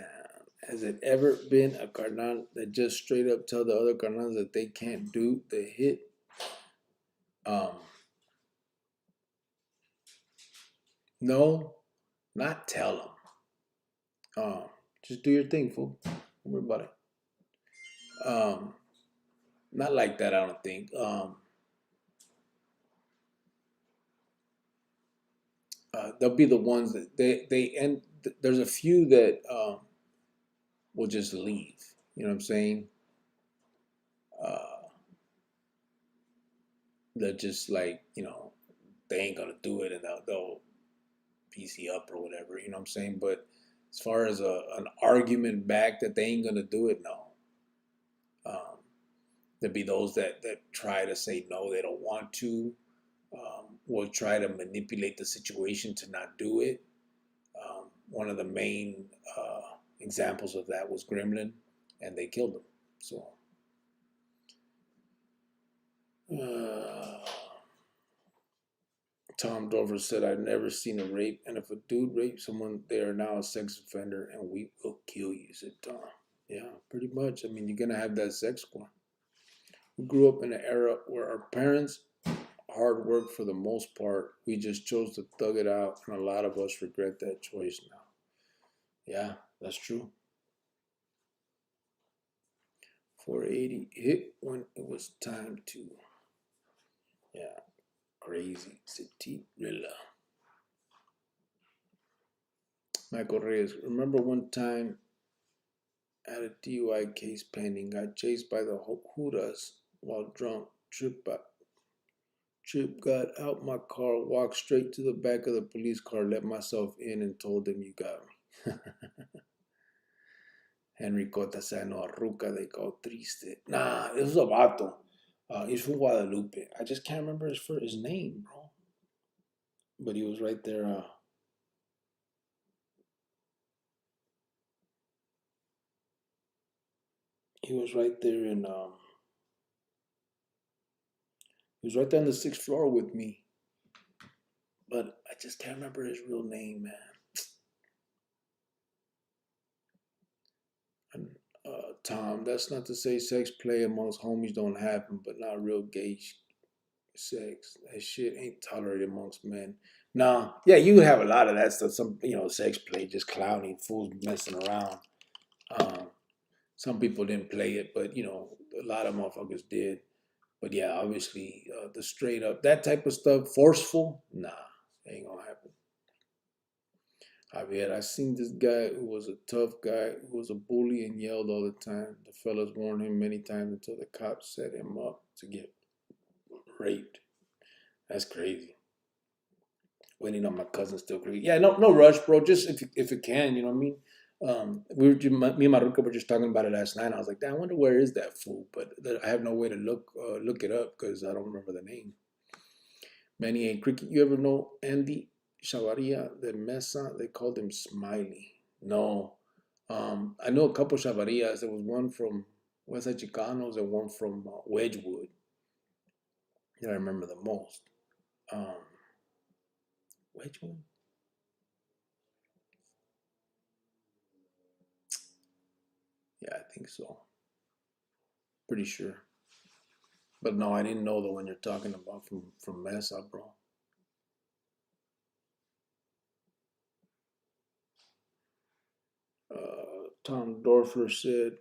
Has it ever been a carnal that just straight up tell the other carnals that they can't do the hit? No, not tell them. Just do your thing, fool. Don't worry about it. Not like that, I don't think. They'll be the ones that they and there's a few that will just leave. You know what I'm saying? They're just like, they ain't gonna do it, and they'll PC up or whatever. You know what I'm saying? But as far as an argument back that they ain't gonna do it, no. There'd be those that try to say no, they don't want to. Will try to manipulate the situation to not do it. One of the main examples of that was Gremlin, and they killed him. So, Tom Dover said, "I've never seen a rape, and if a dude rapes someone, they are now a sex offender, and we will kill you," said Tom. Yeah, pretty much. I mean, you're gonna have that sex score. We grew up in an era where our parents hard work for the most part. We just chose to thug it out, and a lot of us regret that choice now. Yeah, that's true. 480 hit when it was time to. Yeah, crazy city Rilla. Michael Reyes. Remember one time at a DUI case pending, got chased by the Judas while drunk. Trip got out my car, walked straight to the back of the police car, let myself in, and told them you got me. Henry Cota said, no, Ruca de called triste. Nah, it was a vato. He's from Guadalupe. I just can't remember his name, bro. But he was right there. He was right there in. He was right there on the sixth floor with me. But I just can't remember his real name, man. And, Tom, that's not to say sex play amongst homies don't happen, but not real gay sex. That shit ain't tolerated amongst men. Nah, yeah, you have a lot of that stuff. Some, sex play, just clowning, fools messing around. Um, some people didn't play it, but a lot of motherfuckers did. But yeah, obviously, the straight up that type of stuff, forceful, nah, ain't gonna happen. Javier, I seen this guy who was a tough guy, who was a bully and yelled all the time. The fellas warned him many times until the cops set him up to get raped. That's crazy. Waiting on my cousin still crazy. Yeah, no rush, bro. Just if it can, you know what I mean. Me and Maruka were just talking about it last night. I was like, damn, I wonder where is that fool? But I have no way to look it up because I don't remember the name. Manny and Cricket, you ever know Andy Chavaria de Mesa? They called him Smiley. No. I know a couple Chavarias. There was one from Westside Chicanos and one from Wedgwood that I remember the most. Um, Wedgwood? Yeah, I think so. Pretty sure. But no, I didn't know the one you're talking about from Mesa, bro. Tom Dorfler said,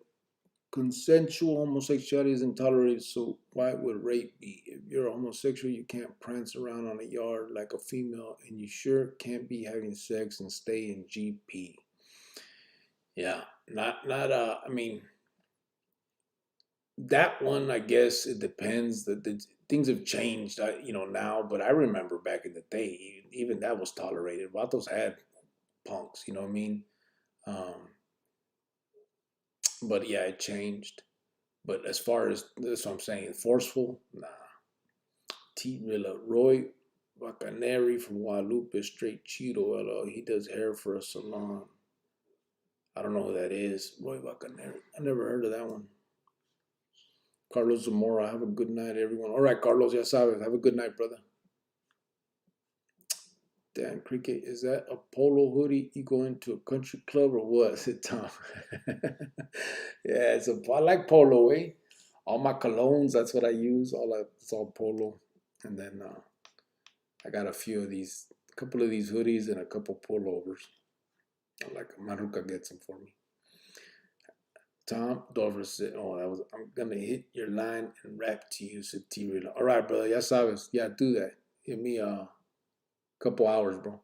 consensual homosexuality is intolerable, so why would rape be? If you're homosexual, you can't prance around on a yard like a female, and you sure can't be having sex and stay in GP. Yeah, not. I mean, that one. I guess it depends. The things have changed, now. But I remember back in the day, even that was tolerated. Vatos had punks. You know what I mean? Um, but yeah, it changed. But as far as that's what I'm saying, forceful, nah. T. Rilla, Roy Bacaneri from Guadalupe, straight Cheeto, LO. He does hair for a salon. I don't know who that is. Roy Bacaneri. I never heard of that one. Carlos Zamora, have a good night, everyone. All right, Carlos, ya sabes. Have a good night, brother. Damn, Cricket, is that a polo hoodie? You go into a country club or what? Said Tom. Yeah, I like polo, eh? All my colognes, that's what I use. It's all polo. And then I got a couple of these hoodies and a couple pullovers. I like Maruka gets them for me. Tom Dover said, "Oh, I'm gonna hit your line and rap to you," said T. Rilla. All right, brother. Ya sabes. Yeah, do that. Give me a couple hours, bro.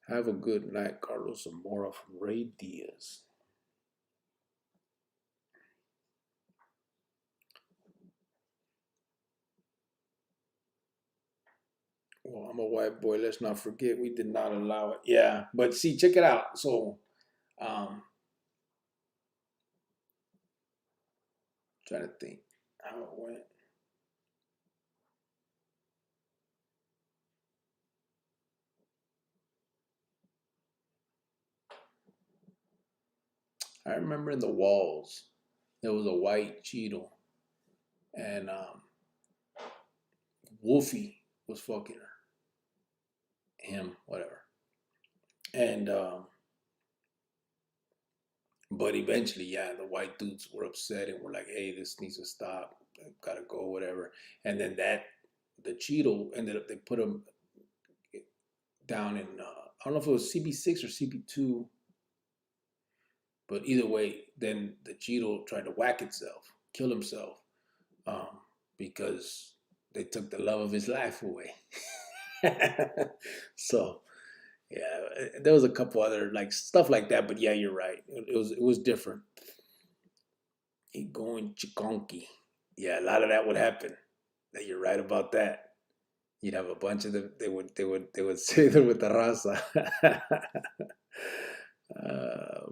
Have a good night, Carlos Zamora from Ray Diaz. Well, I'm a white boy. Let's not forget we did not allow it. Yeah, but see, check it out. So, trying to think how it went. I remember in the walls there was a white Cheeto, and Wolfie was fucking him, whatever. And but eventually, yeah, the white dudes were upset and were like, "Hey, this needs to stop. Gotta go, whatever." And then the Cheeto ended up they put him down in I don't know if it was CB6 or CB2. But either way, then the Cheeto tried to whack itself, kill himself, um, because they took the love of his life away. So yeah, there was a couple other like stuff like that, but yeah, you're right. It was different. He going chikonki. Yeah, a lot of that would happen. Yeah, you're right about that. You'd have a bunch of them. They would say them with the raza.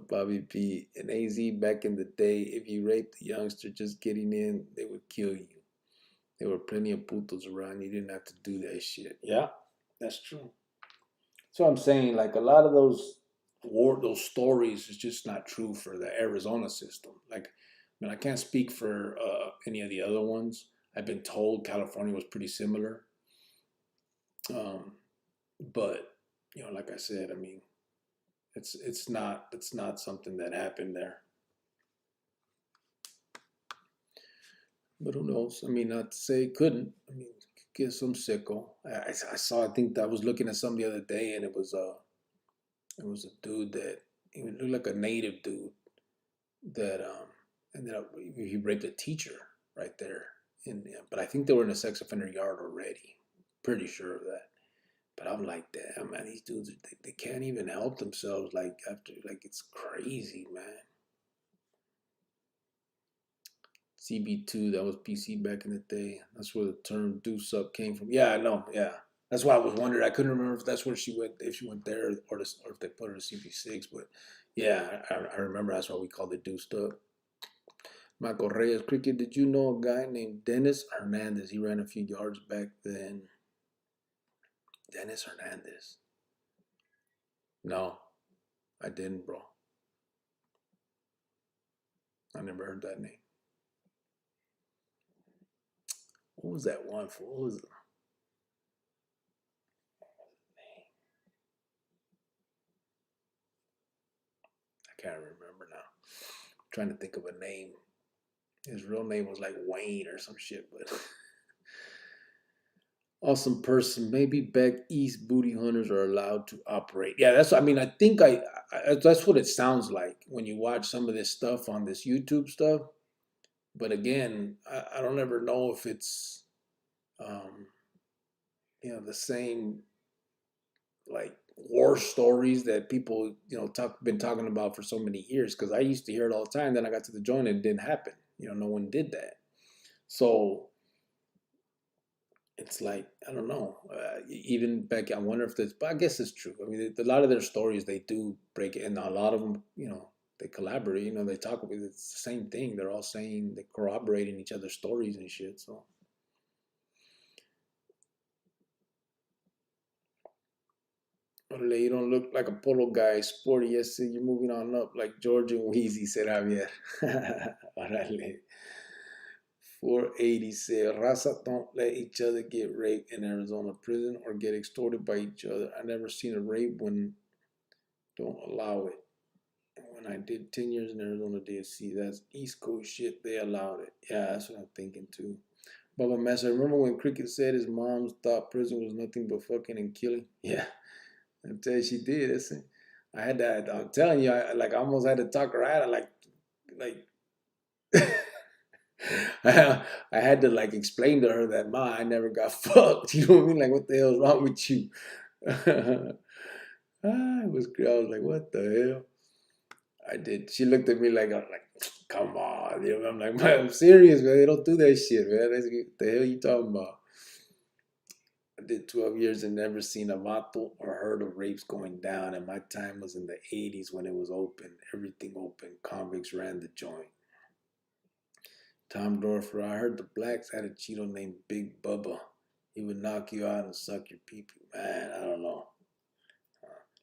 Bobby P and AZ back in the day. If you raped a youngster just getting in, they would kill you. There were plenty of putos around. You didn't have to do that shit. Yeah, that's true. So I'm saying, like a lot of those stories is just not true for the Arizona system. Like, I mean, I can't speak for any of the other ones. I've been told California was pretty similar, um, but like I said, I mean, it's not something that happened there. But who knows? I mean, not to say it couldn't. I mean, get some sicko. I saw. I think I was looking at some the other day, and it was a dude that he looked like a native dude that ended up he raped a teacher right there. But I think they were in a sex offender yard already. Pretty sure of that. But I'm like, damn man, these dudes they can't even help themselves. Like after it's crazy, man. CB2, that was PC back in the day. That's where the term "deuce up" came from. Yeah, I know. Yeah, that's why I was wondering. I couldn't remember if that's where she went, if she went there, or if they put her to CB6. But yeah, I remember that's why we called it "deuced up." Michael Reyes, cricket. Did you know a guy named Dennis Hernandez? He ran a few yards back then. Dennis Hernandez. No, I didn't, bro. I never heard that name. What was that one for? What was the name? I can't remember now. I'm trying to think of a name. His real name was like Wayne or some shit, but awesome person. Maybe back east, booty hunters are allowed to operate. Yeah, that's. I mean, I think that's what it sounds like when you watch some of this stuff on this YouTube stuff. But again, I don't ever know if it's um, the same like war stories that people been talking about for so many years. Because I used to hear it all the time. Then I got to the joint and it didn't happen. No one did that. So it's like I don't know. Even back, I wonder if this. But I guess it's true. I mean, a lot of their stories they do break it, and a lot of them, they collaborate. They talk about it's the same thing. They're all saying they corroborating each other's stories and shit. So Orale, you don't look like a polo guy, sporty. Yes, you're moving on up like George and Wheezy, said Javier. Orale. 480 said, Raza don't let each other get raped in Arizona prison or get extorted by each other. I never seen a rape when don't allow it. And when I did 10 years in Arizona DSC, that's East Coast shit. They allowed it. Yeah, that's what I'm thinking too. Baba Massa, remember when Cricket said his mom thought prison was nothing but fucking and killing? Yeah, I tell you, she did. I had that. I'm telling you, I almost had to talk her out of like I had to like explain to her that I never got fucked. You know what I mean? Like, what the hell's wrong with you? It was great. I was like, what the hell? I did. She looked at me like, I was like, come on. I'm like, man, I'm serious, man. They don't do that shit, man. What the hell you talking about? I did 12 years and never seen a vato or heard of rapes going down. And my time was in the 80s when it was open. Everything open. Convicts ran the joint. Tom Dorfer, I heard the blacks had a Cheeto named Big Bubba. He would knock you out and suck your pee-pee. Man, I don't know.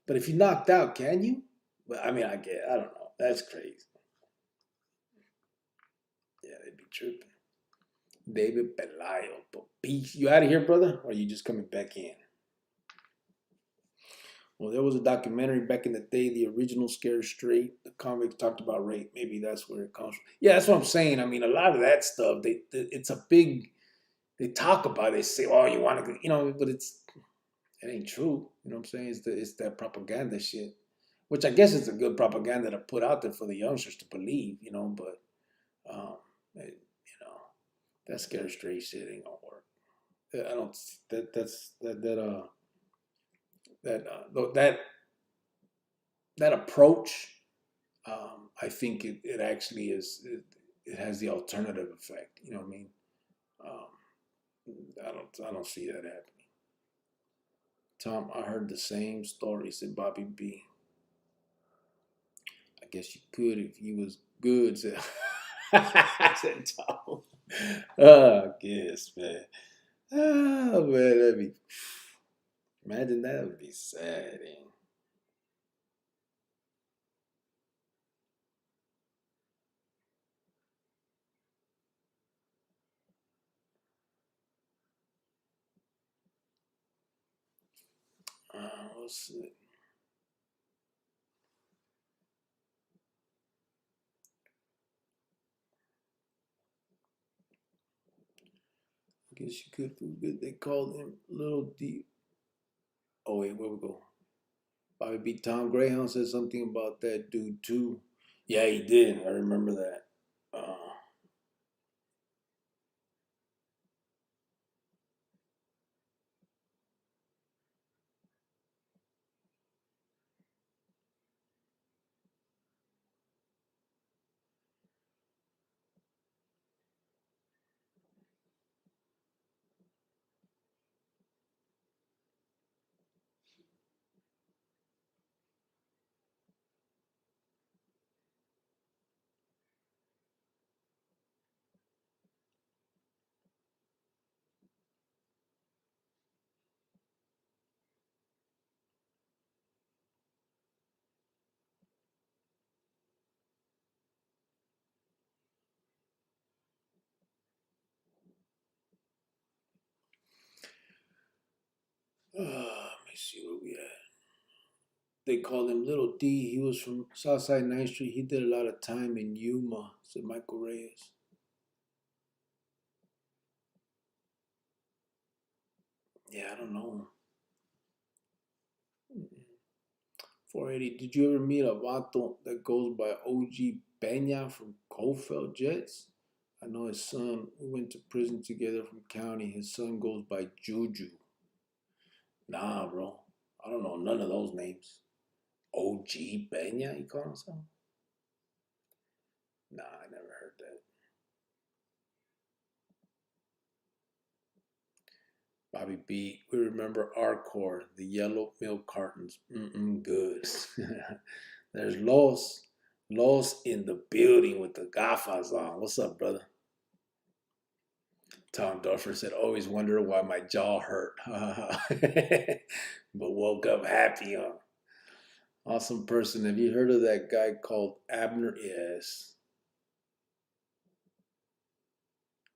But if you knocked out, can you? But I mean, I don't know. That's crazy. Yeah, they'd be tripping. David Pelayo. Peace. You out of here, brother? Or are you just coming back in? Well, there was a documentary back in the day, the original Scare Straight. The convicts talked about rape. Maybe that's where it comes from. Yeah, that's what I'm saying. I mean, a lot of that stuff, it's a big. They talk about it. They say, "Oh, you want to," but it ain't true. You know what I'm saying? It's that propaganda shit. which I guess is a good propaganda to put out there for the youngsters to believe, but you know, that scare straight shit ain't gonna work. I don't that that's that that approach. I think it actually it has the alternative effect. You know what I mean? I don't see that happening. Tom, I heard the same story, said Bobby B. I guess you could if he was good, said, I said Tom. Oh, I guess, man. Oh, man, imagine that would be sad. Let's see. I guess you could do good. They called him Little D. Oh, wait, where we go? Bobby B. Tom Greyhound said something about that dude, too. Yeah, he did. I remember that. Let me see where we at. They called him Little D. He was from Southside 9th Street. He did a lot of time in Yuma, said Michael Reyes. Yeah, I don't know. 480. Did you ever meet a vato that goes by OG Peña from Cofield Jets? I know his son. We went to prison together from county. His son goes by Juju. Nah, bro. I don't know none of those names. OG Peña, you call himself? Nah, I never heard that. Bobby B, we remember Arcor, the yellow milk cartons. Good. There's Los in the building with the gafas on. What's up, brother? Tom Duffer said, always wonder why my jaw hurt. But woke up happy, huh? Awesome person. Have you heard of that guy called Abner? Yes.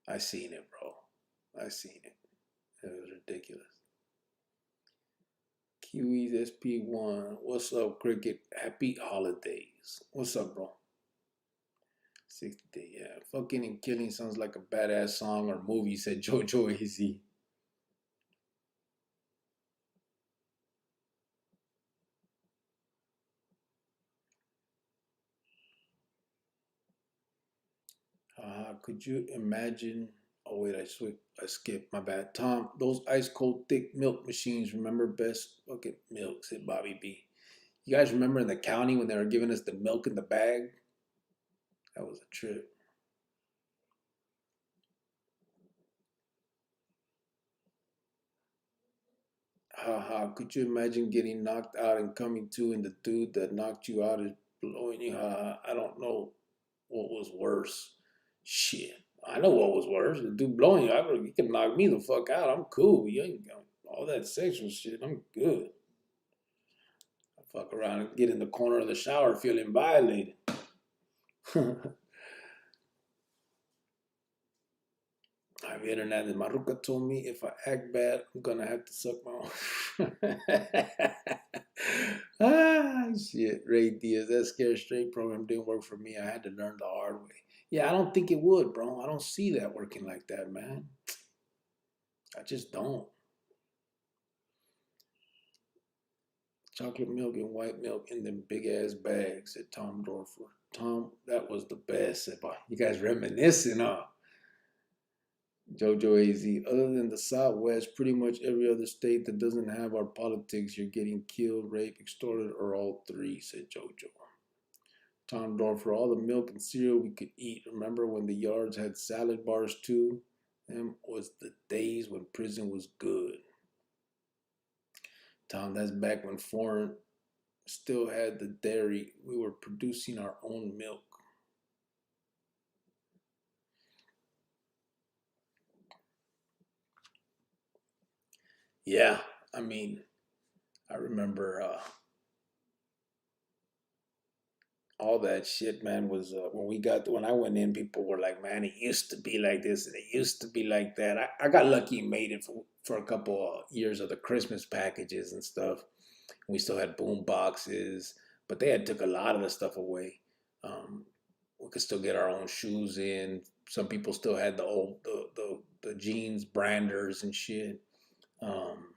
I seen it, bro. I seen it. It was ridiculous. Kiwis SP1. What's up, Cricket? Happy holidays. What's up, bro? 60 yeah. Fucking and killing sounds like a badass song or movie, said Jojo Easy. Could you imagine? Oh wait, I skipped. My bad. Tom, those ice cold thick milk machines. Remember best fucking milk? Said Bobby B. You guys remember in the county when they were giving us the milk in the bag? That was a trip. Could you imagine getting knocked out and coming to, and the dude that knocked you out is blowing you? I don't know what was worse. Shit. I know what was worse. The dude blowing you, you can knock me the fuck out. I'm cool. You ain't got all that sexual shit. I'm good. I fuck around and get in the corner of the shower feeling violated. I've internet and Maruka told me if I act bad, I'm gonna have to suck my own. Shit. Ray Diaz, that scare straight program didn't work for me. I had to learn the hard way. Yeah, I don't think it would, bro. I don't see that working like that, man. I just don't. Chocolate milk and white milk in them big ass bags, said Tom Dorfer. Tom, that was the best. Said, "Boy, you guys reminiscing, huh?" Jojo AZ. Other than the Southwest, pretty much every other state that doesn't have our politics, you're getting killed, raped, extorted, or all three, said Jojo. Tom Dorfer. All the milk and cereal we could eat. Remember when the yards had salad bars too? Them was the days when prison was good. Tom, that's back when foreign still had the dairy. We were producing our own milk. Yeah, I mean, I remember all that shit, man. Was when I went in, people were like, "Man, it used to be like this, and it used to be like that." I got lucky and made it for a couple of years of the Christmas packages and stuff. We still had boom boxes, but they had took a lot of the stuff away. Um, we could still get our own shoes in. Some people still had the old the jeans branders and shit. Um,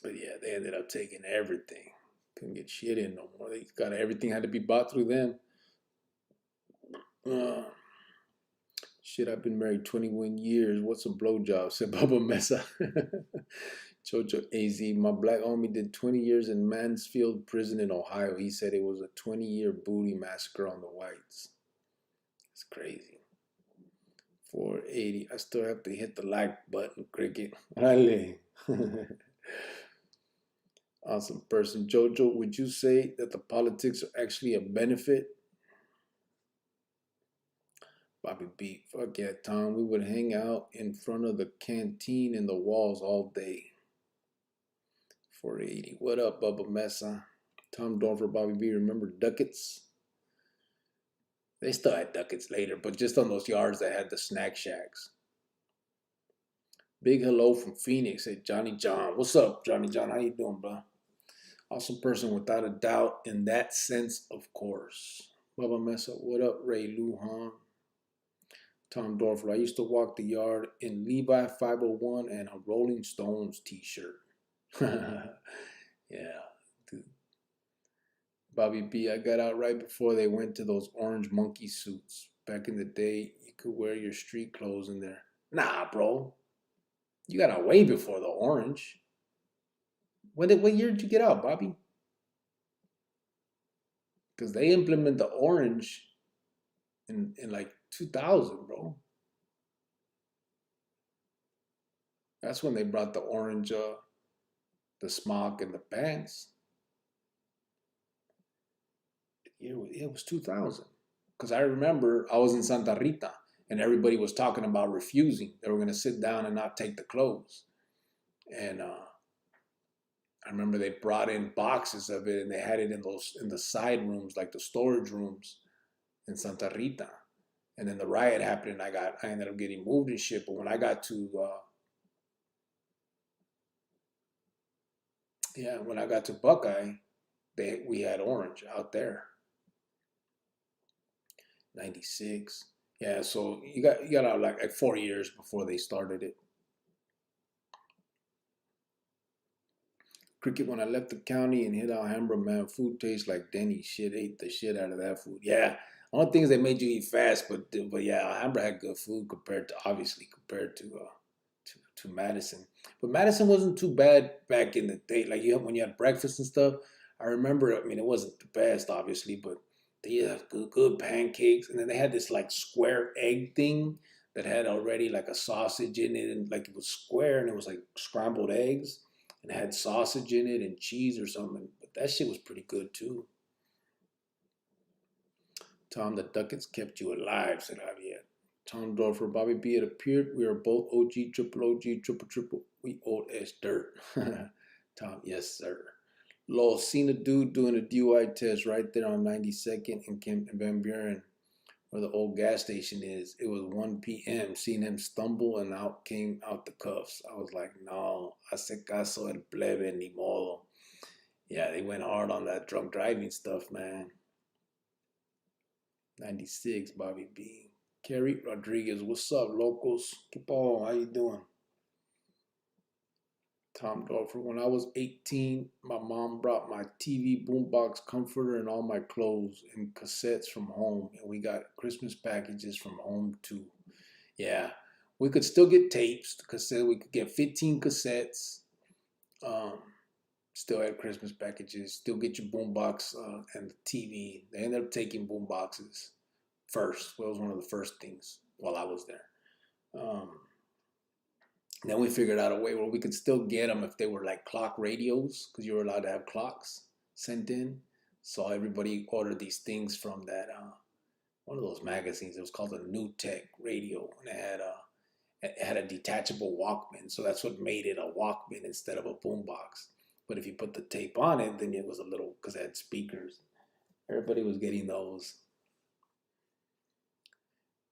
but yeah, they ended up taking everything. Couldn't get shit in no more. They got everything had to be bought through them. Uh, Shit, I've been married 21 years. What's a blowjob? Said Baba Mesa. Chocho AZ. My black homie did 20 years in Mansfield Prison in Ohio. He said it was a 20-year booty massacre on the whites. It's crazy. 480. I still have to hit the like button, cricket. Rale. Awesome person. Jojo, would you say that the politics are actually a benefit? Bobby B. Fuck yeah, Tom. We would hang out in front of the canteen and the walls all day. 480. What up, Bubba Mesa? Tom Dorfer, Bobby B. Remember Ducats? They still had Ducats later, but just on those yards that had the snack shacks. Big hello from Phoenix. Hey, Johnny John. What's up, Johnny John? How you doing, bro? Awesome person without a doubt in that sense, of course. Bubba Mesa. What up, Ray Lujan? Tom Dorfer. I used to walk the yard in Levi 501 and a Rolling Stones t-shirt. Yeah. Dude. Bobby B, I got out right before they went to those orange monkey suits. Back in the day, you could wear your street clothes in there. Nah, bro. You got out way before the orange. What year did you get out, Bobby? Because they implement the orange in like 2000, bro. That's when they brought the orange, the smock and the pants. It was 2000. Because I remember I was in Santa Rita and everybody was talking about refusing. They were going to sit down and not take the clothes. And I remember they brought in boxes of it and they had it in the side rooms, like the storage rooms in Santa Rita. And then the riot happened and I ended up getting moved and shit. But when I got to when I got to Buckeye, we had orange out there. 96. Yeah, so you got out like 4 years before they started it. Cricket, when I left the county and hit Alhambra, man, food tastes like Denny's. Shit, ate the shit out of that food. Yeah, only things they made you eat fast, but yeah, Alhambra had good food compared to Madison. But Madison wasn't too bad back in the day. Like when you had breakfast and stuff. I remember. I mean, it wasn't the best, obviously, but they had good pancakes, and then they had this like square egg thing that had already like a sausage in it, and like it was square, and it was like scrambled eggs, and it had sausage in it and cheese or something. But that shit was pretty good too. Tom, the Ducats kept you alive, said Javier. Tom Dorfer, Bobby B. It appeared we are both OG, triple OG, triple triple. We old as dirt. Tom, yes, sir. Lol, seen a dude doing a DUI test right there on 92nd and Van Buren, where the old gas station is. It was 1 p.m. Seen him stumble and came out the cuffs. I was like, no, hace caso el plebe, ni modo. Yeah, they went hard on that drunk driving stuff, man. 96, Bobby B. Kerry Rodriguez, what's up, locals? Keep on, how you doing? Tom Dorfer. When I was 18, my mom brought my TV, boombox, comforter, and all my clothes and cassettes from home, and we got Christmas packages from home too. Yeah, we could still get tapes. Cassette. We could get 15 cassettes. Um, Still had Christmas packages. Still get your boombox and the TV. They ended up taking boomboxes first. Well, it was one of the first things while I was there. Um, Then we figured out a way where we could still get them if they were like clock radios, because you were allowed to have clocks sent in. So everybody ordered these things from that one of those magazines. It was called a New Tech Radio, and it had a detachable Walkman. So that's what made it a Walkman instead of a boombox. But if you put the tape on it, then it was a little, because it had speakers. Everybody was getting those.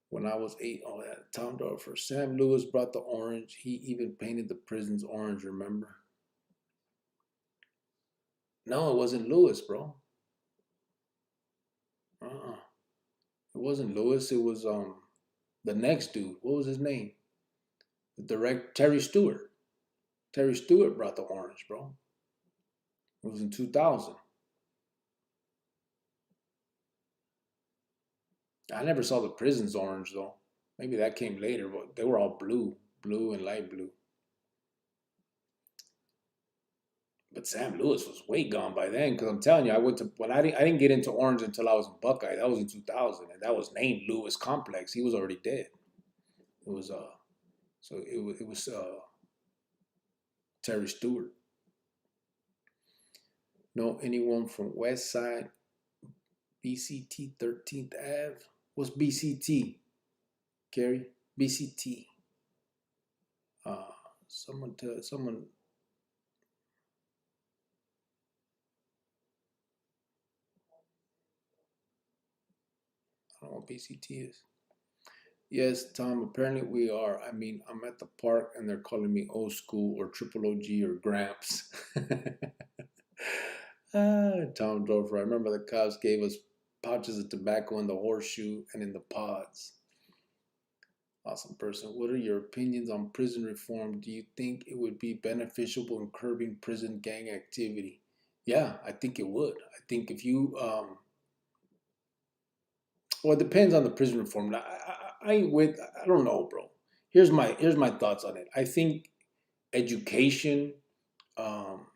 When I was 8, oh, yeah, Tom Dorfer. Sam Lewis brought the orange. He even painted the prisons orange, remember? No, it wasn't Lewis, bro. Uh-uh. It wasn't Lewis. It was the next dude. What was his name? The direct Terry Stewart. Terry Stewart brought the orange, bro. It was in 2000. I never saw the prisons orange though. Maybe that came later, but they were all blue and light blue. But Sam Lewis was way gone by then, because I'm telling you, I went to when I didn't get into orange until I was in Buckeye. That was in 2000, and that was named Lewis Complex. He was already dead. It was Terry Stewart. Know anyone from West Side, BCT 13th Ave? What's BCT, Gary? BCT. Uh, someone. I don't know what BCT is. Yes, Tom, apparently we are. I mean, I'm at the park and they're calling me old school or triple OG or Gramps. Tom Dorfer. I remember the cops gave us pouches of tobacco in the horseshoe and in the pods. Awesome person. What are your opinions on prison reform? Do you think it would be beneficial in curbing prison gang activity? Yeah, I think it would. I think if you, well, it depends on the prison reform. I don't know, bro. Here's my thoughts on it. I think education, um,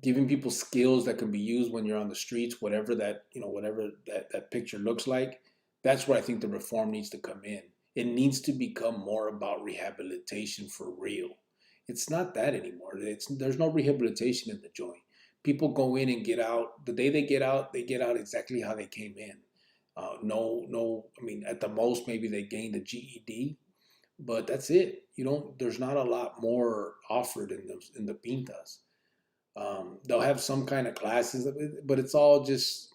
giving people skills that can be used when you're on the streets, whatever that picture looks like. That's where I think the reform needs to come in. It needs to become more about rehabilitation for real. It's not that anymore. There's no rehabilitation in the joint. People go in and get out. The day they get out exactly how they came in. No. I mean, at the most, maybe they gained a GED, but that's it. You don't. There's not a lot more offered in the pintas. They'll have some kind of classes, but it's all just,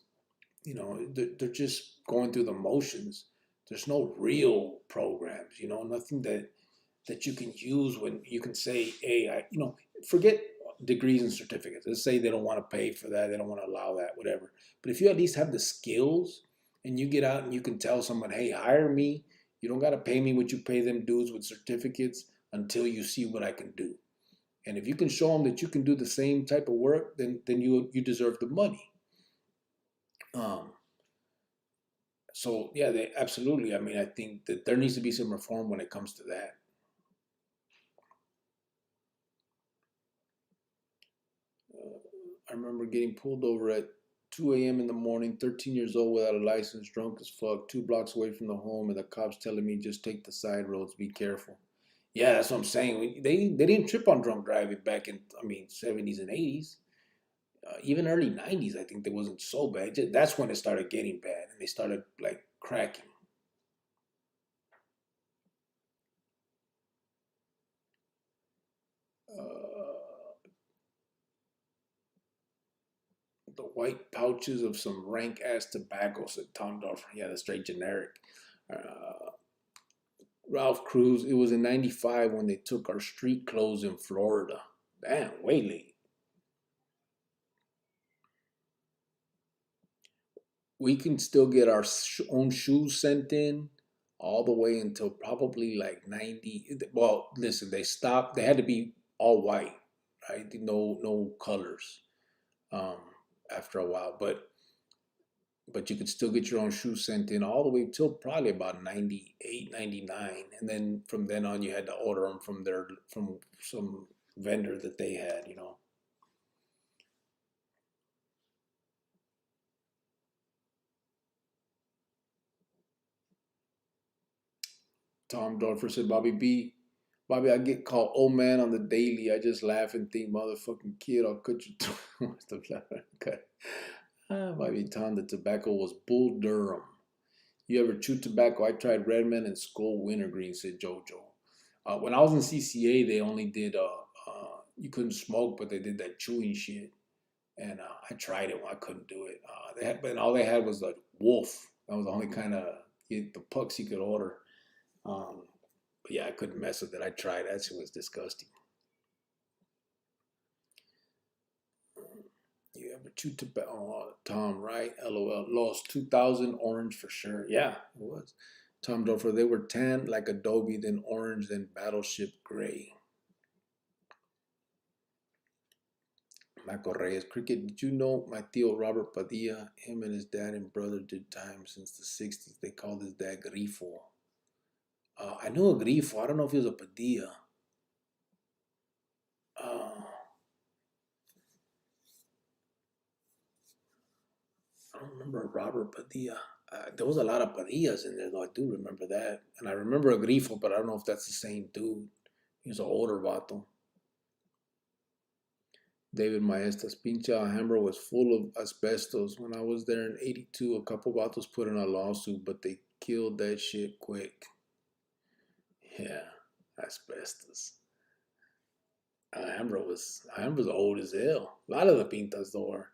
they're just going through the motions. There's no real programs, nothing that you can use when you can say, hey, forget degrees and certificates. Let's say they don't want to pay for that, they don't want to allow that, whatever. But if you at least have the skills and you get out and you can tell someone, hey, hire me. You don't got to pay me what you pay them dudes with certificates until you see what I can do. And if you can show them that you can do the same type of work, then you deserve the money. Um, so yeah, they absolutely. I mean, I think that there needs to be some reform when it comes to that. I remember getting pulled over at 2 a.m. in the morning, 13 years old, without a license, drunk as fuck, 2 blocks away from the home, and the cops telling me just take the side roads, be careful. Yeah, that's what I'm saying. They didn't trip on drunk driving back in, I mean, 70s and 80s. Even early 90s, I think it wasn't so bad. That's when it started getting bad and they started like cracking. Uh, the white pouches of some rank ass tobacco, said Tom Dolphin. Yeah, the straight generic. Uh, Ralph Cruz, it was in 95 when they took our street clothes in Florida. Damn, way late. We can still get our own shoes sent in. all the way until probably like 90. Well, listen, they stopped. They had to be all white, right? No colors um, after a while. But you could still get your own shoes sent in all the way till probably about 98, 99. And then from then on, you had to order them from some vendor that they had. Tom Dorfer said, Bobby, I get called old man on the daily. I just laugh and think, motherfucking kid, I'll cut you. Okay. Bobby, Tom, the tobacco was Bull Durham. You ever chew tobacco? I tried Redman and Skull Wintergreen, said JoJo. When I was in CCA, they only did, you couldn't smoke, but they did that chewing shit. And I tried it. I couldn't do it. But all they had was like Wolf. That was the only kind of the pucks you could order. But yeah, I couldn't mess with it. I tried. That shit was disgusting. You ever chewed tobacco? Oh, Tom, right? LOL. Lost 2,000 orange for sure. Yeah, it was. Tom Dorfer, they were tan like Adobe, then orange, then Battleship Gray. Michael Reyes, Cricket, did you know my tío Robert Padilla? Him and his dad and brother did time since the 60s. They called his dad Grifo. I knew a Grifo. I don't know if he was a Padilla. Uh, I don't remember Robert Padilla. There was a lot of Padillas in there, though. I do remember that. And I remember a Grifo, but I don't know if that's the same dude. He was an older vato. David Maestas, pinche Alhambra was full of asbestos. When I was there in 82, a couple vatos put in a lawsuit, but they killed that shit quick. Yeah, asbestos. Alhambra's old as hell. A lot of the pintas though are.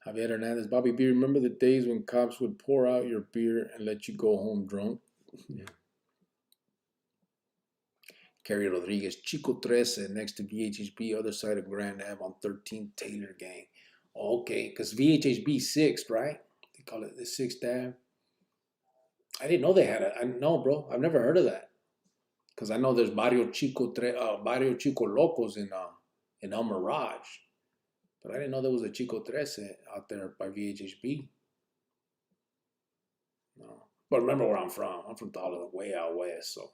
Javier Hernandez, Bobby B, remember the days when cops would pour out your beer and let you go home drunk? Yeah. Kerry Rodriguez, Chico Trece next to VHHB, other side of Grand Ave on 13th Taylor Gang. Okay, because VHHB 6th, right? They call it the 6th Ave. I didn't know they had it. I know, bro. I've never heard of that. Because I know there's Barrio Chico Locos in El Mirage. But I didn't know there was a Chico Trece out there by VHHB. No. But remember where I'm from. I'm from way out west. So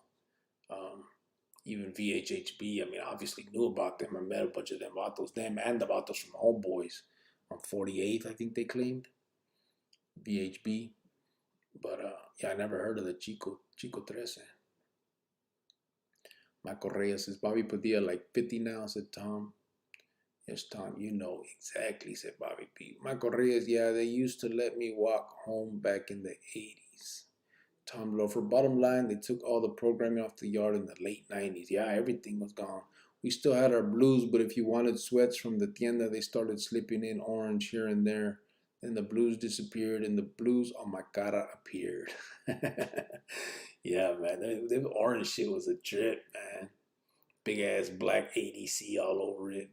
even VHHB, I mean, I obviously knew about them. I met a bunch of them vatos. Them and the vatos from Homeboys on 48th, I think they claimed. VHB. But yeah, I never heard of the Chico Trece. Michael Reyes says, Bobby Padilla like 50 now, said Tom. Yes, Tom, you know exactly, said Bobby P. Michael Reyes, yeah, they used to let me walk home back in the 80s. Tom Lofer, bottom line, they took all the programming off the yard in the late 90s. Yeah, everything was gone. We still had our blues, but if you wanted sweats from the tienda, they started slipping in orange here and there. Then the blues disappeared and the blues on my cara appeared. Yeah, man, the orange shit was a trip, man. Big ass black ADC all over it.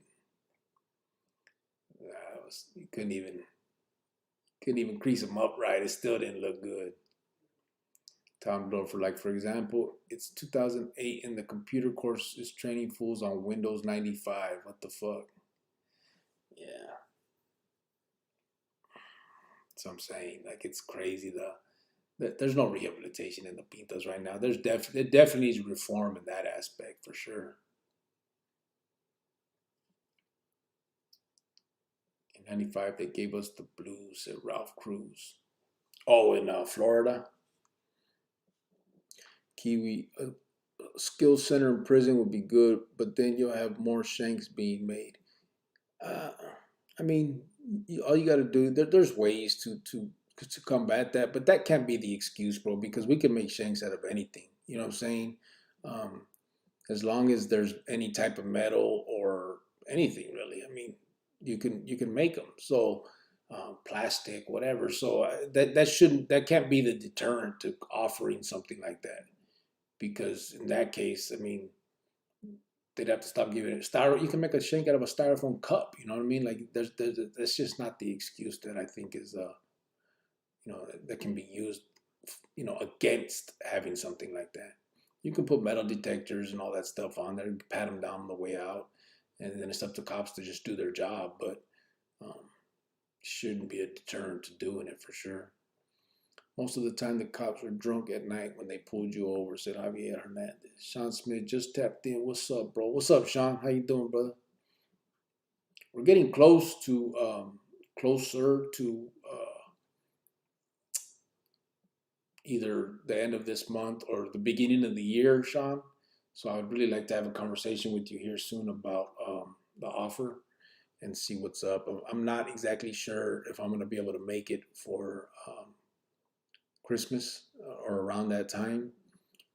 You couldn't even crease them up right. It still didn't look good. Tom Dorfer, like for example, it's 2008 and the computer course is training fools on Windows 95. What the fuck? Yeah. So I'm saying, like, it's crazy. There's no rehabilitation in the pintas right now. There definitely needs reform in that aspect for sure. In '95, they gave us the blues, said Ralph Cruz. Oh, in Florida, Kiwi. Skill center in prison would be good, but then you'll have more shanks being made. Uh, I mean, all you got to do there's ways to combat that, but that can't be the excuse, bro. Because we can make shanks out of anything. You know what I'm saying? Um, as long as there's any type of metal or anything, really. I mean, you can make them. So plastic, whatever. So that can't be the deterrent to offering something like that. Because in that case, I mean, they'd have to stop giving it styro. You can make a shank out of a styrofoam cup. You know what I mean? Like that's just not the excuse that I think is that can be used against having something like that. You can put metal detectors and all that stuff on there, pat them down on the way out, and then it's up to cops to just do their job. But um, shouldn't be a deterrent to doing it for sure. Most of the time, the cops were drunk at night when they pulled you over, said Javier Hernandez. Sean Smith just tapped in. What's up, bro? What's up, Sean? How you doing, brother? We're getting closer to either the end of this month or the beginning of the year, Sean. So I would really like to have a conversation with you here soon about the offer and see what's up. I'm not exactly sure if I'm going to be able to make it for Christmas or around that time.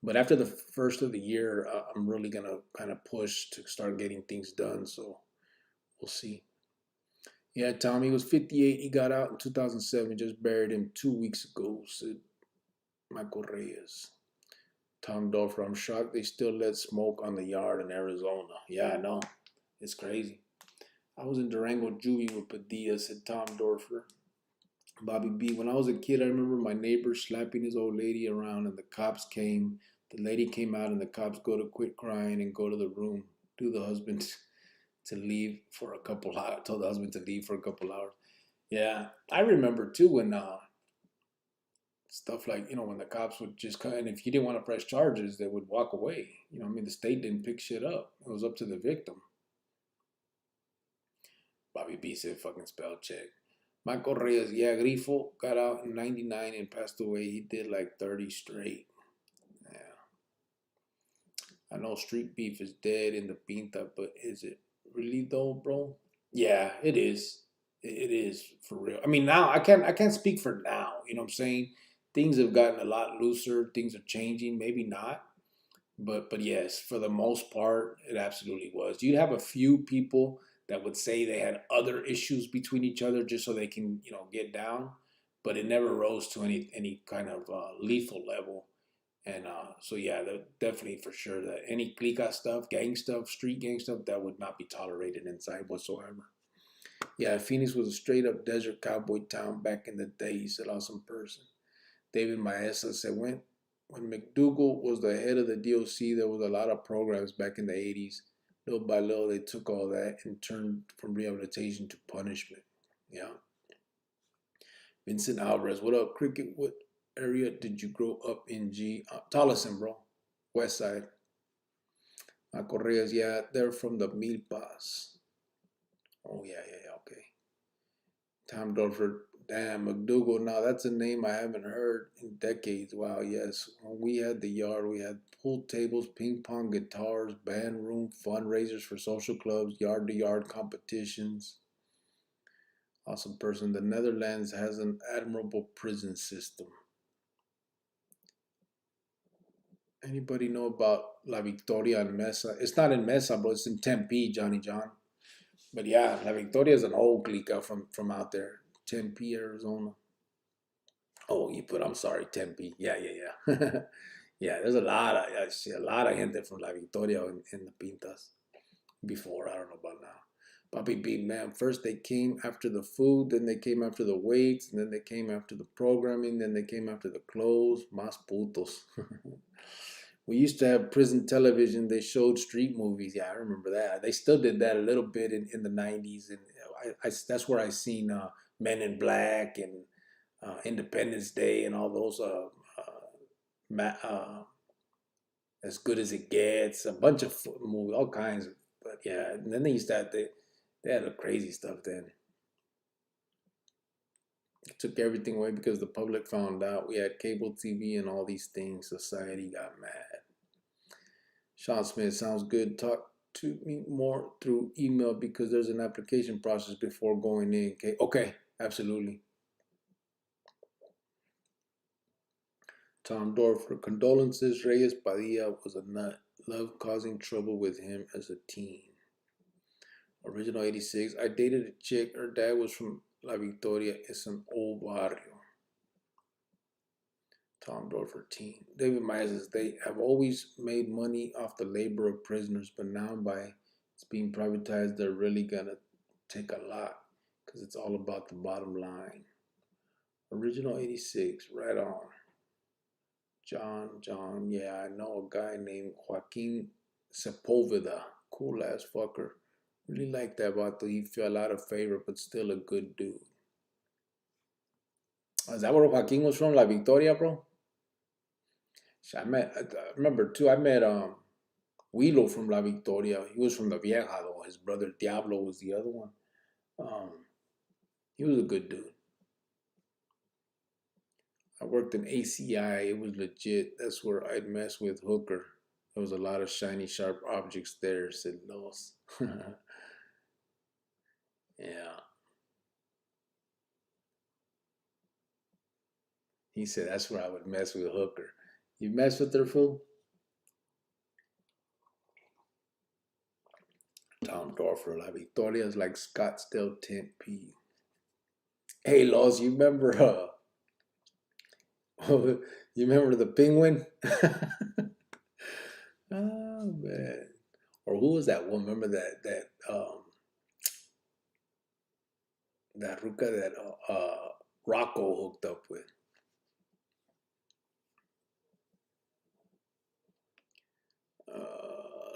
But after the first of the year, I'm really going to kind of push to start getting things done. So we'll see. Yeah, Tommy was 58. He got out in 2007. Just buried him 2 weeks ago, said Michael Reyes. Tom Dorfer, I'm shocked they still let smoke on the yard in Arizona. Yeah, I know. It's crazy. I was in Durango juvie with Padilla, said Tom Dorfer. Bobby B, when I was a kid, I remember my neighbor slapping his old lady around and the cops came. The lady came out and the cops go to quit crying and go to the room. Do the husband to leave for a couple hours. Told the husband to leave for a couple hours. Yeah, I remember too when stuff like, when the cops would just come, and if you didn't want to press charges, they would walk away. The state didn't pick shit up. It was up to the victim. Bobby B said, fucking spell check. Michael Reyes, yeah, Grifo got out in 99 and passed away. He did like 30 straight. Yeah. I know street beef is dead in the pinta, but is it really though, bro? Yeah, it is. It is for real. I mean, now I can't speak for now. You know what I'm saying? Things have gotten a lot looser. Things are changing. Maybe not, but yes, for the most part, it absolutely was. You'd have a few people that would say they had other issues between each other just so they can get down, but it never rose to any kind of lethal level. And so yeah, definitely for sure that any clica stuff, gang stuff, street gang stuff, that would not be tolerated inside whatsoever. Yeah, Phoenix was a straight up desert cowboy town back in the day. He said, awesome person. David Maesa said, when McDougal was the head of the DOC, there was a lot of programs back in the 80s. Little by little, they took all that and turned from rehabilitation to punishment. Yeah. Vincent Alvarez, what up, Cricket? What area did you grow up in, G? Tolleson, bro. West Side. Marco Reyes, yeah, they're from the Milpas. Oh, yeah, okay. Tom Dorford, damn, McDougal. Now that's a name I haven't heard in decades. Wow, yes. When we had the yard, we had pool tables, ping pong, guitars, band room, fundraisers for social clubs, yard to yard competitions. Awesome person. The Netherlands has an admirable prison system. Anybody know about La Victoria in Mesa? It's not in Mesa, bro. It's in Tempe, Johnny John. But yeah, La Victoria is an old clica from out there, Tempe, Arizona. Oh, I'm sorry, Tempe. Yeah. Yeah, there's I see a lot of gente from La Victoria in the Pintas before. I don't know about now. Papi B, man, first they came after the food, then they came after the weights, and then they came after the programming, then they came after the clothes. Más putos. We used to have prison television. They showed street movies. Yeah, I remember that. They still did that a little bit in the 90s. And that's where I seen Men in Black and Independence Day and all those As Good as It Gets, a bunch of movies, all kinds of. But yeah, and then they used to have they had the crazy stuff then. It took everything away because the public found out. We had cable TV and all these things. Society got mad. Sean Smith, sounds good. Talk to me more through email because there's an application process before going in. Okay, absolutely. Tom Dorfer, condolences. Reyes Padilla was a nut. Love causing trouble with him as a teen. Original 86. I dated a chick. Her dad was from La Victoria. It's an old barrio. Tom Dorfer, teen. David Myers says they have always made money off the labor of prisoners, but now by it's being privatized, they're really gonna take a lot because it's all about the bottom line. Original 86, right on. John. Yeah, I know a guy named Joaquin Sepulveda. Cool ass fucker. Really like that vato. He fell out of favor, but still a good dude. Is that where Joaquin was from? La Victoria, bro? I remember too, I met Wilo from La Victoria. He was from the Vieja though. His brother Diablo was the other one. Um, he was a good dude. I worked in ACI. It was legit. That's where I'd mess with Hooker. There was a lot of shiny, sharp objects there, said Los. Yeah. He said that's where I would mess with Hooker. You mess with her, fool? Tom Dorfer, La Victoria is like Scottsdale Tempe. Hey, Los, you remember you remember the penguin? Oh man. Or who was that one? Remember that ruka that Rocco hooked up with?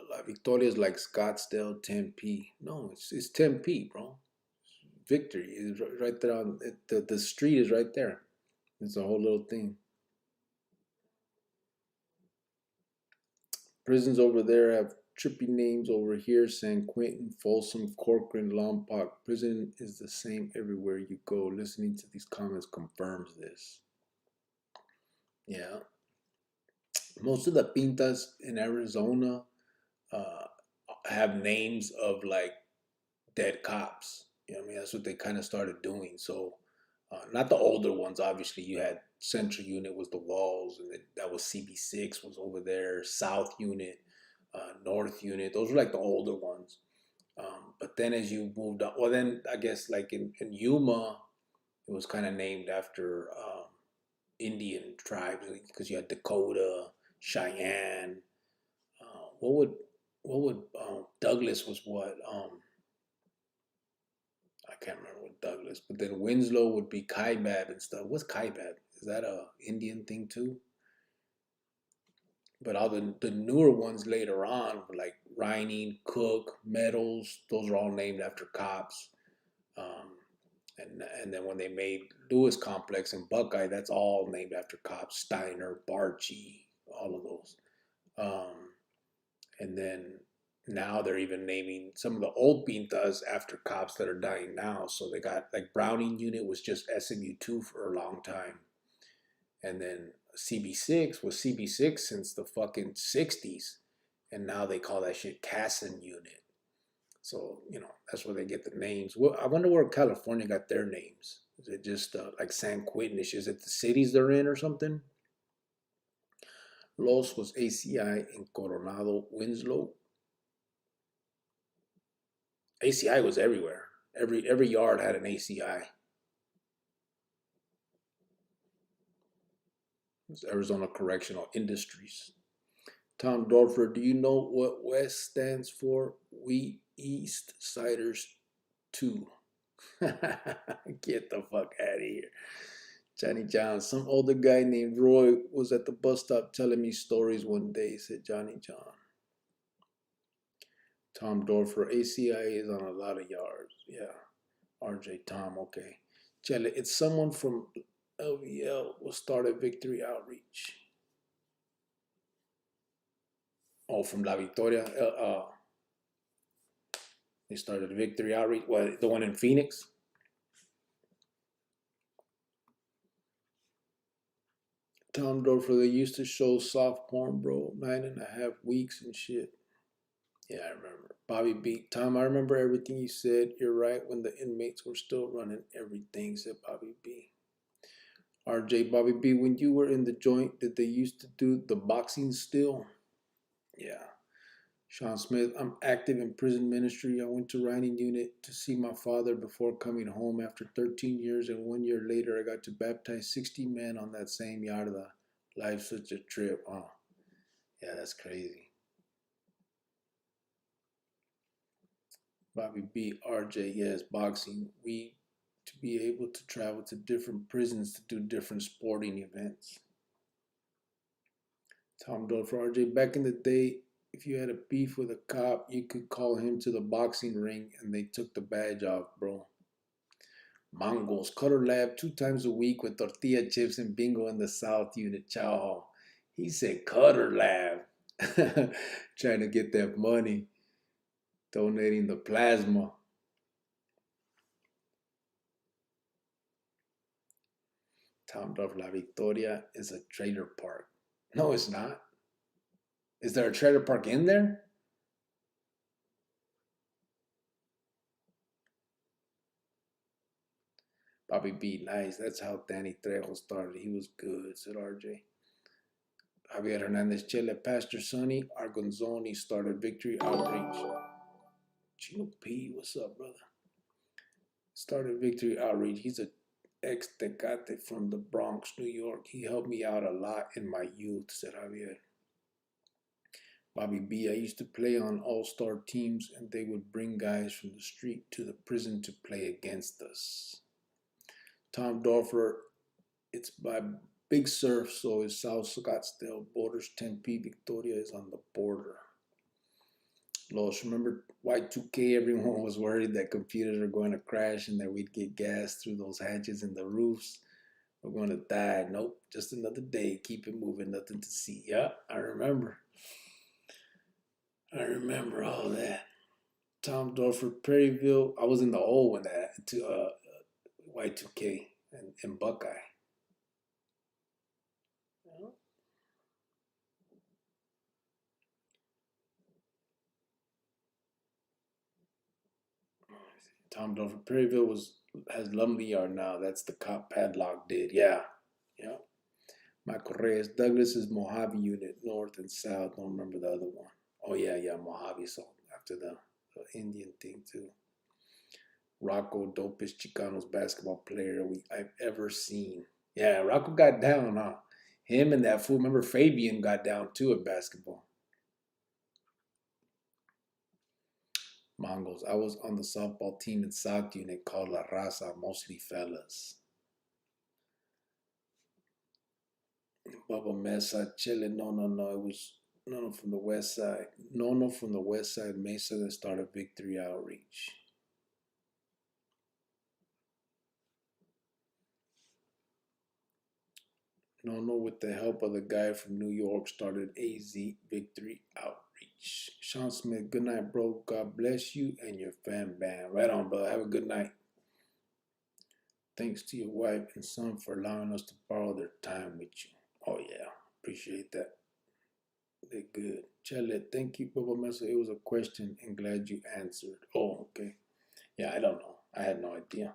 La Victoria is like Scottsdale, Tempe. No, it's Tempe, bro. Victory is right there on the street is right there. It's a whole little thing. Prisons over there have trippy names over here: San Quentin, Folsom, Corcoran, Lompoc. Prison is the same everywhere you go. Listening to these comments confirms this. Yeah, most of the pintas in Arizona uh, have names of like dead cops. You know what I mean? That's what they kind of started doing. So, not the older ones. Obviously, you had Central Unit was the Walls, and that was CB6 was over there. South Unit, North Unit. Those were like the older ones. But then as you moved on, well, then I guess like in Yuma, it was kind of named after Indian tribes because you had Dakota, Cheyenne. What would Douglas was what? I can't remember what Douglas, but then Winslow would be Kaibab and stuff. What's Kaibab? Is that a Indian thing too? But all the newer ones later on, like Reining, Cook, Metals, those are all named after cops. Um, and then when they made Lewis Complex and Buckeye, that's all named after cops. Steiner, Barchi, all of those. Um, and then now they're even naming some of the old pintas after cops that are dying now. So they got like Browning Unit was just SMU2 for a long time. And then CB6 was CB6 since the fucking 60s. And now they call that shit Casson Unit. So, that's where they get the names. Well, I wonder where California got their names. Is it just like San Quentin-ish? Is it the cities they're in or something? Los was ACI in Coronado, Winslow. ACI was everywhere. Every yard had an ACI. It's Arizona Correctional Industries. Tom Dorfer, do you know what West stands for? We East Siders 2. Get the fuck out of here. Johnny John, some older guy named Roy was at the bus stop telling me stories one day, said Johnny John. Tom Dorfer, ACI is on a lot of yards. Yeah. RJ Tom, okay. Chele, it's someone from LVL will start a Victory Outreach. Oh, from La Victoria. They started a Victory Outreach. What, the one in Phoenix? Tom Dorfer, they used to show soft porn, bro. 9.5 weeks and shit. Yeah, I remember. Bobby B. Tom, I remember everything you said. You're right. When the inmates were still running everything, said Bobby B. RJ, Bobby B, when you were in the joint, did they used to do the boxing still? Yeah. Sean Smith, I'm active in prison ministry. I went to Reining Unit to see my father before coming home after 13 years, and 1 year later, I got to baptize 60 men on that same yarda. Life's such a trip. Oh, yeah, that's crazy. Bobby B, RJ, yes, boxing. We to be able to travel to different prisons to do different sporting events. Tom Dolph RJ, back in the day, if you had a beef with a cop, you could call him to the boxing ring and they took the badge off, bro. Mongols, Cutter Lab 2 times a week with tortilla chips and bingo in the South Unit Chow Hall. He said Cutter Lab. Trying to get that money, donating the plasma. Tom Dolph La Victoria is a trailer park. No, it's not. Is there a trailer park in there? Bobby B, nice. That's how Danny Trejo started. He was good, said RJ. Javier Hernandez Chile, Pastor Sonny Argonzoni started Victory Outreach. Chino P, what's up, brother? Started Victory Outreach. He's a ex Tecate from the Bronx, New York. He helped me out a lot in my youth, said Javier. Bobby B, I used to play on all-star teams and they would bring guys from the street to the prison to play against us. Tom Dorfer, it's by Big Surf, so it's South Scottsdale, borders Tempe, Victoria is on the border. Los, remember Y2K, everyone was worried that computers are going to crash and that we'd get gas through those hatches in the roofs. We're going to die. Nope, just another day. Keep it moving, nothing to see. Yeah, I remember. I remember all that. Tom Dorfer, Perryville. I was in the hole when that to Y2K and Buckeye. Tom Dorfer, Perryville has Lumley Yard now. That's the cop Padlock did. Yeah, yeah. Michael Reyes, Douglas is Mojave unit, north and south. Don't remember the other one. Oh yeah, Mojave. So after the Indian thing too. Rocco, dopest Chicanos basketball player I've ever seen. Yeah, Rocco got down, huh? Him and that fool. Remember Fabian got down too at basketball. Mongols. I was on the softball team in South Unit called La Raza, mostly fellas. Bubba Mesa, Chile. No. It was Nono from the west side. Nono from the west side Mesa that started Victory Outreach. Nono, with the help of the guy from New York, started AZ Victory Outreach. Sean Smith, good night, bro. God bless you and your fam band. Right on, brother. Have a good night. Thanks to your wife and son for allowing us to borrow their time with you. Oh, yeah. Appreciate that. They're good. Chale, thank you, Bubba Mesa. It was a question and glad you answered. Oh, okay. Yeah, I don't know. I had no idea.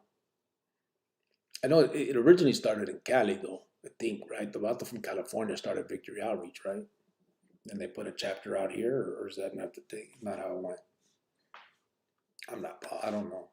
I know it originally started in Cali, though. I think, right? The Vato from California started Victory Outreach, right? And they put a chapter out here, or is that not the thing? Not how it went? I don't know.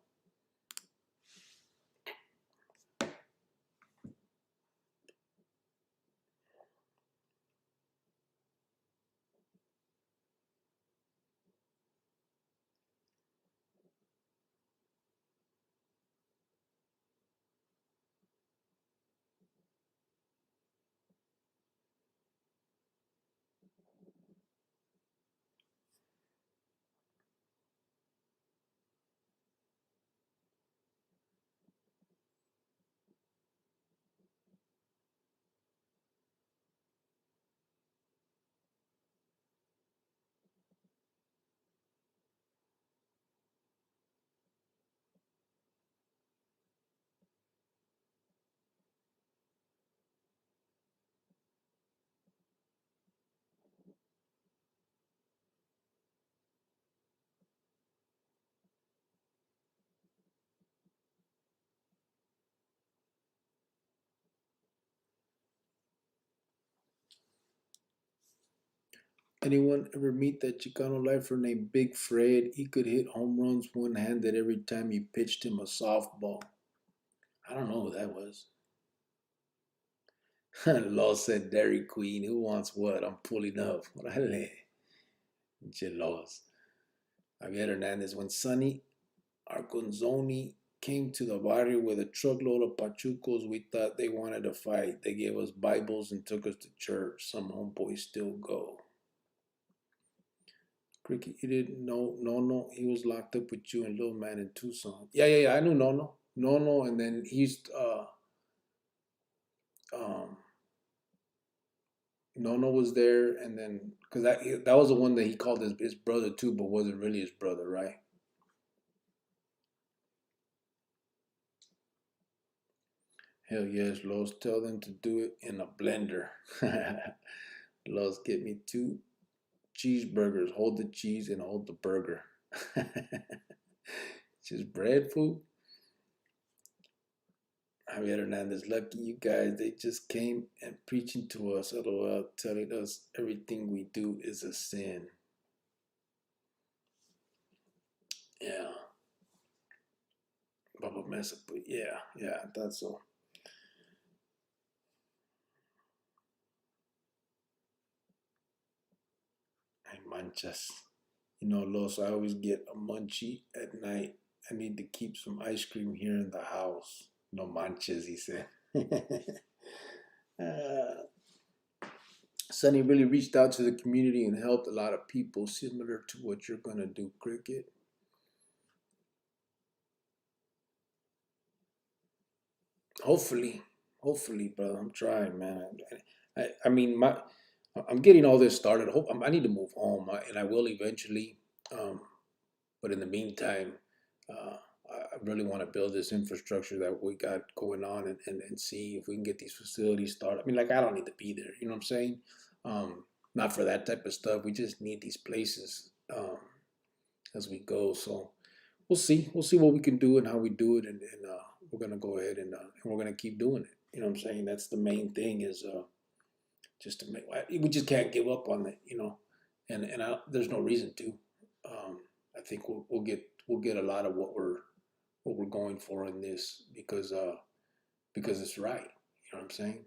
Anyone ever meet that Chicano lifer named Big Fred? He could hit home runs one-handed every time you pitched him a softball. I don't know who that was. Law said Dairy Queen. Who wants what? I'm pulling up. Órale. Pinche Laws. Javier Hernandez. When Sonny Arconzoni came to the barrio with a truckload of pachucos. We thought they wanted to fight. They gave us Bibles and took us to church. Some homeboys still go. Cricket, you didn't know no. He was locked up with you and Little Man in Tucson. Yeah. I knew No, and then um Nono was there, and then because that was the one that he called his brother too, but wasn't really his brother, right? Hell yes, Los. Tell them to do it in a blender. Los, get me two cheeseburgers. Hold the cheese and hold the burger. Just bread food. Javier Hernandez, lucky you guys. They just came and preaching to us, LOL, telling us everything we do is a sin. Yeah. Baba Mesa, but yeah, I thought so. Ay, manchas. Los, I always get a munchie at night. I need to keep some ice cream here in the house. No manches, he said. uh, Sonny really reached out to the community and helped a lot of people, similar to what you're going to do, Cricket. Hopefully, hopefully, brother. I'm trying, man. I mean, I'm getting all this started. I need to move home, and I will eventually. Um, but in the meantime, uh, I really want to build this infrastructure that we got going on, and see if we can get these facilities started. I mean, like I don't need to be there. You know what I'm saying? Not for that type of stuff. We just need these places as we go. So we'll see. We'll see what we can do and how we do it, and we're gonna go ahead and we're gonna keep doing it. You know what I'm saying? That's the main thing is just to make. We just can't give up on it. And there's no reason to. I think we'll get a lot of what we're going for in this because it's right. You know what I'm saying?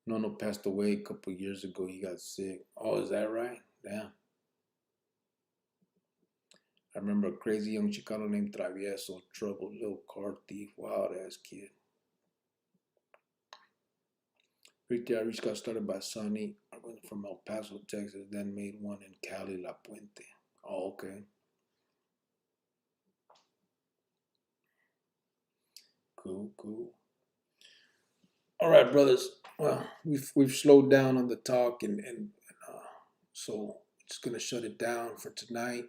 Nono passed away a couple years ago. He got sick. Oh, is that right? Damn. I remember a crazy young Chicano named Travieso, troubled little car thief, wild ass kid. Rick Outreach got started by Sonny from El Paso, Texas, then made one in Cali, La Puente. Oh, okay. Cool. All right, brothers. Well, we've slowed down on the talk, and so just gonna shut it down for tonight.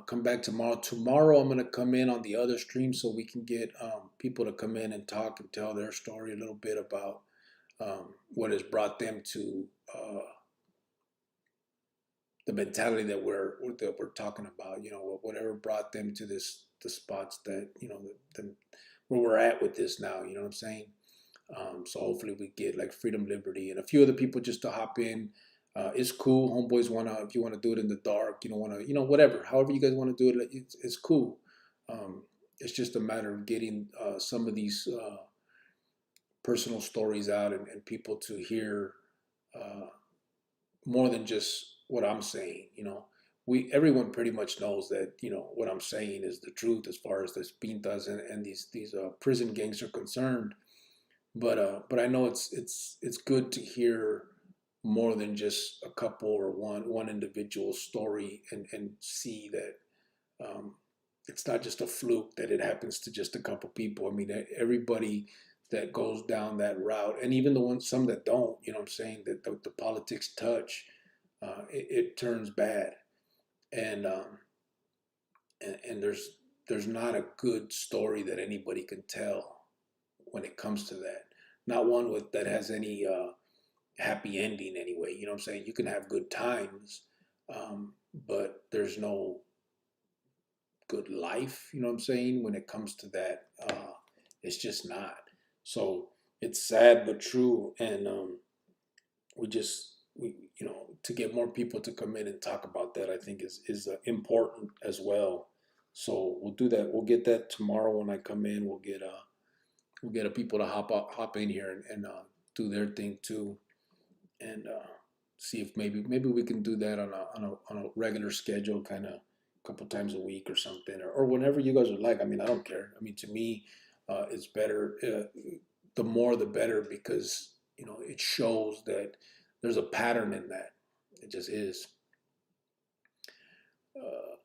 Come back tomorrow. Tomorrow, I'm gonna come in on the other stream so we can get people to come in and talk and tell their story a little bit about what has brought them to the mentality that we're talking about. Whatever brought them to the spots that where we're at with this now. You know what I'm saying? So hopefully we get like freedom, liberty, and a few other people just to hop in. It's cool. Homeboys if you want to do it in the dark, you don't want to, whatever. However you guys want to do it, it's cool. Um, it's just a matter of getting some of these personal stories out and people to hear uh, more than just what I'm saying. Everyone pretty much knows that what I'm saying is the truth as far as this pintas and these prison gangs are concerned. But I know it's good to hear more than just a couple or one individual story and see that um, it's not just a fluke that it happens to just a couple people. I mean, everybody that goes down that route, and even the ones some that don't, you know what I'm saying, that the politics touch, it turns bad, and and there's not a good story that anybody can tell when it comes to that. Not one that has any happy ending anyway. You know what I'm saying? You can have good times, but there's no good life. You know what I'm saying? When it comes to that, it's just not. So it's sad but true, and we to get more people to come in and talk about that, I think is important as well. So we'll do that. We'll get that tomorrow when I come in. We'll get people to hop in here and do their thing too, and see if maybe we can do that on a regular schedule, kind of couple times a week or something, or whenever you guys would like. I mean, I don't care. I mean, to me, it's better. The more, the better, because it shows that there's a pattern in that. It just is. Uh,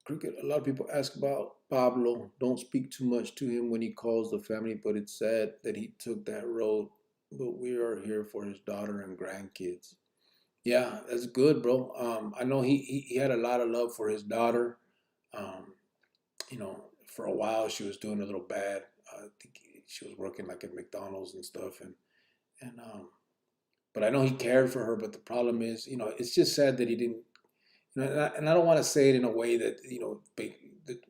Cricket. A lot of people ask about Pablo. Don't speak too much to him when he calls the family, but it's sad that he took that road. But we are here for his daughter and grandkids. Yeah, that's good, bro. I know he had a lot of love for his daughter. Um, for a while she was doing a little bad. I think she was working like at McDonald's and stuff, and but I know he cared for her. But the problem is, it's just sad that he didn't. And I don't want to say it in a way that that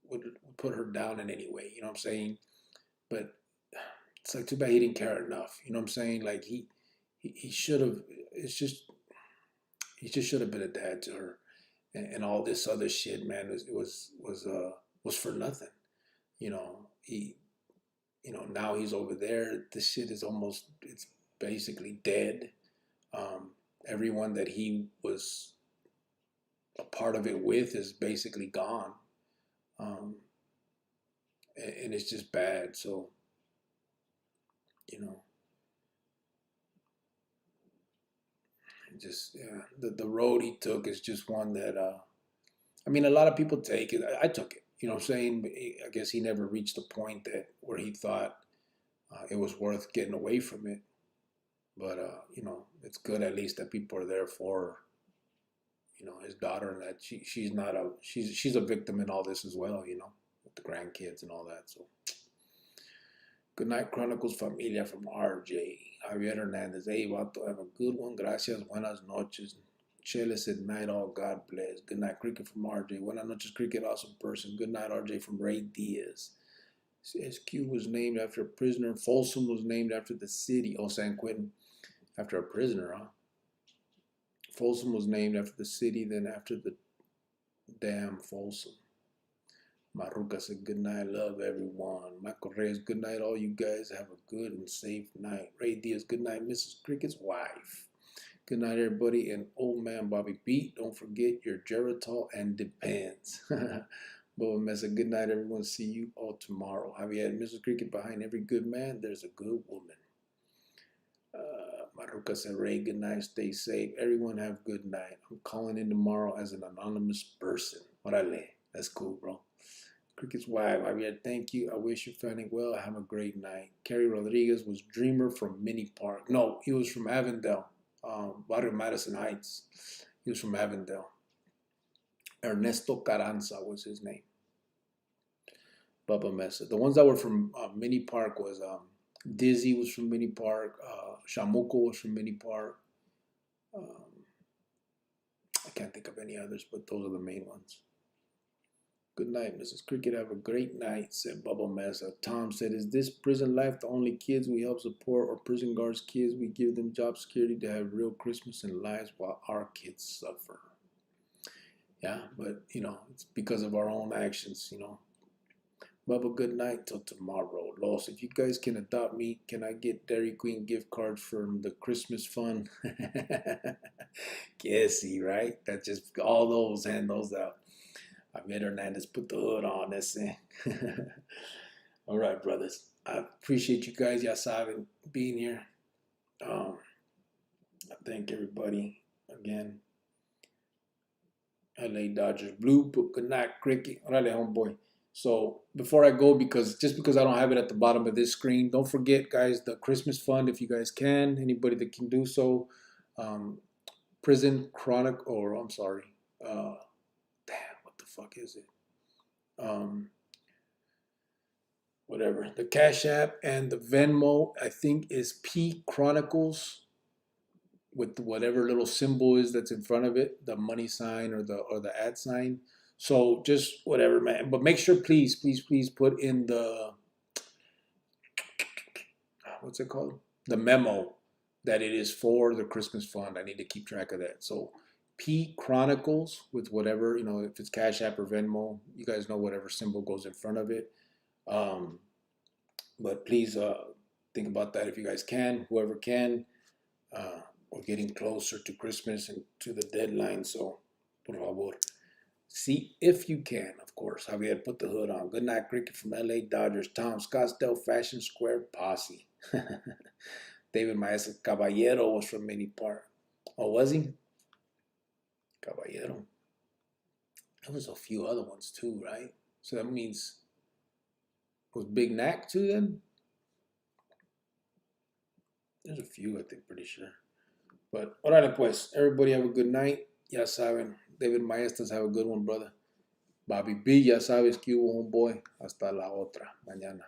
would put her down in any way. You know what I'm saying? But it's like too bad he didn't care enough. You know what I'm saying? Like he should have. It's just he just should have been a dad to her, and all this other shit, man. Was for nothing. He now he's over there. This shit is it's basically dead. Everyone that he was a part of it with is basically gone. Um, and it's just bad. So, you know, just yeah, the road he took is just one that I mean, a lot of people take it. I took it. You know what I'm saying? But I guess he never reached the point that where he thought it was worth getting away from it. But it's good at least that people are there for his daughter, and that she's a victim in all this as well. With the grandkids and all that. So good night, Chronicles Familia from RJ. Javier Hernandez. Hey, vato, have a good one. Gracias. Buenas noches. Chele said, night all. God bless. Good night, Cricket from RJ. Buenas noches, Cricket. Awesome person. Good night, RJ from Ray Diaz. SQ was named after a prisoner. Folsom was named after the city. Oh, San Quentin. After a prisoner, huh? Folsom was named after the city, then after the dam Folsom. Maruka said, good night, love everyone. Michael Reyes, good night, all you guys. Have a good and safe night. Ray Diaz, good night, Mrs. Cricket's wife. Good night, everybody. And old man Bobby Beat, don't forget your Geritol and Depends. Boba Mesa, good night, everyone. See you all tomorrow. Javier, Mrs. Cricket, behind every good man, there's a good woman. Maruka said, Ray, good night, stay safe. Everyone have a good night. I'm calling in tomorrow as an anonymous person. Orale, that's cool, bro. Cricket's wife, Javier, thank you. I wish you're feeling well. Have a great night. Kerry Rodriguez was Dreamer from Mini Park. No, he was from Avondale, Barrio Madison Heights. He was from Avondale. Ernesto Carranza was his name. Bubba Mesa. The ones that were from Mini Park was Dizzy was from Mini Park. Shamuko was from Mini Park. I can't think of any others, but those are the main ones. Good night, Mrs. Cricket. Have a great night, said Bubba Mesa. Tom said, is this prison life the only kids we help support, or prison guards' kids we give them job security to have real Christmas and lives while our kids suffer? Yeah, but, it's because of our own actions, Bubba, good night till tomorrow. Los, if you guys can adopt me, can I get Dairy Queen gift cards from the Christmas fund? Guessy, right? That's just all those, hand those out. Javier Hernandez, put the hood on this thing. All right, brothers. I appreciate you guys, ya saben, being here. I thank everybody again. LA Dodgers blue, but good night, Cricket. Orale, homeboy. So before I go, because I don't have it at the bottom of this screen, don't forget, guys, the Christmas fund, if you guys can, anybody that can do so. Prison Chronic, or I'm sorry, damn, what the fuck is it? Whatever. The Cash App and the Venmo, I think, is P Chronicles with whatever little symbol is that's in front of it, the money sign or the @ sign. So just whatever, man. But make sure, please, please, please put in the, what's it called? The memo that it is for the Christmas fund. I need to keep track of that. So P Chronicles with whatever, if it's Cash App or Venmo, you guys know whatever symbol goes in front of it. But please think about that if you guys can, whoever can. We're getting closer to Christmas and to the deadline, so por favor. See if you can, of course. Javier, put the hood on. Good night, Cricket from LA Dodgers. Tom, Scottsdale Fashion Square Posse. David Maestro Caballero was from Mini Park. Oh, was he? Caballero. There was a few other ones too, right? So that means, was Big Nac too then? There's a few, I think, pretty sure. But, órale pues, everybody have a good night. Ya saben, David Maestas, have a good one, brother. Bobby B, ya sabes que hubo, homeboy. Hasta la otra, mañana.